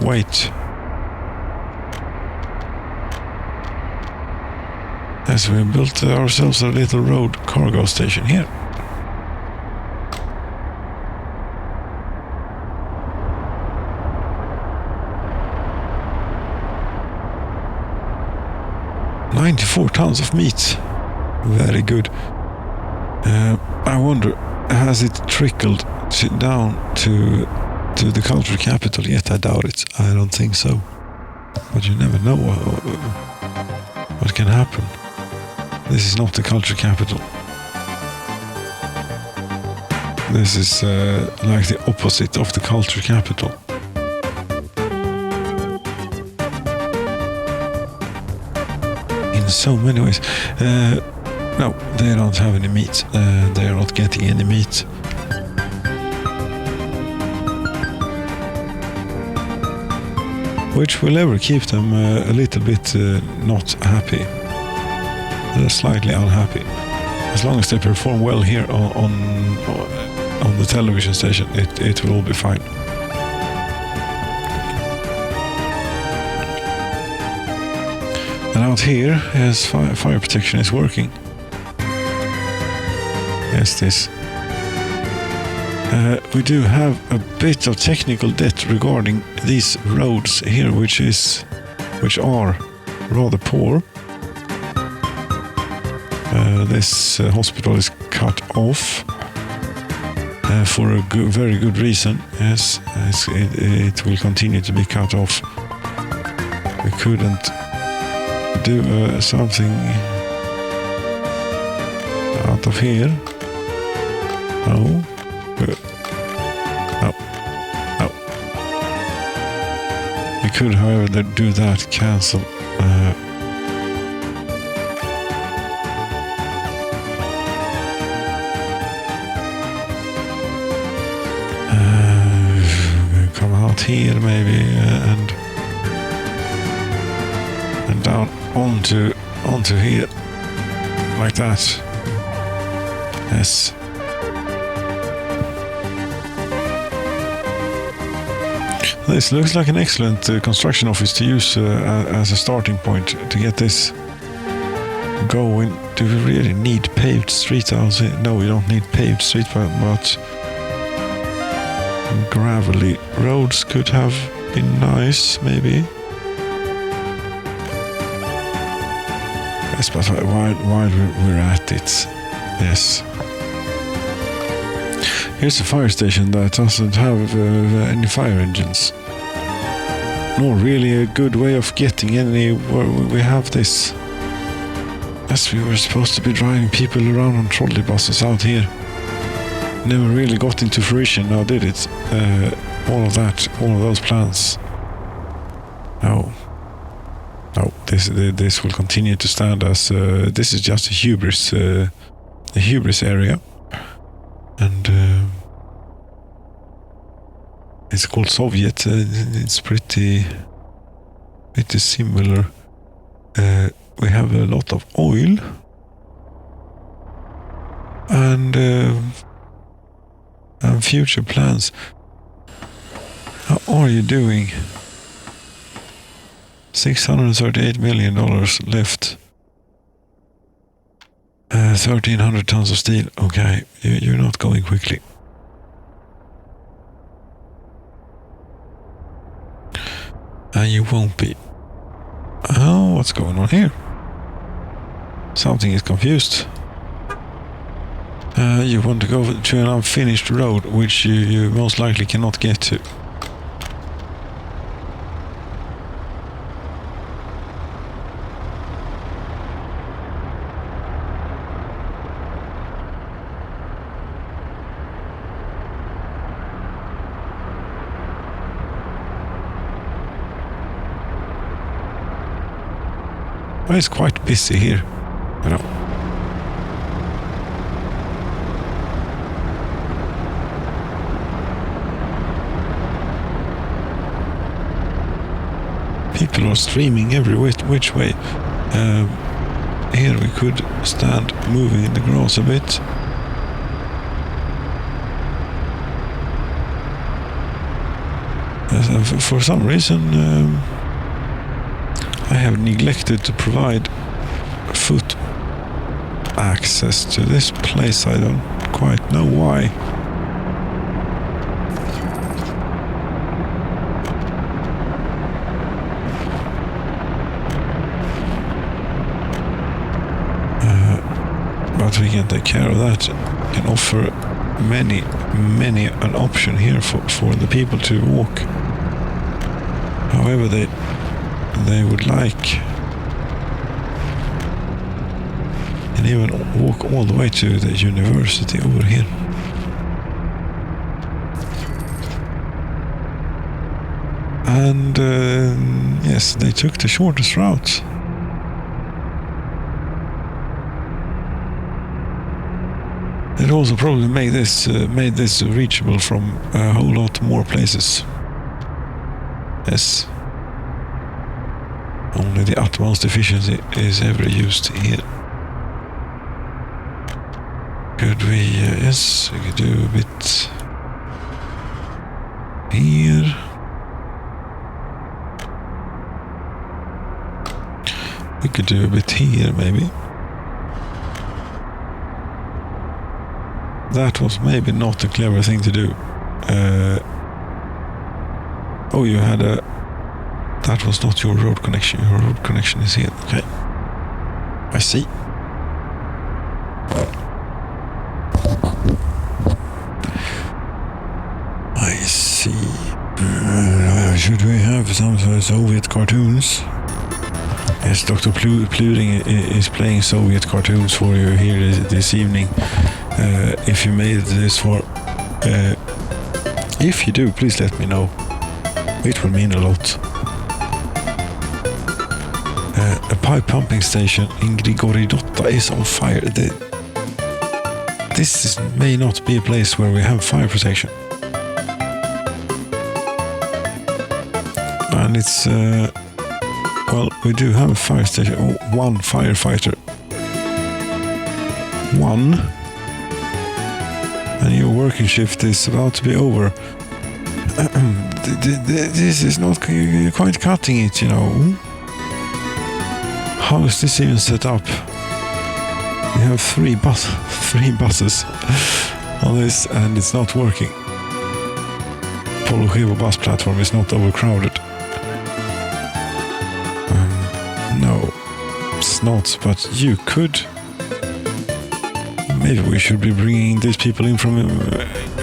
Wait. As we built ourselves a little road cargo station here. "94 tons of meat. Very good. I wonder, has it trickled down to the culture capital yet? I doubt it. I don't think so. But you never know what can happen. This is not the culture capital. This is like the opposite of the culture capital. In so many ways. No, they don't have any meat. They are not getting any meat. Which will ever keep them a little bit not happy. They're slightly unhappy. As long as they perform well here on the television station, it will all be fine. And out here, as fire protection is working. Yes, this. We do have a bit of technical debt regarding these roads here, which are rather poor. This hospital is cut off for a very good reason. Yes, it will continue to be cut off. We couldn't do something out of here. No. Good. No. No. We could, however, do that. Cancel. Come out here maybe and down onto here like that. Yes. This looks like an excellent construction office to use as a starting point to get this going. Do we really need paved street? I'll say no, we don't need paved street, but gravelly roads could have been nice, maybe. Yes, but while we're at it, yes. Here's a fire station that doesn't have any fire engines. Nor really a good way of getting anywhere. We have this. Yes, we were supposed to be driving people around on trolley buses out here. Never really got into fruition now, did it? All of those plans. No. No, this will continue to stand as this is just a hubris area, and it's called Soviet. It's pretty similar. We have a lot of oil, and future plans. How are you doing? $638 million left. 1,300 tons of steel. Okay, you're not going quickly. And you won't be. Oh, what's going on here? Something is confused. You want to go to an unfinished road, which you most likely cannot get to. Well, it's quite busy here, you know. People are streaming every which way. Here we could stand moving in the grass a bit. For some reason, I have neglected to provide foot access to this place. I don't quite know why. But we can take care of that. We can offer many an option here for the people to walk however they would like, and even walk all the way to the university over here. And yes, they took the shortest route. It also probably made this reachable from a whole lot more places. Yes. Only the utmost efficiency is ever used here. Could we, yes, we could do a bit here. We could do a bit here, maybe. That was maybe not a clever thing to do. Oh, you had a... That was not your road connection. Your road connection is here. Okay. I see. I see. Should we have some Soviet cartoons? Yes, Dr. Pluring is playing Soviet cartoons for you here this evening. If you made it this far. If you do, please let me know. It will mean a lot. A pipe pumping station in Grigoridotta is on fire. This may not be a place where we have fire protection. And it's... well, we do have a fire station. Oh, one firefighter. One. And your working shift is about to be over. This is not quite cutting it, you know. How is this even set up? We have three buses on this, and it's not working. Polochevo bus platform is not overcrowded. No, guess not, but you could. Maybe we should be bringing these people in from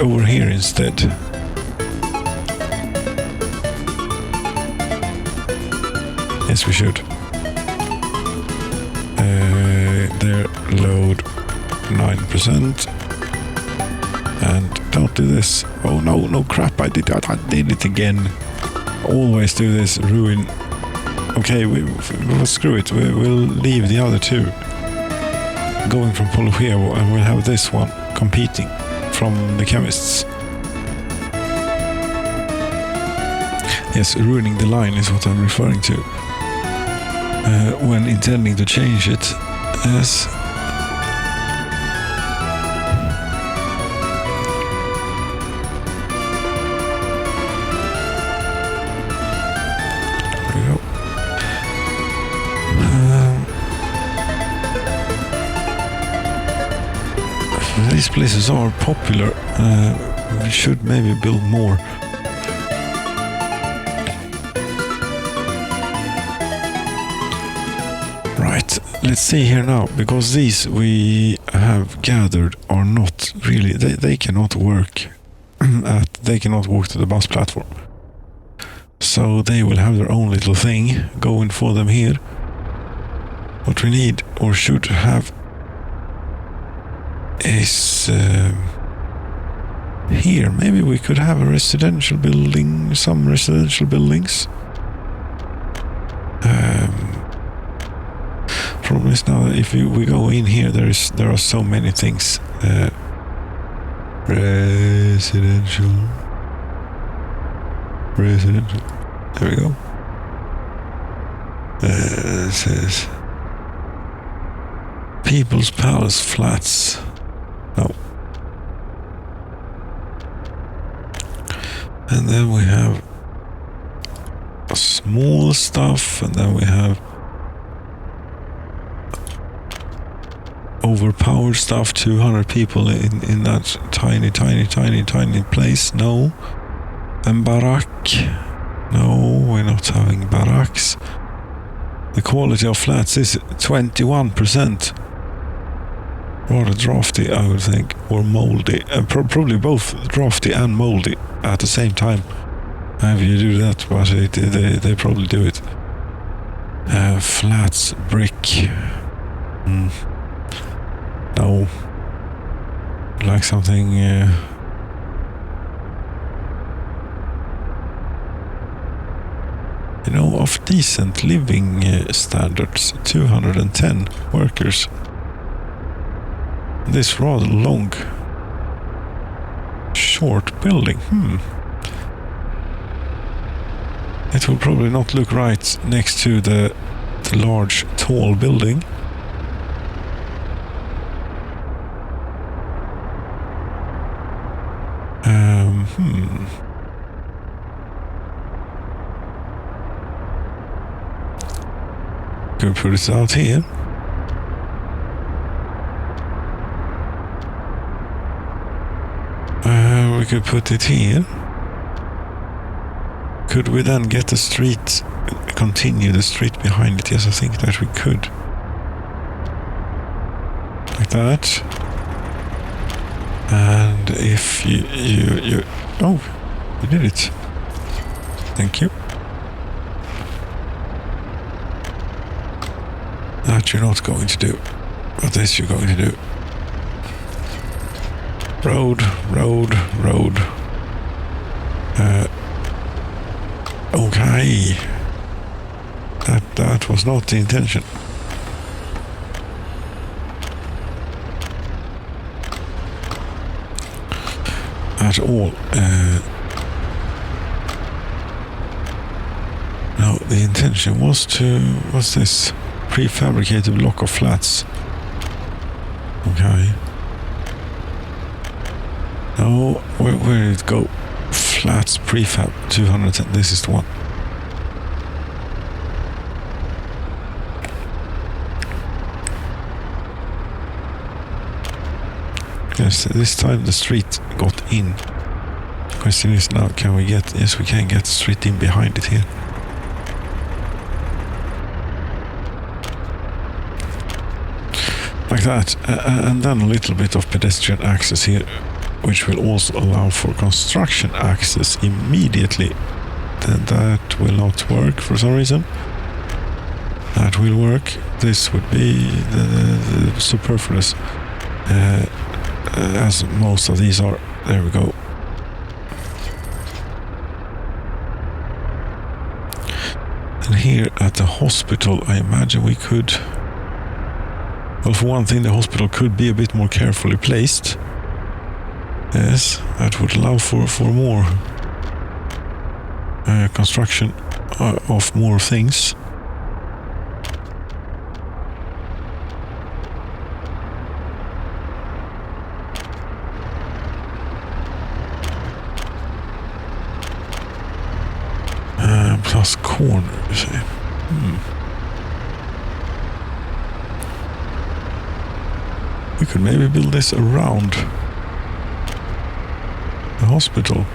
over here instead. Yes, we should. Their load 9%. And don't do this. Oh no, crap, I did it again. Always do this, ruin. Okay, we'll screw it. We'll leave the other two going from Polo here, and we'll have this one competing from the chemists. Yes, ruining the line is what I'm referring to. When intending to change it as there we go. These places are popular. We should maybe build more. Right, let's see here now, because these we have gathered are not really, they cannot work they cannot walk to the bus platform. So they will have their own little thing going for them here. What we need, or should have, is here. Maybe we could have a residential building, some residential buildings. Problem is now that if we go in here, there are so many things. Residential. There we go. It says People's Palace Flats. No. And then we have small stuff, and then we have overpowered stuff. 200 people in that tiny place. No. And barack. No, we're not having barracks. The quality of flats is 21%. Rather drafty, I would think, or moldy. Probably both drafty and moldy at the same time. If you do that, but they probably do it. Flats, brick. No. Like something. You know, of decent living standards, 210 workers. This rather long, short building. It will probably not look right next to the large, tall building. Could put it out here. We could put it here. Could we then get the street, continue the street behind it? Yes, I think that we could. Like that. And if you oh, we did it. Thank you. That you're not going to do, but this you're going to do. Road. Okay. That was not the intention. At all. No, the intention was what's this? Prefabricated block of flats. Okay. No, where did it go? Flats prefab 210. This is the one. Yes, this time the street got in. The question is now, can we get? Yes, we can get the street in behind it here. like that, and then a little bit of pedestrian access here, which will also allow for construction access immediately. Then that will not work for some reason. That will work. This would be the superfluous, as most of these are. There we go. And here at the hospital, I imagine we could... Well, for one thing, the hospital could be a bit more carefully placed. Yes, that would allow for more construction of more things. Plus corner, you see. We could maybe build this around the hospital.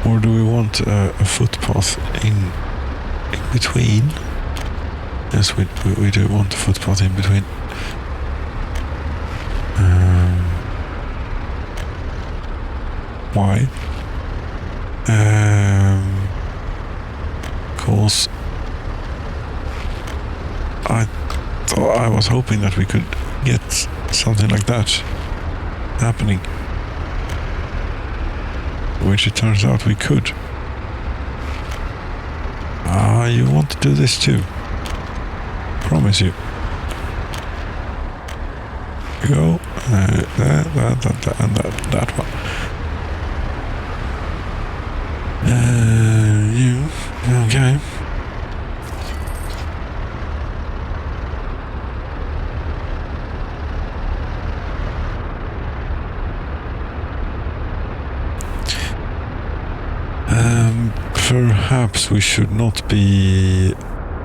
Or do we want a footpath in between? Yes, we do want a footpath in between. Why? Because I was hoping that we could get something like that happening, which it turns out we could. You want to do this too? Promise you. Go that one. You okay? Perhaps we should not be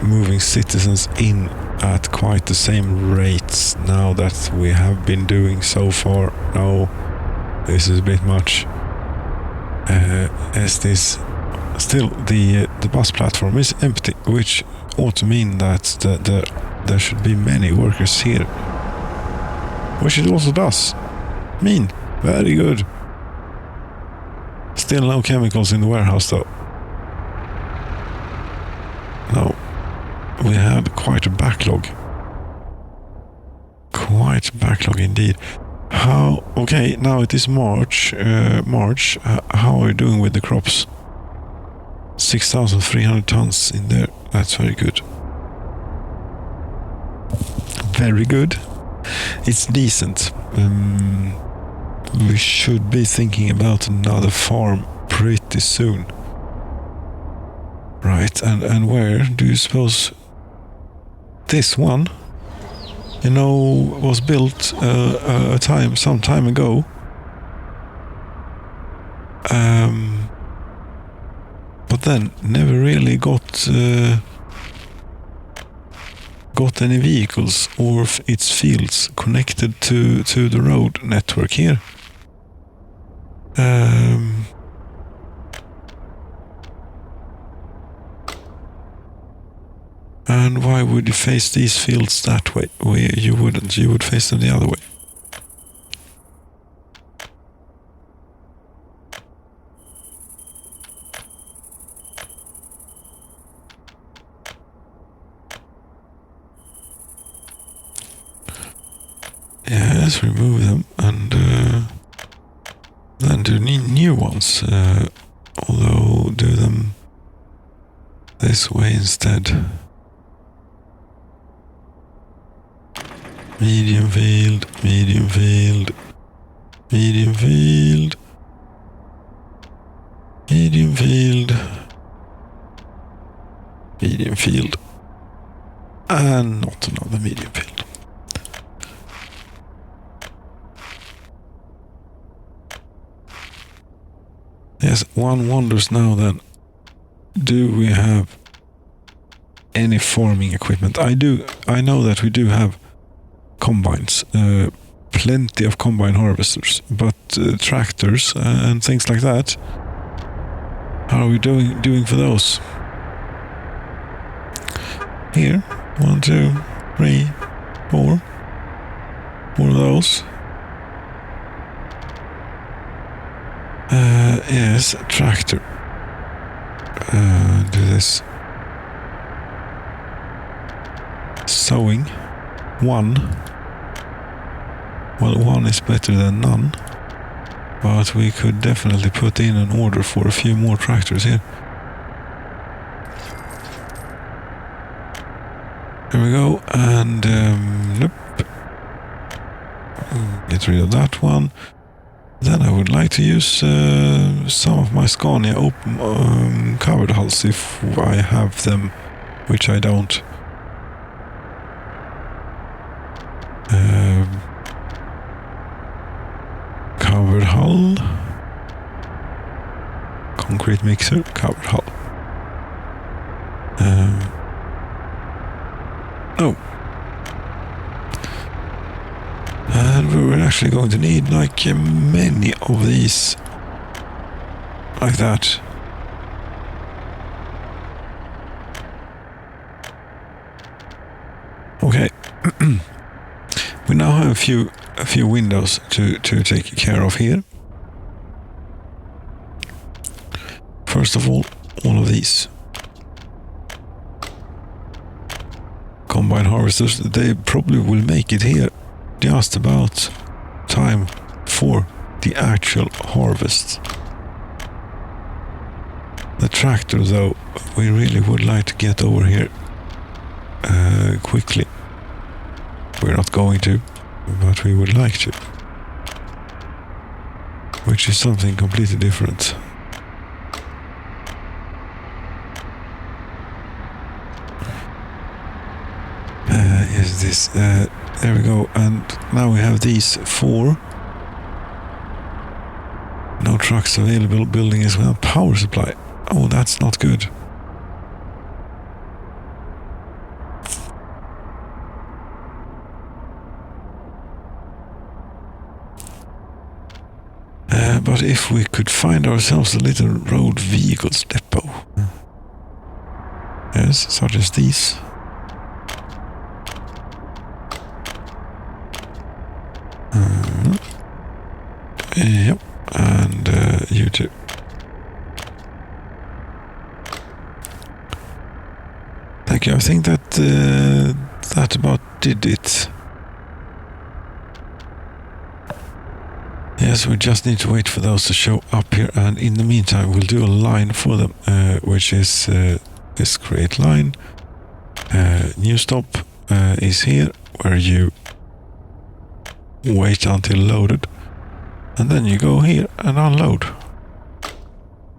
moving citizens in at quite the same rates now that we have been doing so far. No, this is a bit much. As this still the bus platform is empty, which ought to mean that there should be many workers here, which it also does. Very good. Still no chemicals in the warehouse though. No, we had quite a backlog. Quite a backlog indeed. How? Okay, now it is March. How are you doing with the crops? 6,300 tons in there. That's very good. Very good. It's decent. We should be thinking about another farm pretty soon. Right, and where do you suppose this one, was built some time ago. But then never really got any vehicles or its fields connected to the road network here. And why would you face these fields that way? You wouldn't. You would face them the other way. Yes, remove them and then do new ones. Although do them this way instead. Medium field, medium field, medium field, medium field, medium field, and not another medium field. Yes, one wonders now then, do we have any farming equipment? I know that we do have combines, plenty of combine harvesters, but tractors and things like that, How are we doing for those? Here, 1, 2, 3, 4. 4 of those. Yes, tractor. Do this. Sowing. 1. Well, 1 is better than none. But we could definitely put in an order for a few more tractors here. Here we go, and nope. Get rid of that one. Then I would like to use some of my Scania open covered hulls if I have them, which I don't. Covered hull. Concrete mixer, covered hull. No. And we're actually going to need like many of these. Like that. Okay. We now have a few windows to take care of here. First of all of these. Combine harvesters, they probably will make it here just about time for the actual harvest. The tractor though, we really would like to get over here quickly. We're not going to, but we would like to. Which is something completely different. Is this, there we go, and now we have these 4. No trucks available, building is without power supply. Oh, that's not good. But if we could find ourselves a little road vehicles depot. Yes, such as these. Yep, and you too. Thank you. I think that that about did it. Yes, we just need to wait for those to show up here, and in the meantime we'll do a line for them, which is this create line. New stop is here, where you wait until loaded, and then you go here and unload.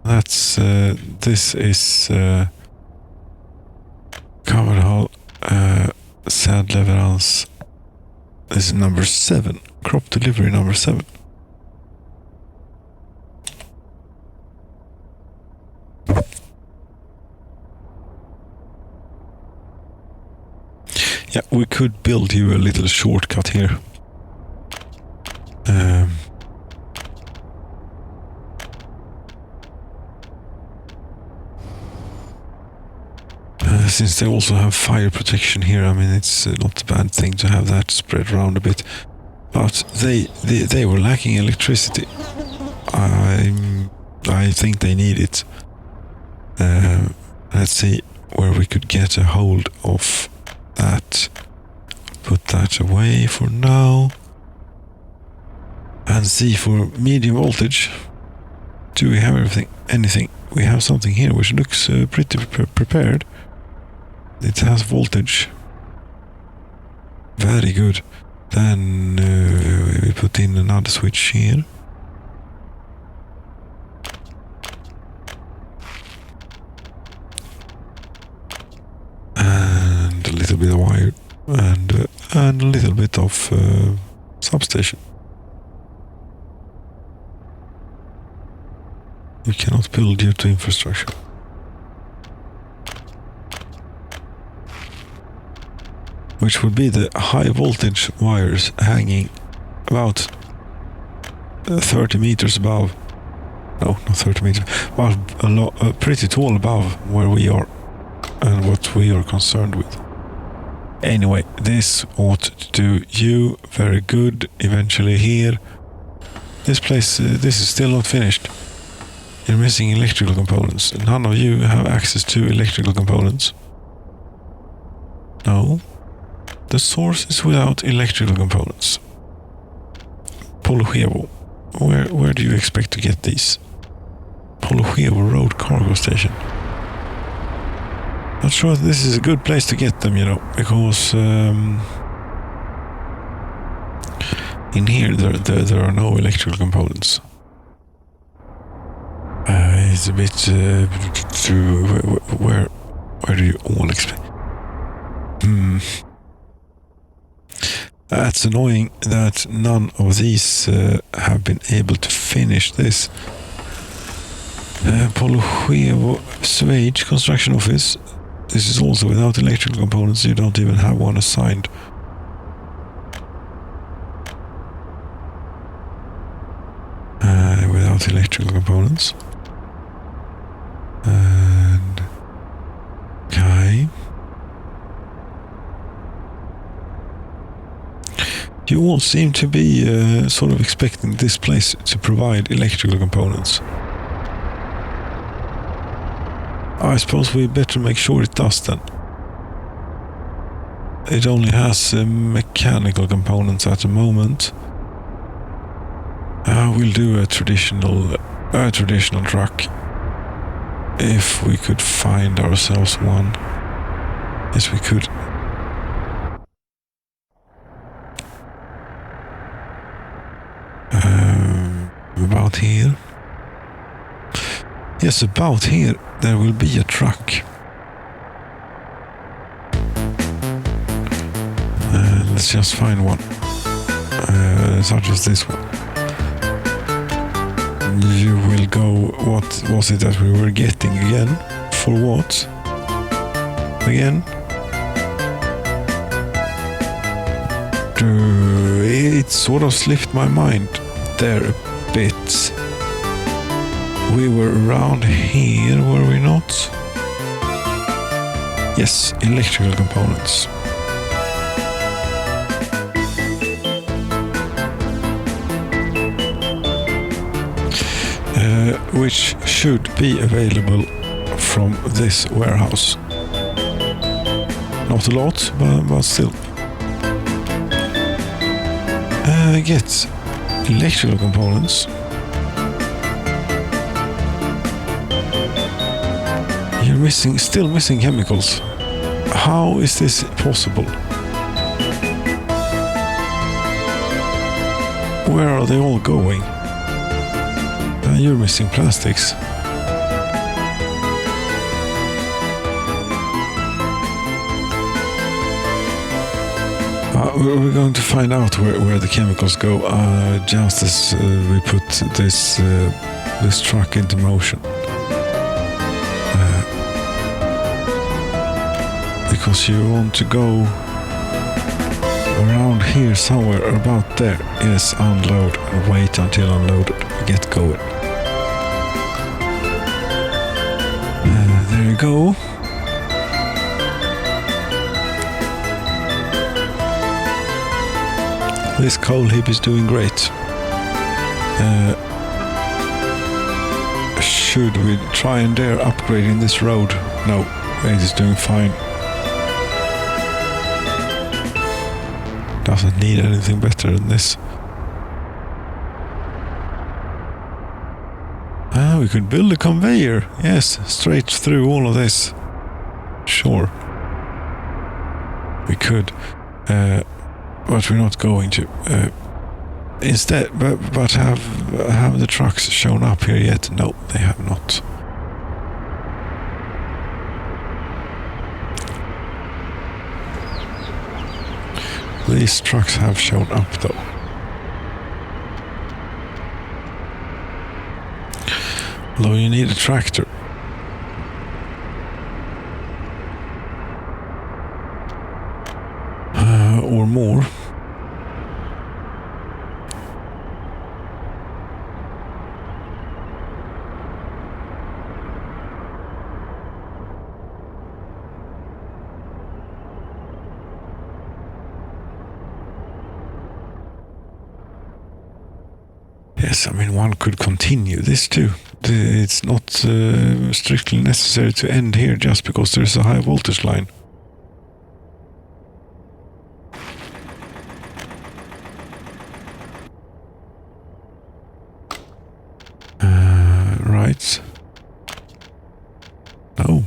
That's this is covered hull, sad leverance. This is number 7, crop delivery number 7. Yeah, we could build you a little shortcut here. Since they also have fire protection here, I mean, it's not a bad thing to have that spread around a bit. But they were lacking electricity. I think they need it. Let's see where we could get a hold of that. Put that away for now. And see for medium voltage. Do we have anything? We have something here which looks pretty prepared. It has voltage. Very good. Then we put in another switch here. And a little bit of wire. And a little bit of substation. We cannot build due to infrastructure. Which would be the high voltage wires hanging about 30 meters above. No, not 30 meters. But pretty tall above where we are and what we are concerned with. Anyway, this ought to do you very good eventually here. This place, this is still not finished. You're missing electrical components. None of you have access to electrical components. No. The source is without electrical components. Polochevo. Where do you expect to get these? Polochevo Road Cargo Station. Not sure this is a good place to get them, you know, because in here there are no electrical components. It's a bit where do you all expect? That's annoying that none of these have been able to finish this. Polochevo Swage Construction Office. This is also without electrical components. You don't even have one assigned. Without electrical components. And okay. You all seem to be sort of expecting this place to provide electrical components. I suppose we better make sure it does then. It only has mechanical components at the moment. We'll do a traditional truck. If we could find ourselves one. Yes, we could. About here. Yes, about here there will be a truck. Let's just find one. Such as this one. You will go, what was it that we were getting again? For what? Again? It sort of slipped my mind there a bit. We were around here, were we not? Yes, electrical components. Which should be available from this warehouse. Not a lot, but still. Get electrical components. You're still missing chemicals. How is this possible? Where are they all going? You're missing plastics. We're going to find out where the chemicals go just as we put this truck into motion. Because you want to go around here somewhere, about there. Yes, unload and wait until unloaded. Get going. There you go. This coal heap is doing great. Should we try and dare upgrading this road? No, it is doing fine. Doesn't need anything better than this. We could build a conveyor. Yes, straight through all of this. Sure. We could. But we're not going to. Instead, but have the trucks shown up here yet? No, they have not. These trucks have shown up though. Although you need a tractor. Or more. Yes, I mean, one could continue this too. It's not strictly necessary to end here just because there's a high voltage line. Right. No.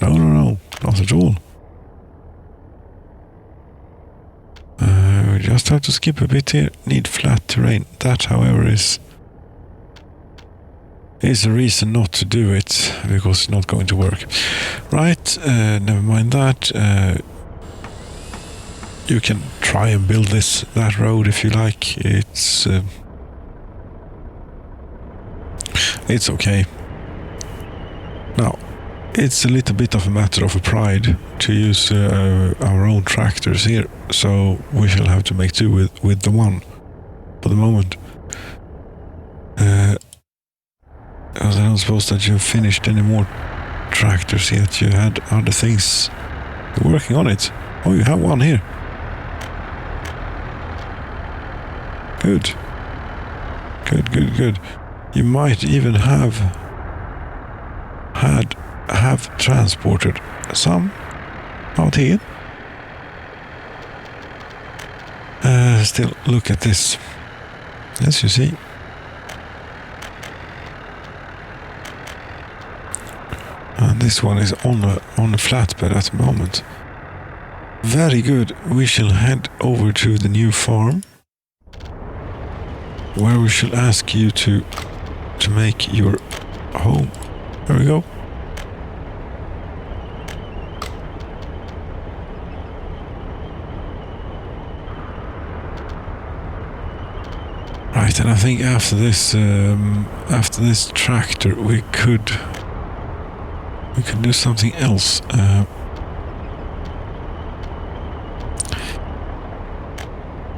No, not at all. We just have to skip a bit here. Need flat terrain. That, however, is a reason not to do it, because it's not going to work. Right, never mind that. You can try and build that road if you like. It's okay. Now, it's a little bit of a matter of pride to use our own tractors here, so we shall have to make do with the one for the moment. I don't suppose that you've finished any more tractors yet. You had other things. You're working on it. Oh, you have one here. Good. Good. You might even have transported some out here. Still, look at this. As you see. And this one is on a flatbed at the moment. Very good. We shall head over to the new farm, where we shall ask you to make your home. There we go. Right, and I think after this tractor we could do something else.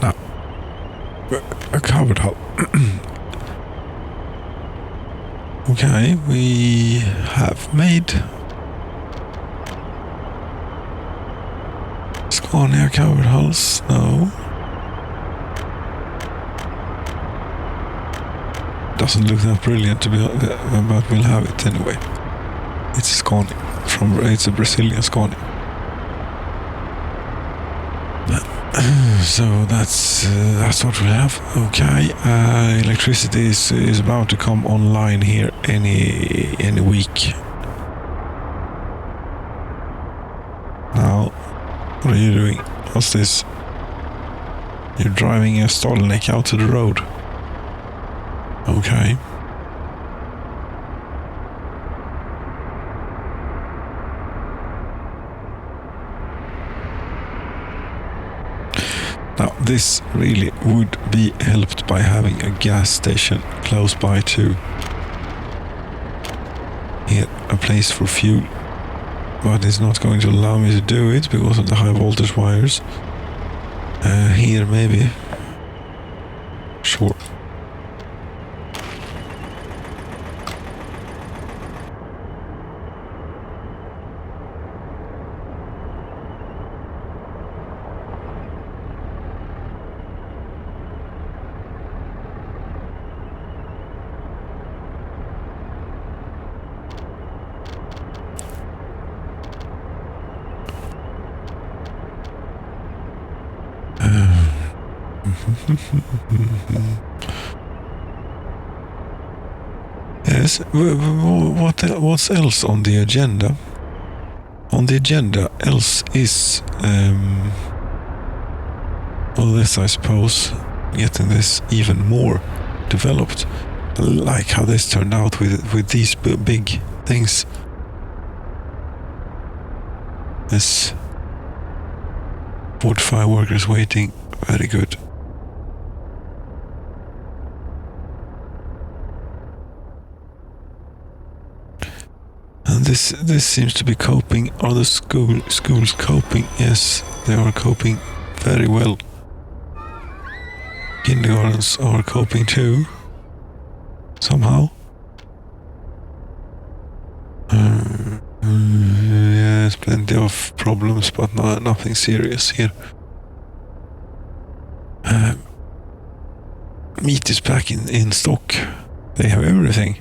Now, a covered hull. Okay, we have made Scania covered hulls. No. Doesn't look that brilliant to be honest, but we'll have it anyway. It's a Scania. It's a Brazilian Scania. So that's what we have. Okay, electricity is about to come online here any week. Now, what are you doing? What's this? You're driving a Stolnik out to the road. Okay. Now, this really would be helped by having a gas station close by too. Here, a place for fuel. But it's not going to allow me to do it because of the high voltage wires. Here, maybe. Sure. Yes, what's else on the agenda? On the agenda else is well, this, I suppose, getting this even more developed. I like how this turned out with these big things. This 45 workers waiting. Very good. And this seems to be coping. Are the schools coping? Yes, they are coping very well. Kindergartens are coping too, somehow. Yes, plenty of problems, but nothing serious here. meat is back in stock. They have everything.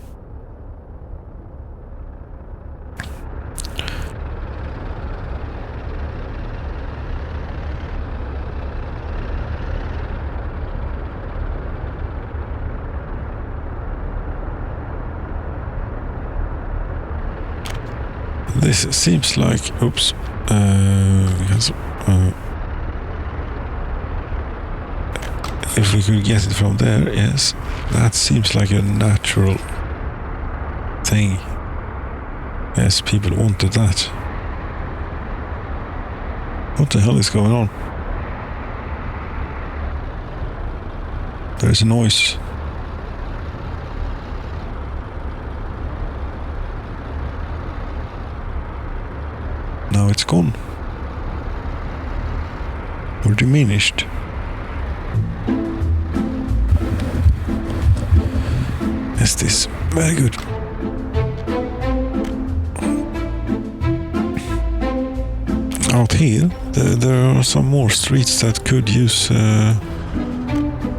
This seems like, oops, yes, if we could get it from there, yes, that seems like a natural thing. Yes, people wanted that. What the hell is going on? There's a noise. Now it's gone. Or diminished. Yes, this. Very good. Out here, there are some more streets that could use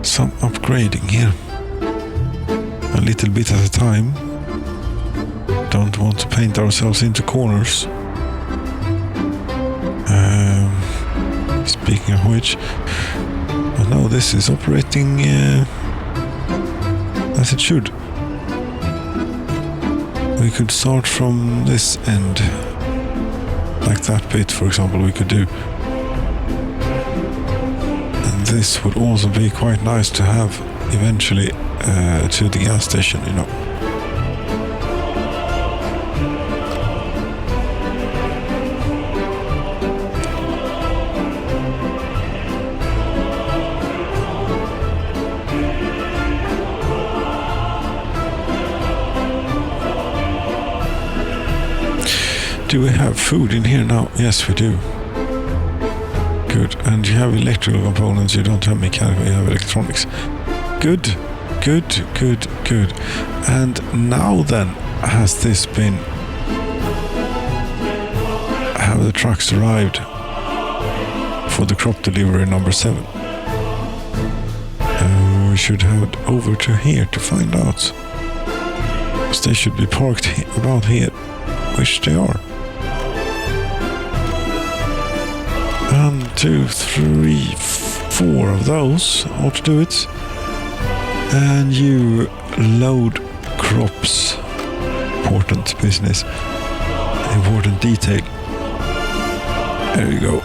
some upgrading here. A little bit at a time. Don't want to paint ourselves into corners. Speaking of which, but now this is operating as it should. We could start from this end, like that bit, for example, we could do. And this would also be quite nice to have eventually to the gas station, you know. Do we have food in here now? Yes, we do. Good. And you have electrical components, you don't have mechanical, you have electronics. Good, good, good, good. And now then, has this been... Have the trucks arrived for the crop delivery number 7? We should head over to here to find out. Because they should be parked about here, which they are. 1, 2, 3, 4 of those ought to do it. And you load crops. Important business. Important detail. There you go.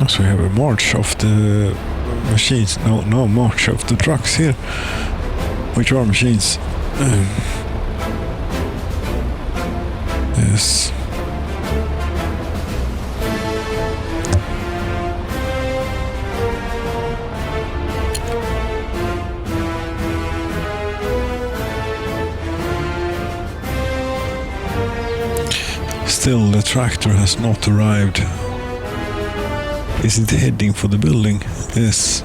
So we have a march of the machines. No march of the trucks here, which are machines. Yes. Still, the tractor has not arrived. Is it heading for the building? Yes.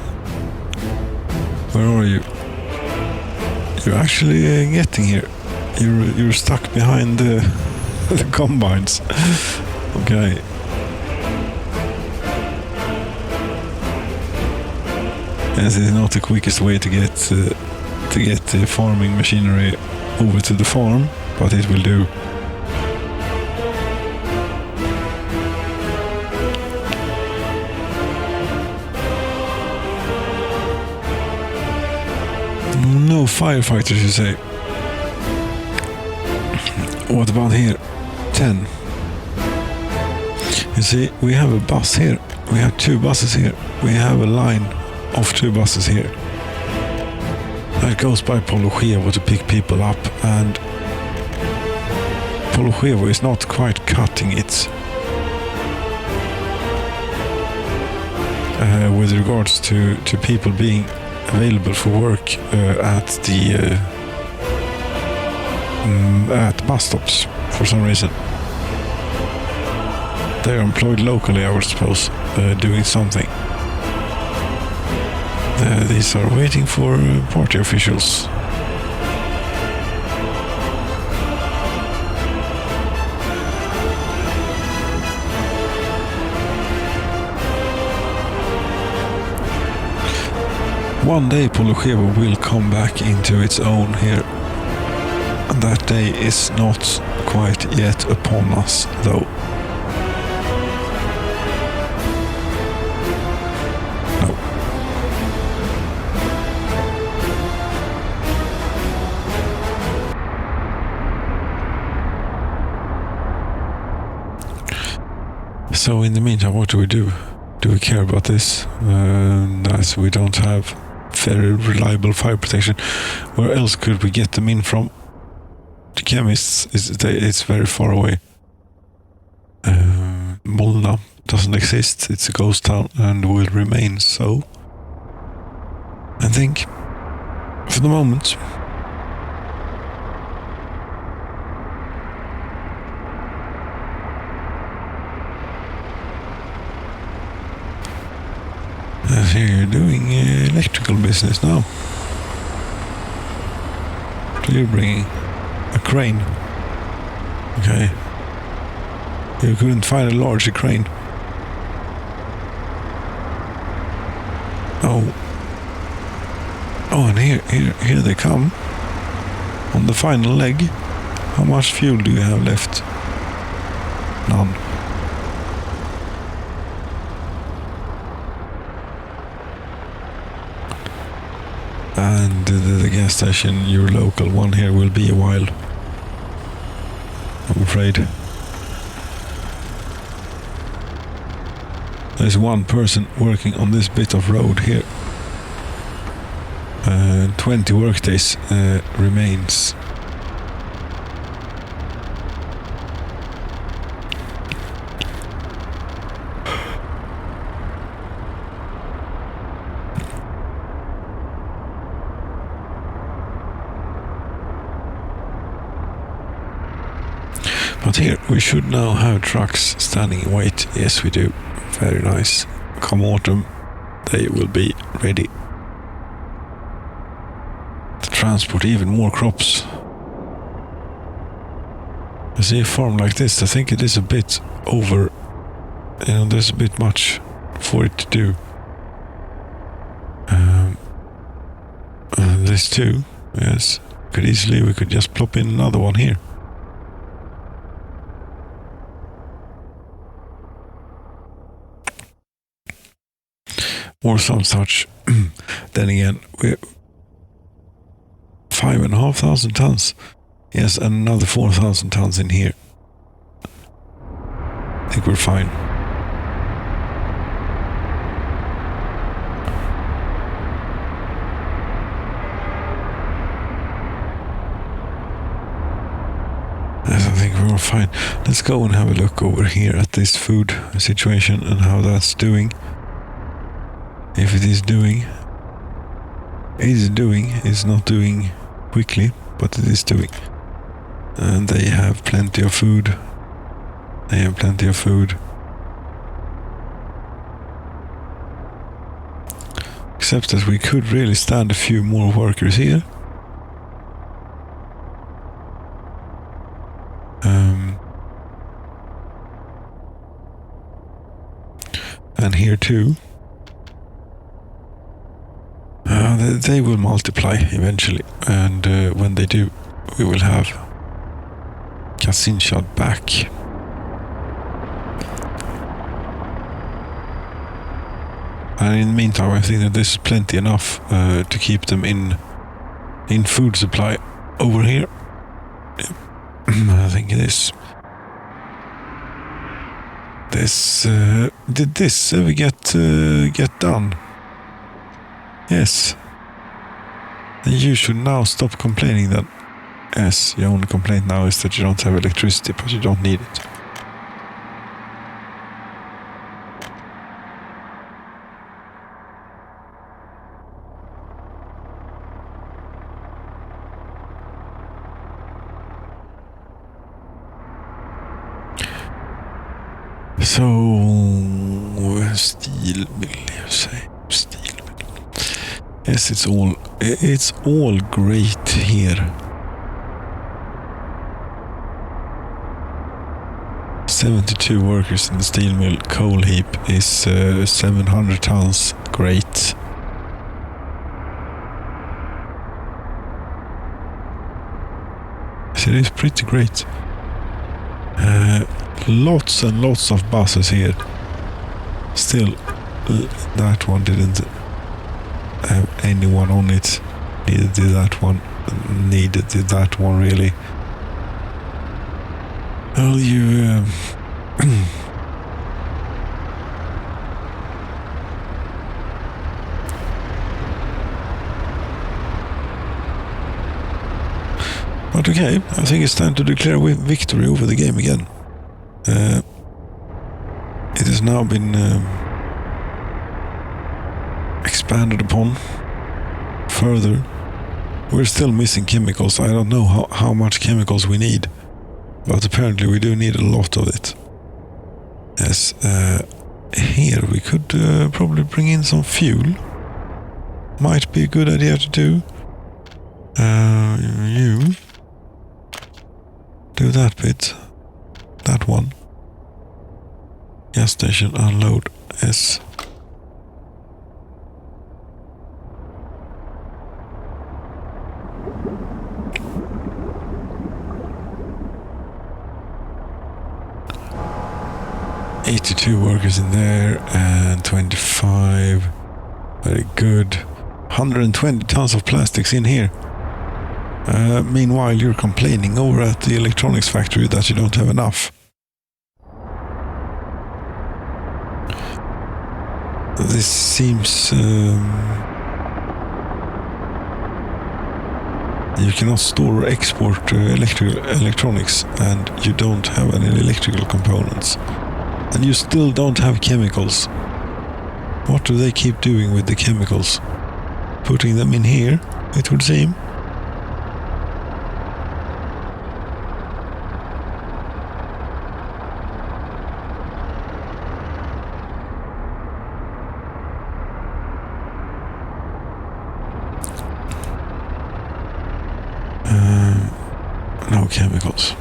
Where are you? You're actually getting here. You're stuck behind the combines. Okay. This is not the quickest way to get the farming machinery over to the farm, but it will do. No firefighters, you say? What about here? 10. You see, we have a bus here. We have 2 buses here. We have a line of 2 buses here. That goes by Polochevo to pick people up, and Polochevo is not quite cutting it with regards to people being available for work at bus stops for some reason. They are employed locally, I would suppose, doing something. These are waiting for party officials. One day Poloshevo will come back into its own here. And that day is not quite yet upon us, though. No. So in the meantime, what do we do? Do we care about this? As we don't have very reliable fire protection. Where else could we get them in from? The chemists, it's very far away. Molna doesn't exist. It's a ghost town and will remain so. I think, for the moment. Here you're doing electrical business now. So you're bringing a crane. Okay. You couldn't find a larger crane. Oh. Oh, and here they come. On the final leg. How much fuel do you have left? None. And the gas station, your local one here, will be a while, I'm afraid. There's one person working on this bit of road here. 20 workdays remains. But here, we should now have trucks standing in wait. Yes, we do. Very nice. Come autumn, they will be ready to transport even more crops. I see a farm like this, I think it is a bit over, there's a bit much for it to do. This too, yes. We could just plop in another one here. Or some such. Then again, we're 5,500 tons. Yes, and another 4,000 tons in here. I think we're fine. Yes, I think we're fine. Let's go and have a look over here at this food situation and how that's doing. If it is doing, it's not doing quickly, but it is doing. And they have plenty of food. Except that we could really stand a few more workers here. And here too. They will multiply eventually, and when they do, we will have Kasinshad back. And in the meantime, I think that this is plenty enough to keep them in food supply over here. I think this. Did this ever get done? Yes. Then you should now stop complaining that. Yes, your only complaint now is that you don't have electricity, but you don't need it. So, steel mill, you say? Steel mill. Yes, it's all great here. 72 workers in the steel mill. Coal heap is 700 tons. Great. It is pretty great. Lots and lots of buses here. Still, that one didn't have anyone on it. Neither did that one. Neither did that one really. Well, you... But okay, I think it's time to declare victory over the game again. It has now been expanded upon further. We're still missing chemicals. I don't know how much chemicals we need, but apparently we do need a lot of it. Yes, here we could probably bring in some fuel. Might be a good idea to do. You do that bit. That one. Gas station, unload. S. $82 workers in there and 25. Very good. 120 tons of plastics in here. Meanwhile, you're complaining over at the electronics factory that you don't have enough. This seems... you cannot store or export electronics, and you don't have any electrical components. And you still don't have chemicals. What do they keep doing with the chemicals? Putting them in here, it would seem. No chemicals.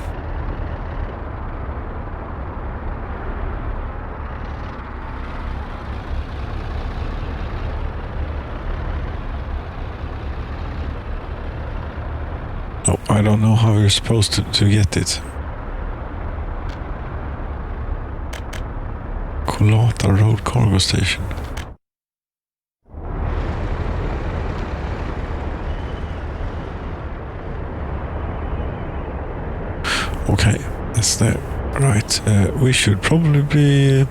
Oh, I don't know how you're supposed to get it. Kolata Road Cargo Station. Okay, that's there. Right, we should probably be...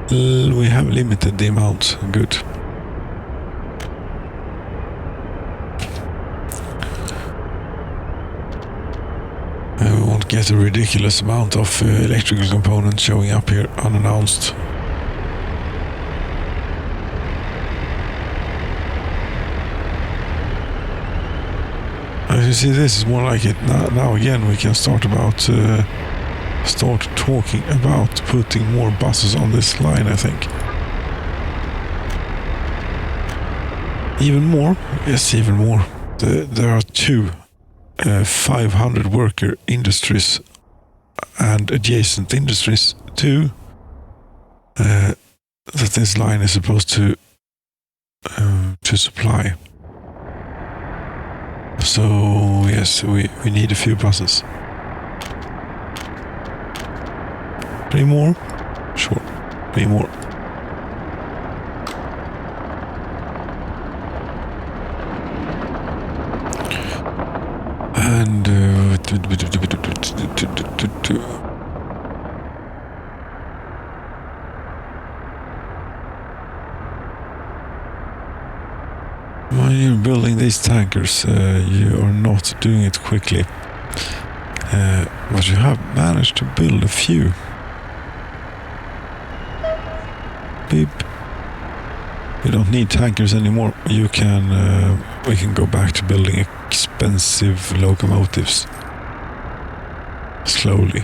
we have limited the amount. Good. We won't get a ridiculous amount of electrical components showing up here unannounced. As you see, this is more like it. Now again, we can start talking about putting more buses on this line, I think. Even more? Yes, even more. There are two 500 worker industries and adjacent industries too that this line is supposed to supply. So yes, we need a few buses. 3 more? Sure, 3 more. And when you're building these tankers, you are not doing it quickly, but you have managed to build a few. Beep. We don't need tankers anymore. You can, we can go back to building expensive locomotives. Slowly.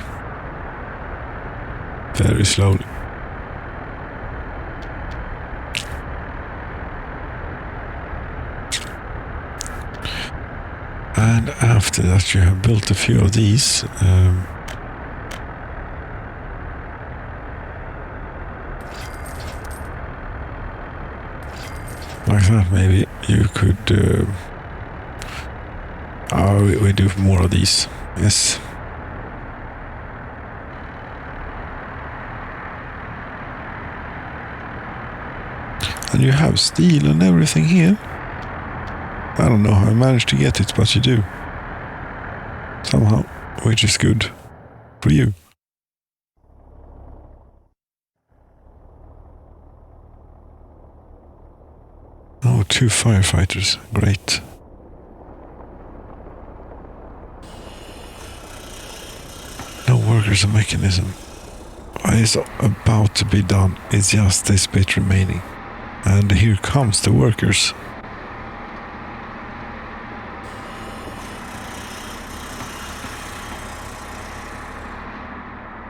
very slowly. And after that you have built a few of these. Like that maybe you could... we do more of these. Yes. And you have steel and everything here. I don't know how I managed to get it, but you do. Somehow, which is good for you. Oh, 2 firefighters. Great. No workers or mechanism. It's about to be done. It's just this bit remaining. And here comes the workers.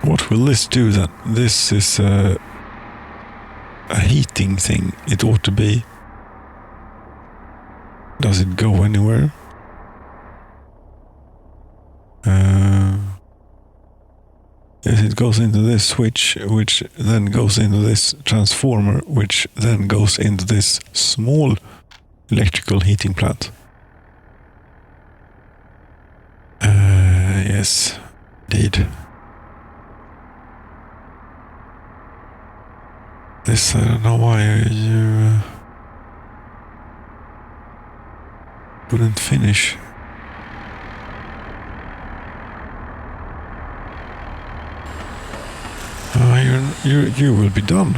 What will this do then? This is a heating thing. It ought to be. Does it go anywhere? Yes, it goes into this switch, which then goes into this transformer, which then goes into this small electrical heating plant. Yes, indeed. This, I don't know why you wouldn't finish. You will be done.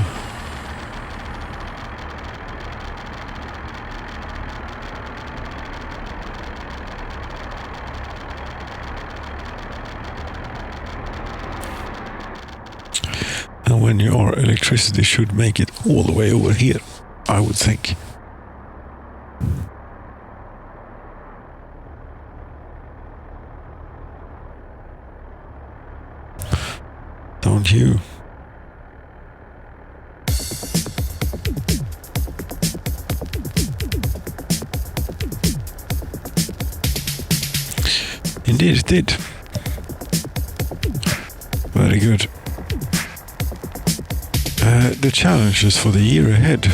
And when you are, electricity should make it all the way over here, I would think. Don't you? Indeed it did. Very good. The challenges for the year ahead.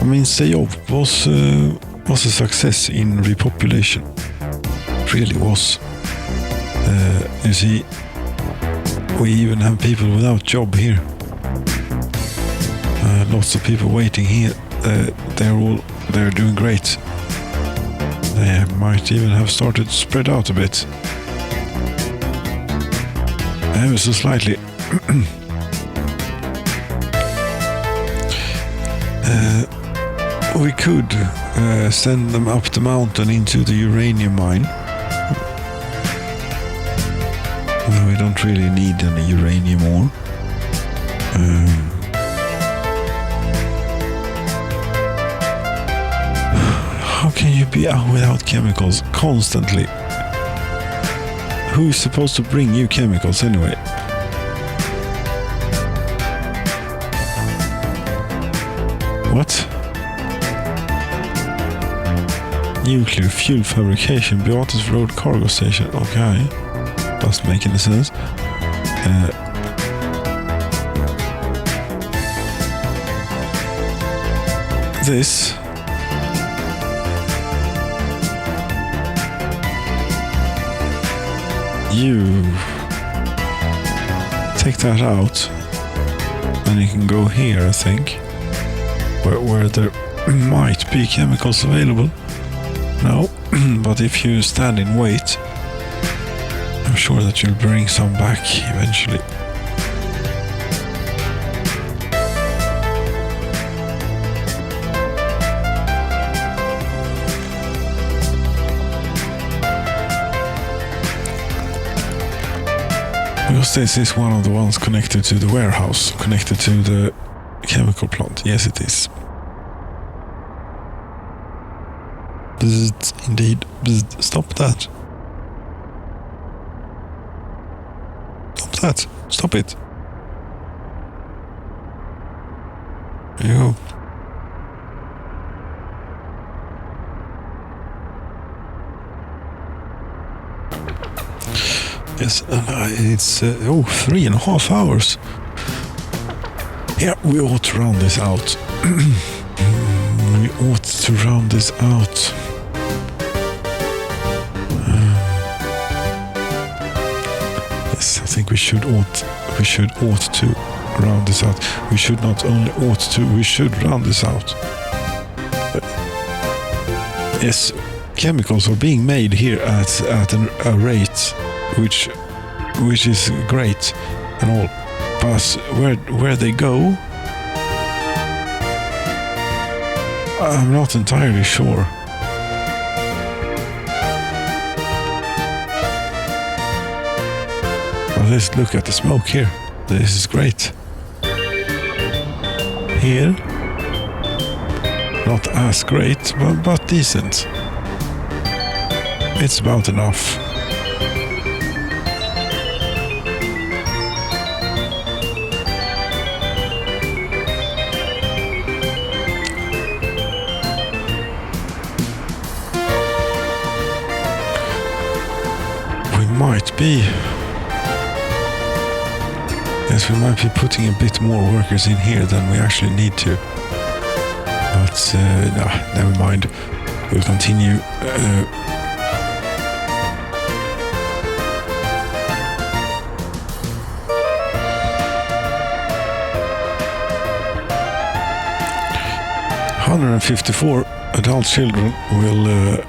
I mean, Sejob was a success in repopulation. It really was. You see, we even have people without job here. Lots of people waiting here. They're doing great. They might even have started to spread out a bit. Ever so slightly. We could send them up the mountain into the uranium mine. Well, we don't really need any uranium ore. How can you be out without chemicals constantly? Who's supposed to bring you chemicals anyway? What? Nuclear fuel fabrication, Beatus Road cargo station. Okay. Doesn't make any sense. This. You take that out, and you can go here, I think, where there might be chemicals available. No, but if you stand in wait, I'm sure that you'll bring some back eventually. Because this is one of the ones connected to the warehouse, connected to the chemical plant. Yes, it is. Bzzzt, indeed. Bzzzt. Stop that. Stop that. Stop it. you go. Yes, it's 3.5 hours. Yeah, we ought to round this out. We ought to round this out. Yes, I think we should ought to round this out. We should not only ought to, we should round this out. Yes, chemicals are being made here at a rate which is great and all, but where they go, I'm not entirely sure. But let's look at the smoke here. This is great. Here, not as great, but decent. It's about enough. We might be putting a bit more workers in here than we actually need to. But never mind. We'll continue. $154 adult children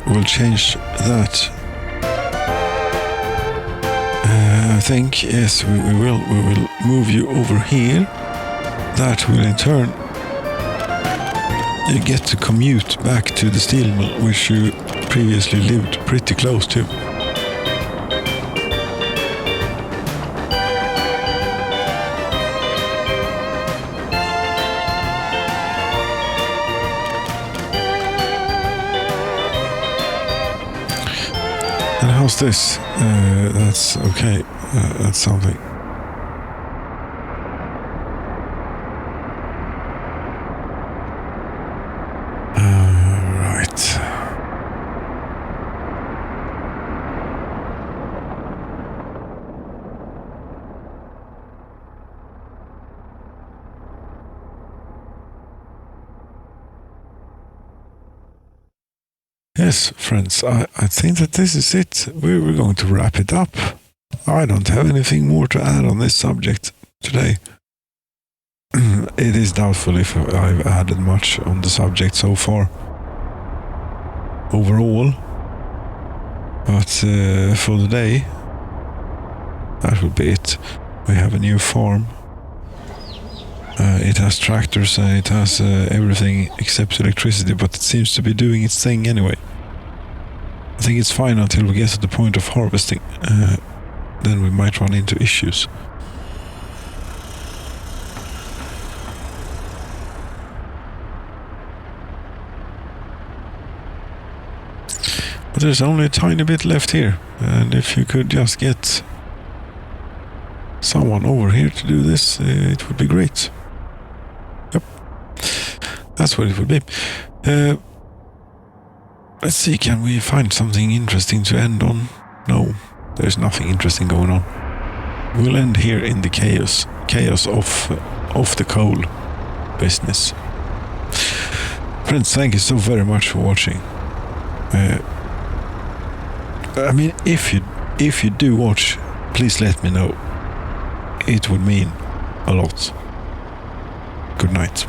will change that. I think, yes, we will move you over here. That will in turn you get to commute back to the steel mill, which you previously lived pretty close to. And how's this? That's okay. That's something. Right. Yes, friends, I think that this is it. We're going to wrap it up. I don't have anything more to add on this subject today. It is doubtful if I've added much on the subject so far, overall. But for the day, that will be it. We have a new farm. It has tractors and it has everything except electricity, but it seems to be doing its thing anyway. I think it's fine until we get to the point of harvesting. Then we might run into issues. But there's only a tiny bit left here, and if you could just get someone over here to do this, it would be great. Yep, that's what it would be. Let's see, can we find something interesting to end on? No, there's nothing interesting going on. We'll end here in the chaos of the coal business. Friends, thank you so very much for watching. I mean, if you do watch, please let me know. It would mean a lot. Good night.